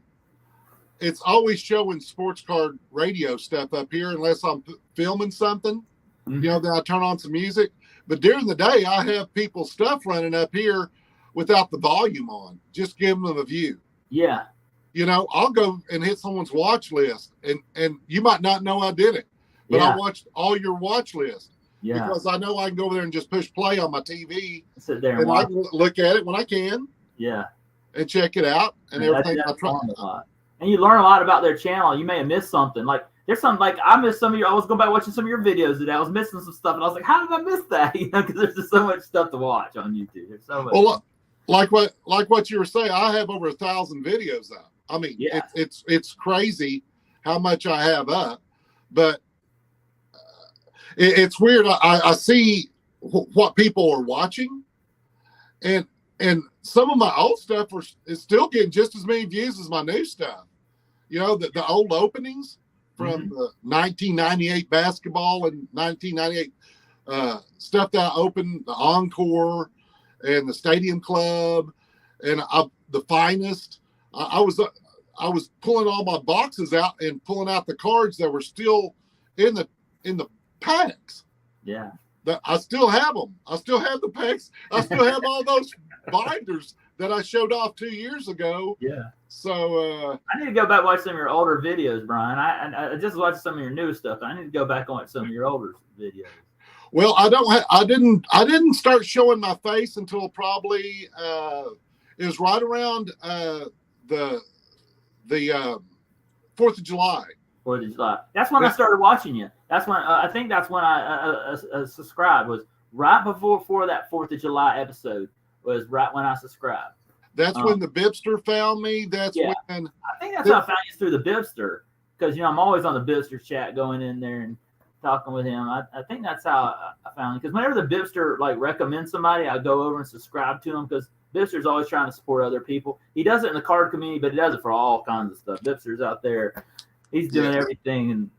S2: It's always showing Sports Card Radio stuff up here, unless I'm filming something. Mm-hmm. Then I turn on some music. But during the day, I have people's stuff running up here without the volume on, just giving them a view.
S3: Yeah.
S2: I'll go and hit someone's watch list, and you might not know I did it, but I watched all your watch list. Yeah. Because I know I can go over there and just push play on my TV.
S3: Sit there
S2: and I can look at it when I can.
S3: Yeah.
S2: And check it out and everything. I try.
S3: And you learn a lot about their channel. You may have missed something. There's something I missed some of your. I was going back watching some of your videos today. I was missing some stuff, and I was like, "How did I miss that?" Because there's just so much stuff to watch on YouTube. There's so much.
S2: Well, like what you were saying, I have over 1,000 videos up. I mean, it's crazy how much I have up, but it's weird. I see what people are watching, and some of my old stuff is still getting just as many views as my new stuff. The old openings from the 1998 basketball and 1998 stuff that I opened, the Encore and the Stadium Club and the Finest. I was pulling all my boxes out and pulling out the cards that were still in the packs.
S3: Yeah.
S2: I still have them. I still have the packs. I still have all those binders that I showed off 2 years ago.
S3: Yeah.
S2: So
S3: I need to go back and watch some of your older videos, Brian. I just watched some of your new stuff. I need to go back and watch some of your older videos.
S2: Well, I didn't start showing my face until probably it was right around the 4th of July.
S3: 4th of July. That's when I started watching you. That's when I think that's when I subscribed. Was right before that 4th of July episode. Was right when I subscribed.
S2: That's when the Bibster found me. That's when
S3: I think that's how I found you, through the Bibster. because I'm always on the Bipster chat going in there and talking with him. I think that's how I found him, because whenever the Bipster like recommends somebody, I go over and subscribe to him, because Bipster's always trying to support other people. He does it in the card community, but he does it for all kinds of stuff. Bipster's out there. He's doing everything, and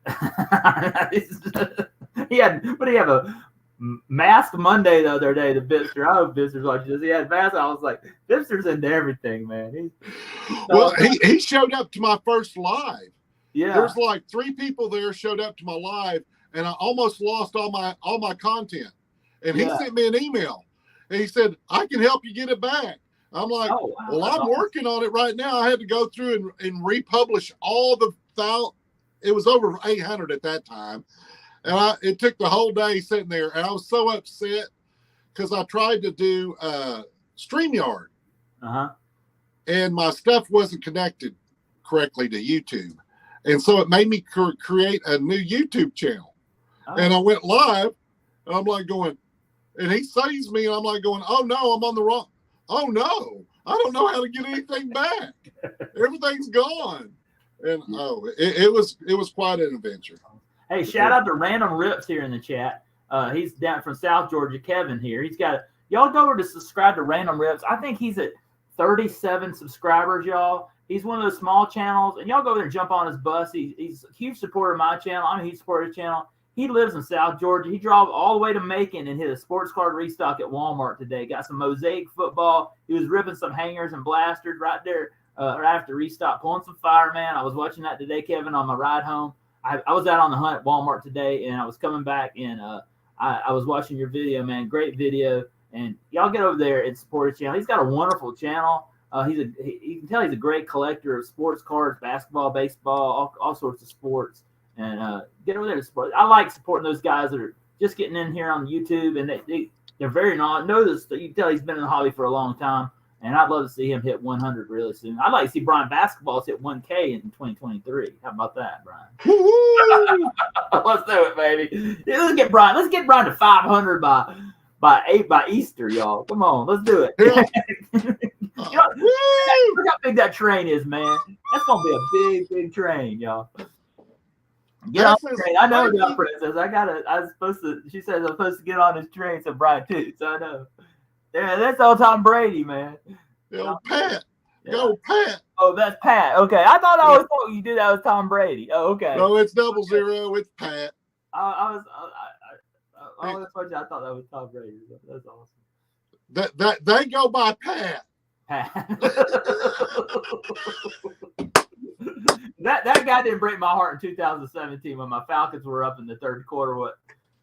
S3: he had a Mask Monday the other day. The Bipster, I hope Bipster's watching this. He had mask. I was like, Bipster's into everything, man.
S2: He showed up to my first live.
S3: Yeah,
S2: there's like 3 people there showed up to my live, and I almost lost all my content. And he sent me an email, and he said, "I can help you get it back." I'm like,
S3: "Oh, wow,
S2: well, I'm working on it right now. I had to go through and republish all the it was over 800 at that time. And it took the whole day sitting there. And I was so upset because I tried to do StreamYard. And my stuff wasn't connected correctly to YouTube. And so it made me create a new YouTube channel. And I went live. And I'm like going, and he sees me. And I'm like going, oh, no, I'm on the wrong. Oh, no, I don't know how to get anything back. Everything's gone. And it was quite an adventure.
S3: Hey, shout out to Random Rips here in the chat. He's down from South Georgia. Kevin here. He's got y'all go over to subscribe to Random Rips. I think he's at 37 subscribers, y'all. He's one of those small channels, and y'all go there and jump on his bus. He's a huge supporter of my channel. I'm a huge supporter of his channel. He lives in South Georgia. He drove all the way to Macon and hit a sports card restock at Walmart today. Got some Mosaic football. He was ripping some hangers and blasters right there. Right after restock, pulling some fire, man. I was watching that today, Kevin, on my ride home. I was out on the hunt at Walmart today, and I was coming back, and I was watching your video, man. Great video, and y'all get over there and support his channel. He's got a wonderful channel. You can tell he's a great collector of sports cards, basketball, baseball, all sorts of sports. And get over there to support. I like supporting those guys that are just getting in here on YouTube, and they're very noticed. You can tell he's been in the hobby for a long time. And I'd love to see him hit 100 really soon. I'd like to see Brian Basketballs hit 1K in 2023. How about that, Brian? Let's do it, baby. Yeah, let's get Brian to 500 by Easter, y'all. Come on, let's do it. Look how big that train is, man. That's gonna be a big train, y'all. Get on the train. I know that, Princess. She says I'm supposed to get on this train, so Brian too. So I know. Yeah, that's all Tom Brady, man.
S2: Yo, Pat. Yeah. Go, Pat.
S3: Oh, that's Pat. Okay. I always thought you did that was Tom Brady. Oh, okay.
S2: No, it's 00. It's Pat.
S3: I thought that was Tom Brady. That's
S2: awesome. They go by Pat.
S3: That guy didn't break my heart in 2017 when my Falcons were up in the third quarter,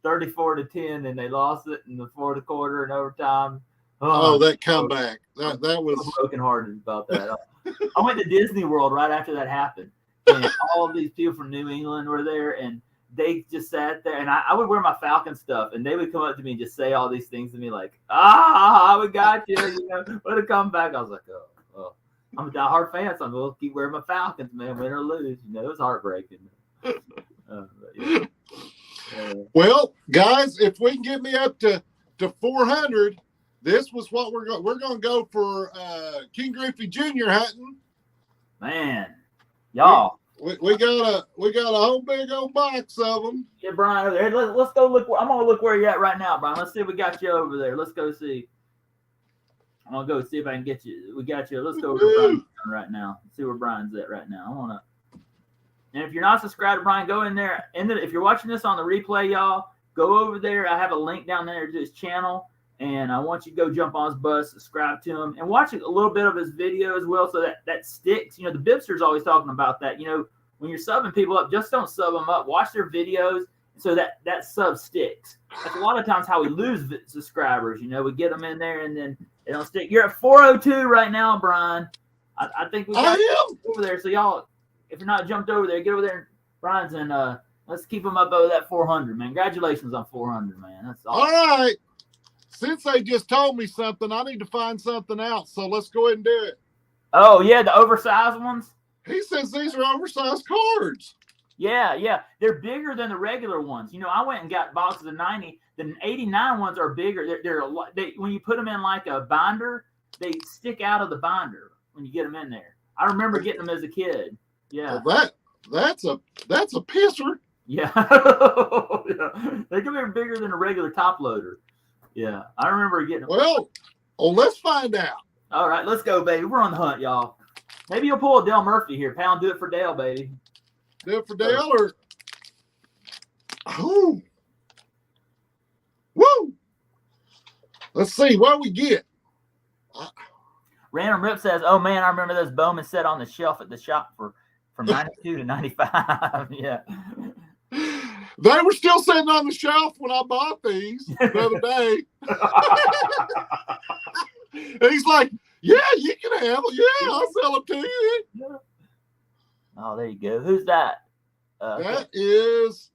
S3: 34-10, and they lost it in the fourth quarter in overtime.
S2: Oh, that comeback. That was
S3: brokenhearted about that. I went to Disney World right after that happened. And all of these people from New England were there, and they just sat there. And I would wear my Falcon stuff, and they would come up to me and just say all these things to me like, we got you. What a comeback. I was like, oh. I'm a diehard fan, so I'm going to keep wearing my Falcons, man, win or lose. It was heartbreaking.
S2: Well, guys, if we can get me up to 400, this was what we're going to go for King Griffey Jr. hunting.
S3: Man, y'all.
S2: We got a whole big old box of them.
S3: Yeah, Brian, let's go look. I'm going to look where you're at right now, Brian. Let's see if we got you over there. Let's go see. I'm going to go see if I can get you. We got you. Let's go over to Brian right now. See where Brian's at right now. I want to. And if you're not subscribed to Brian, go in there. If you're watching this on the replay, y'all, go over there. I have a link down there to his channel. And I want you to go jump on his bus, subscribe to him, and watch a little bit of his video as well, so that sticks. The Bipster's always talking about that. When you're subbing people up, just don't sub them up. Watch their videos so that sub sticks. That's a lot of times how we lose subscribers. We get them in there and then they don't stick. You're at 402 right now, Brian. I think we got over there. So y'all, if you're not jumped over there, get over there, Brian's, and let's keep them up over that 400, man. Congratulations on 400, man. That's awesome.
S2: All right. Since they just told me something, I need to find something else. So let's go ahead and do it.
S3: Oh, yeah, the oversized ones?
S2: He says these are oversized cards.
S3: Yeah. They're bigger than the regular ones. I went and got boxes of 90. The 89 ones are bigger. They're a lot. When you put them in like a binder, they stick out of the binder when you get them in there. I remember getting them as a kid. Yeah.
S2: Well, That's a pisser.
S3: Yeah. They can be bigger than a regular top loader. Yeah, I remember getting.
S2: Well, let's find out.
S3: All right, let's go, baby. We're on the hunt, y'all. Maybe you'll pull a Dale Murphy here. Pound, do it for Dale, baby.
S2: Do it for Dale or oh, woo. Let's see what we get.
S3: Random Rip says, "Oh man, I remember those Bowman set on the shelf at the shop from 92 to 95." Yeah.
S2: They were still sitting on the shelf when I bought these the other day. And he's like, "Yeah, you can have them. Yeah, I'll sell them to you."
S3: Oh, there you go. Who's that?
S2: That is,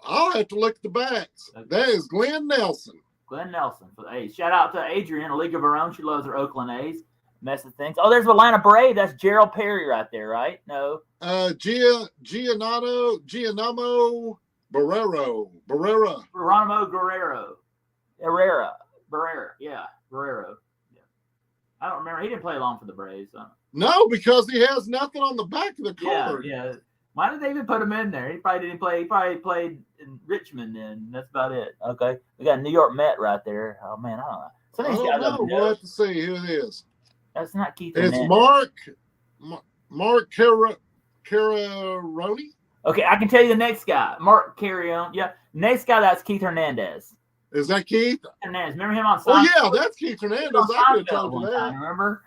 S2: I'll have to look at the backs.
S3: Okay.
S2: That is Glenn Nelson.
S3: Glenn Nelson. Hey, shout out to Adrian, a league of her own. She loves her Oakland A's. Mess of things. Oh, there's Atlanta Brave. That's Gerald Perry right there, right? No.
S2: Giannomo Barrera.
S3: Geronimo Herrera. Yeah, Barrero. Yeah. I don't remember. He didn't play long for the Braves. So.
S2: No, because he has nothing on the back of the card.
S3: Yeah. Why did they even put him in there? He probably didn't play. He probably played in Richmond, and that's about it. Okay, we got a New York Met right there. Oh man, I don't know. Some of these guys
S2: know. We'll have to see who it is.
S3: That's not Keith.
S2: It's
S3: Hernandez.
S2: Mark Cararoni.
S3: Okay, I can tell you the next guy, Mark Carrion. Yeah, next guy, that's Keith Hernandez.
S2: Is that Keith?
S3: Hernandez. Remember him on?
S2: Oh yeah, that's Keith Hernandez. I could have told you that.
S3: Remember?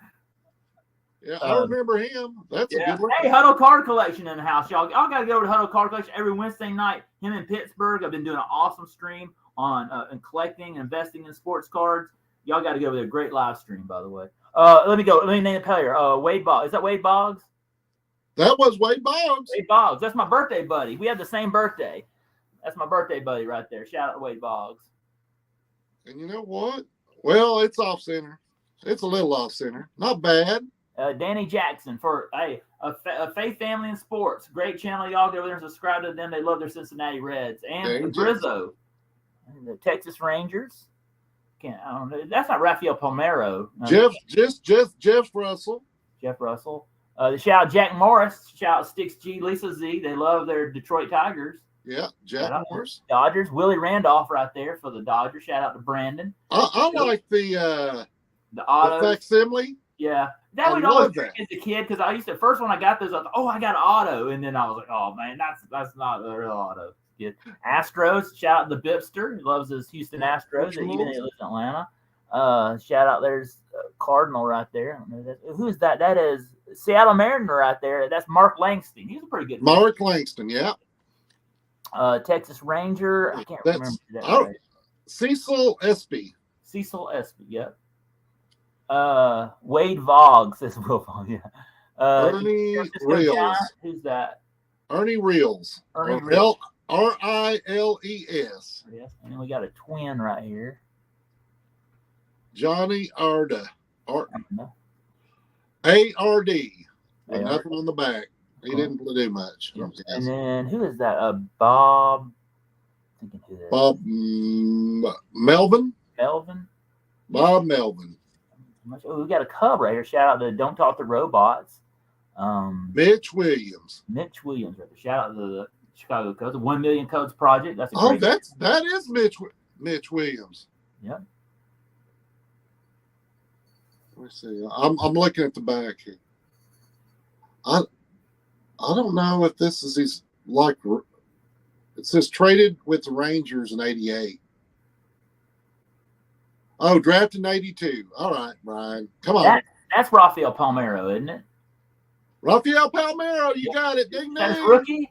S2: Yeah, I remember him. That's a good one.
S3: Hey, Huddle Card Collection in the house, y'all. Y'all got to go over to Huddle Card Collection every Wednesday night. Him in Pittsburgh. I've been doing an awesome stream on collecting and investing in sports cards. Y'all got to go over there. Great live stream, by the way. Let me name the player. Wade Boggs. Is that Wade Boggs?
S2: That was Wade Boggs.
S3: Wade Boggs. That's my birthday buddy. We have the same birthday. That's my birthday buddy right there. Shout out to Wade Boggs.
S2: And you know what? Well, it's off center. It's a little off center. Not bad.
S3: Danny Jackson for a Faith Family in Sports. Great channel. Y'all go over there and subscribe to them. They love their Cincinnati Reds. And Brizzo. And the Texas Rangers. I don't know. That's not Rafael Palmeiro. No.
S2: Jeff Russell.
S3: Jeff Russell. Shout out Jack Morris. Shout out Sticks G, Lisa Z. They love their DetroitTigers.
S2: Yeah, Jack Morris.
S3: Dodgers. Willie Randolph right there for the Dodgers. Shout out to Brandon.
S2: I like the
S3: auto
S2: facsimile.
S3: Yeah, that would always trick as a kid because I used to first when I got those, I thought, oh, I got an auto, and then I was like, oh man, that's not a real auto. Good. Astros, shout out to Bipster. He loves his Houston Astros, even though he lives in Atlanta. Shout out, there's Cardinal right there. Who's that? That is Seattle Mariner right there. That's Mark Langston. He's a pretty good player.
S2: Mark Langston, yeah.
S3: Texas Ranger. I can't remember that. Right.
S2: Cecil Espy.
S3: Yep. Wade Voggs says Will Vogg, yeah.
S2: Ernie Reels.
S3: Who's that?
S2: Ernie Reels. Riles. Yes.
S3: And then we got a twin right here.
S2: Johnny Arda. A-R-D. With nothing on the back. He didn't do much.
S3: And then who is that? Bob. Thinking who that
S2: Bob Melvin. Bob Melvin.
S3: Oh, we got a Cub right here. Shout out to Don't Talk to Robots.
S2: Mitch Williams.
S3: Right there. Shout out to the Chicago Cubs. The 1 Million Codes Project. That's
S2: that is Mitch Williams.
S3: Yep.
S2: Let me see. I'm looking at the back here. I don't know if this is his it says traded with the Rangers in '88. Oh, drafted in '82. All right, Brian. Come on.
S3: That's Rafael Palmeiro, isn't it?
S2: Rafael Palmeiro, you got it. Ding
S3: That's rookie?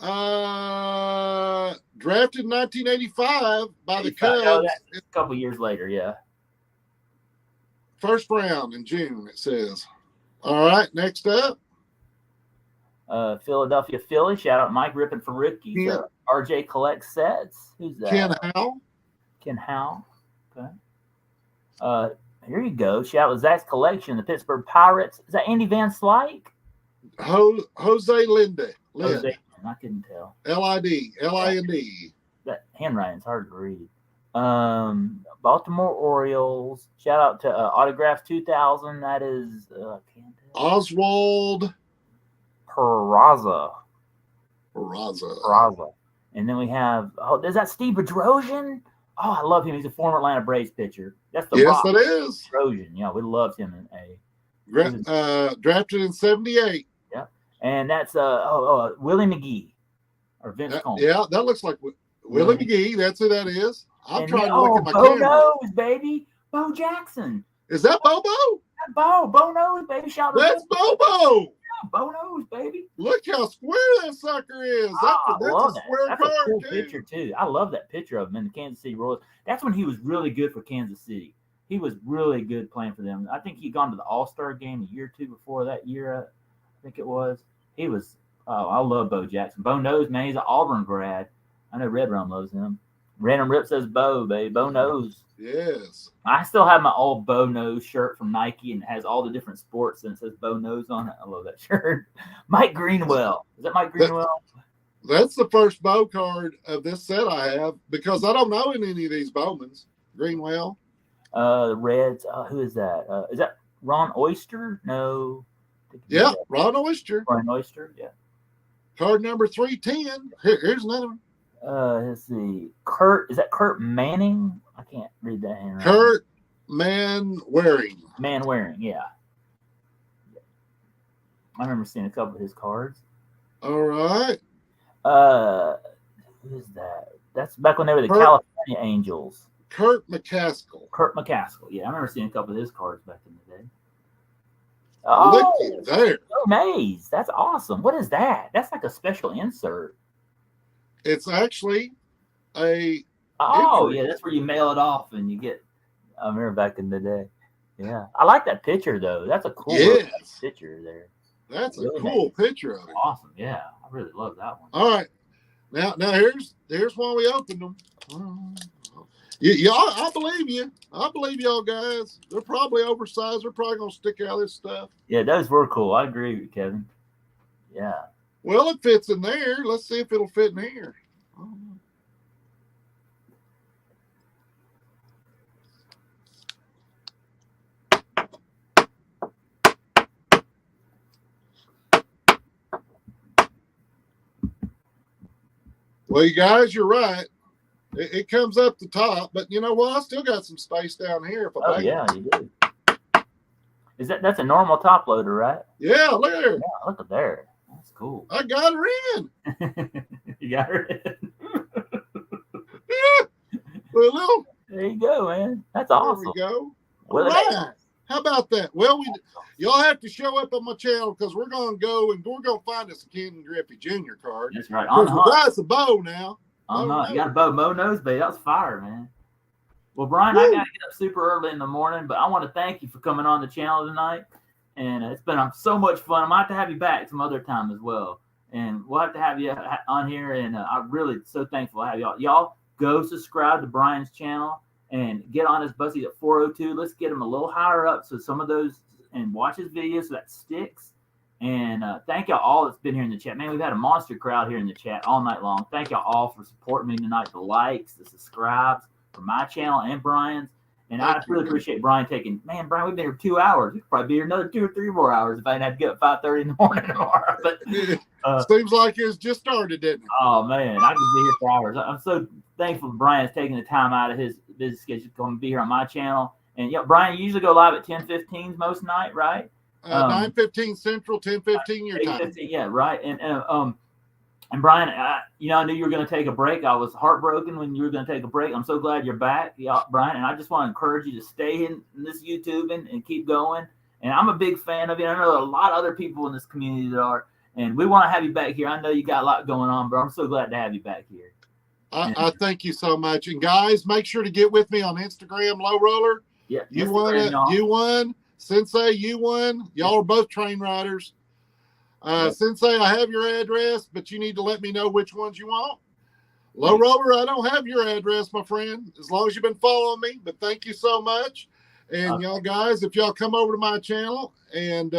S2: Drafted in 1985 by the Cubs.
S3: Oh, that's a couple years later, yeah.
S2: First round in June, it says. All right, next up.
S3: Philadelphia Philly. Shout out Mike Rippin for rookies. Yeah. RJ collects sets. Who's that?
S2: Ken Howell.
S3: Okay. Here you go. Shout out Zach's collection. The Pittsburgh Pirates. Is that Andy Van Slyke?
S2: Jose Linde.
S3: I couldn't tell.
S2: L-I-N-D.
S3: That handwriting's hard to read. Baltimore Orioles. Shout out to Autographs 2000. That is
S2: Oswald
S3: Peraza.
S2: Peraza.
S3: And then we have, is that Steve Bedrosian? Oh, I love him. He's a former Atlanta Braves pitcher. That's the
S2: Yes,
S3: Rock.
S2: that is.
S3: Bedrosian. Yeah, we loved him in A.
S2: Drafted in 78.
S3: Yeah. And that's Willie McGee or Vince Coleman.
S2: Yeah, that looks like Willie McGee. That's who that is. I'm trying to look at my
S3: Bo
S2: camera.
S3: Nose, baby. Bo Jackson.
S2: Is that Bobo?
S3: Bo Nose, baby. Shout out.
S2: That's Bobo.
S3: Bo Nose, baby.
S2: Look how square that sucker is. That's a square
S3: That's
S2: card,
S3: a cool
S2: too.
S3: picture, too. I love that picture of him in the Kansas City Royals. That's when he was really good for Kansas City. He was really good playing for them. I think he'd gone to the All-Star game a year or two before that year, I think it was. He was, I love Bo Jackson. Bo Nose, man, he's an Auburn grad. I know Red Rum loves him. Random Rip says Bo, baby. Bo Nose.
S2: Yes.
S3: I still have my old Bo Nose shirt from Nike, and it has all the different sports, and it says Bo Nose on it. I love that shirt. Mike Greenwell. Is that Mike Greenwell?
S2: That's the first Bo card of this set I have because I don't know any of these Bowmans. Greenwell.
S3: Reds. Who is that? Is that Ron Oyster? No.
S2: Yeah, Ron Oyster.
S3: Ron Oyster, yeah.
S2: Card number 310. Here's another one.
S3: Let's see. Is that Kurt Manning? I can't read that handwriting.
S2: Kurt Manwaring,
S3: yeah. I remember seeing a couple of his cards.
S2: All right.
S3: Who is that? That's back when they were the California Angels.
S2: Kurt McCaskill.
S3: Yeah, I remember seeing a couple of his cards back in the day.
S2: Look at there.
S3: Oh, Maze. That's awesome. What is that? That's like a special insert.
S2: It's actually a.
S3: Yeah, that's where you mail it off and you get. I remember back in the day. Yeah, I like that picture though. That's a cool picture there.
S2: That's really a cool picture of it.
S3: Awesome. Yeah, I really love that one.
S2: All right, now here's why we opened them. Y'all, I believe you. I believe y'all guys. They're probably oversized. They're probably gonna stick out this stuff.
S3: Yeah, those were cool. I agree with Kevin. Yeah.
S2: Well, it fits in there. Let's see if it'll fit in here. Well, you guys, you're right. It comes up the top, but you know what? I still got some space down here.
S3: Yeah, you do. That's a normal top loader, right?
S2: Yeah, look at there.
S3: Yeah, look at there. That's cool.
S2: I got her in.
S3: You got her in.
S2: Well,
S3: there you go, man. That's awesome.
S2: There we go.
S3: Well,
S2: right. How about that? Well, y'all have to show up on my channel because we're gonna go and we're gonna find us a Ken Griffey Jr. card.
S3: That's right.
S2: That's a bow now.
S3: You got a Bo Nose, baby. That's fire, man. Well, Brian, I got to get up super early in the morning, but I want to thank you for coming on the channel tonight. And it's been so much fun. I might have to have you back some other time as well. And we'll have to have you on here. And I'm really so thankful to have y'all. Y'all go subscribe to Brian's channel and get on his bus. He's at 402. Let's get him a little higher up so some of those and watch his videos so that sticks. And thank y'all all that's been here in the chat. Man, we've had a monster crowd here in the chat all night long. Thank y'all all for supporting me tonight. The likes, the subscribes for my channel and Brian's. And I really appreciate Brian Brian, we've been here 2 hours. We could probably be here another 2 or 3 more hours if I didn't have to get up 5:30 in the morning tomorrow. But
S2: seems like it's just started, didn't it?
S3: Oh, man, I could be here for hours. I'm so thankful Brian's taking the time out of his busy schedule to come be here on my channel. And, Brian, you usually go live at 10:15 most night, right?
S2: 9:15 Central, 10:15 your time.
S3: Yeah, right. And Brian, I knew you were going to take a break. I was heartbroken when you were going to take a break. I'm so glad you're back, Brian. And I just want to encourage you to stay in this YouTubing and keep going. And I'm a big fan of you. I know a lot of other people in this community that are. And we want to have you back here. I know you got a lot going on, but I'm so glad to have you back here.
S2: I thank you so much. And guys, make sure to get with me on Instagram, Low Roller.
S3: Yeah,
S2: you won. Sensei, you won. Y'all are both train riders. Sensei, I have your address, but you need to let me know which ones you want. Low Roller, I don't have your address, my friend, as long as you've been following me. But thank you so much. And y'all guys, if y'all come over to my channel, and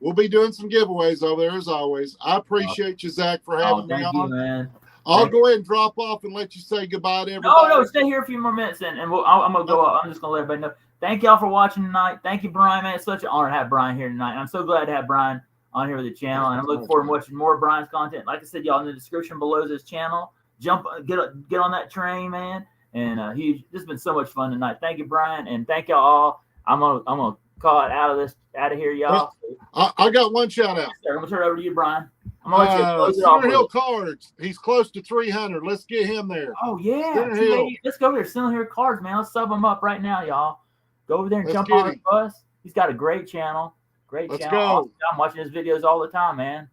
S2: we'll be doing some giveaways over there as always. I appreciate you, Zach, for having me on.
S3: Thank you, man.
S2: I'll go ahead and drop off and let you say goodbye to everybody.
S3: No, stay here a few more minutes, and I'm going to go up. I'm just going to let everybody know. Thank y'all for watching tonight. Thank you, Brian, man. It's such an honor to have Brian here tonight. I'm so glad to have Brian on here with the channel, and I'm looking forward to watching more of Brian's content. Like I said, y'all, in the description below this channel, get on that train, man. And this has been so much fun tonight. Thank you, Brian, and thank y'all all. I'm gonna call it out of here, y'all.
S2: I got one shout out.
S3: I'm gonna turn it over to you, Brian. I'm gonna let you close it off.
S2: Center Hill Cards. He's close to 300. Let's get him there.
S3: Oh yeah,
S2: Center Hill.
S3: Let's go there. Center Hill Cards, man. Let's sub him up right now, y'all. Go over there and jump on the bus. He's got a great channel.
S2: Let's go.
S3: I'm watching his videos all the time, man.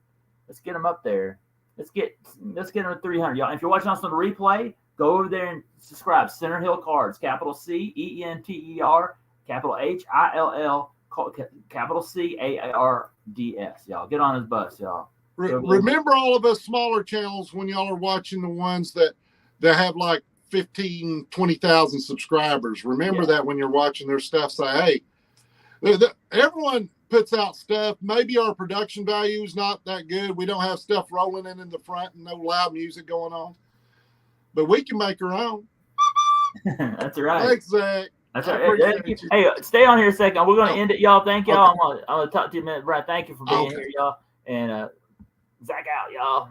S3: Let's get him up there. Let's get him to 300, y'all. And if you're watching us on the replay, go over there and subscribe. Center Hill Cards, capital CENTER, capital HILL, capital CARDS. Y'all get on his bus, y'all.
S2: Remember all of us smaller channels when y'all are watching the ones that have like 15, 20,000 subscribers. Remember that when you're watching their stuff. Say, hey, everyone puts out stuff. Maybe our production value is not that good. We don't have stuff rolling in the front and no loud music going on. But we can make our own.
S3: That's right.
S2: Thanks, Zach.
S3: That's right. Hey, stay on here a second. We're going to end it, y'all. Thank y'all. Okay. I'm going to talk to you a minute, Brian. Thank you for being here, y'all. And Zach out, y'all.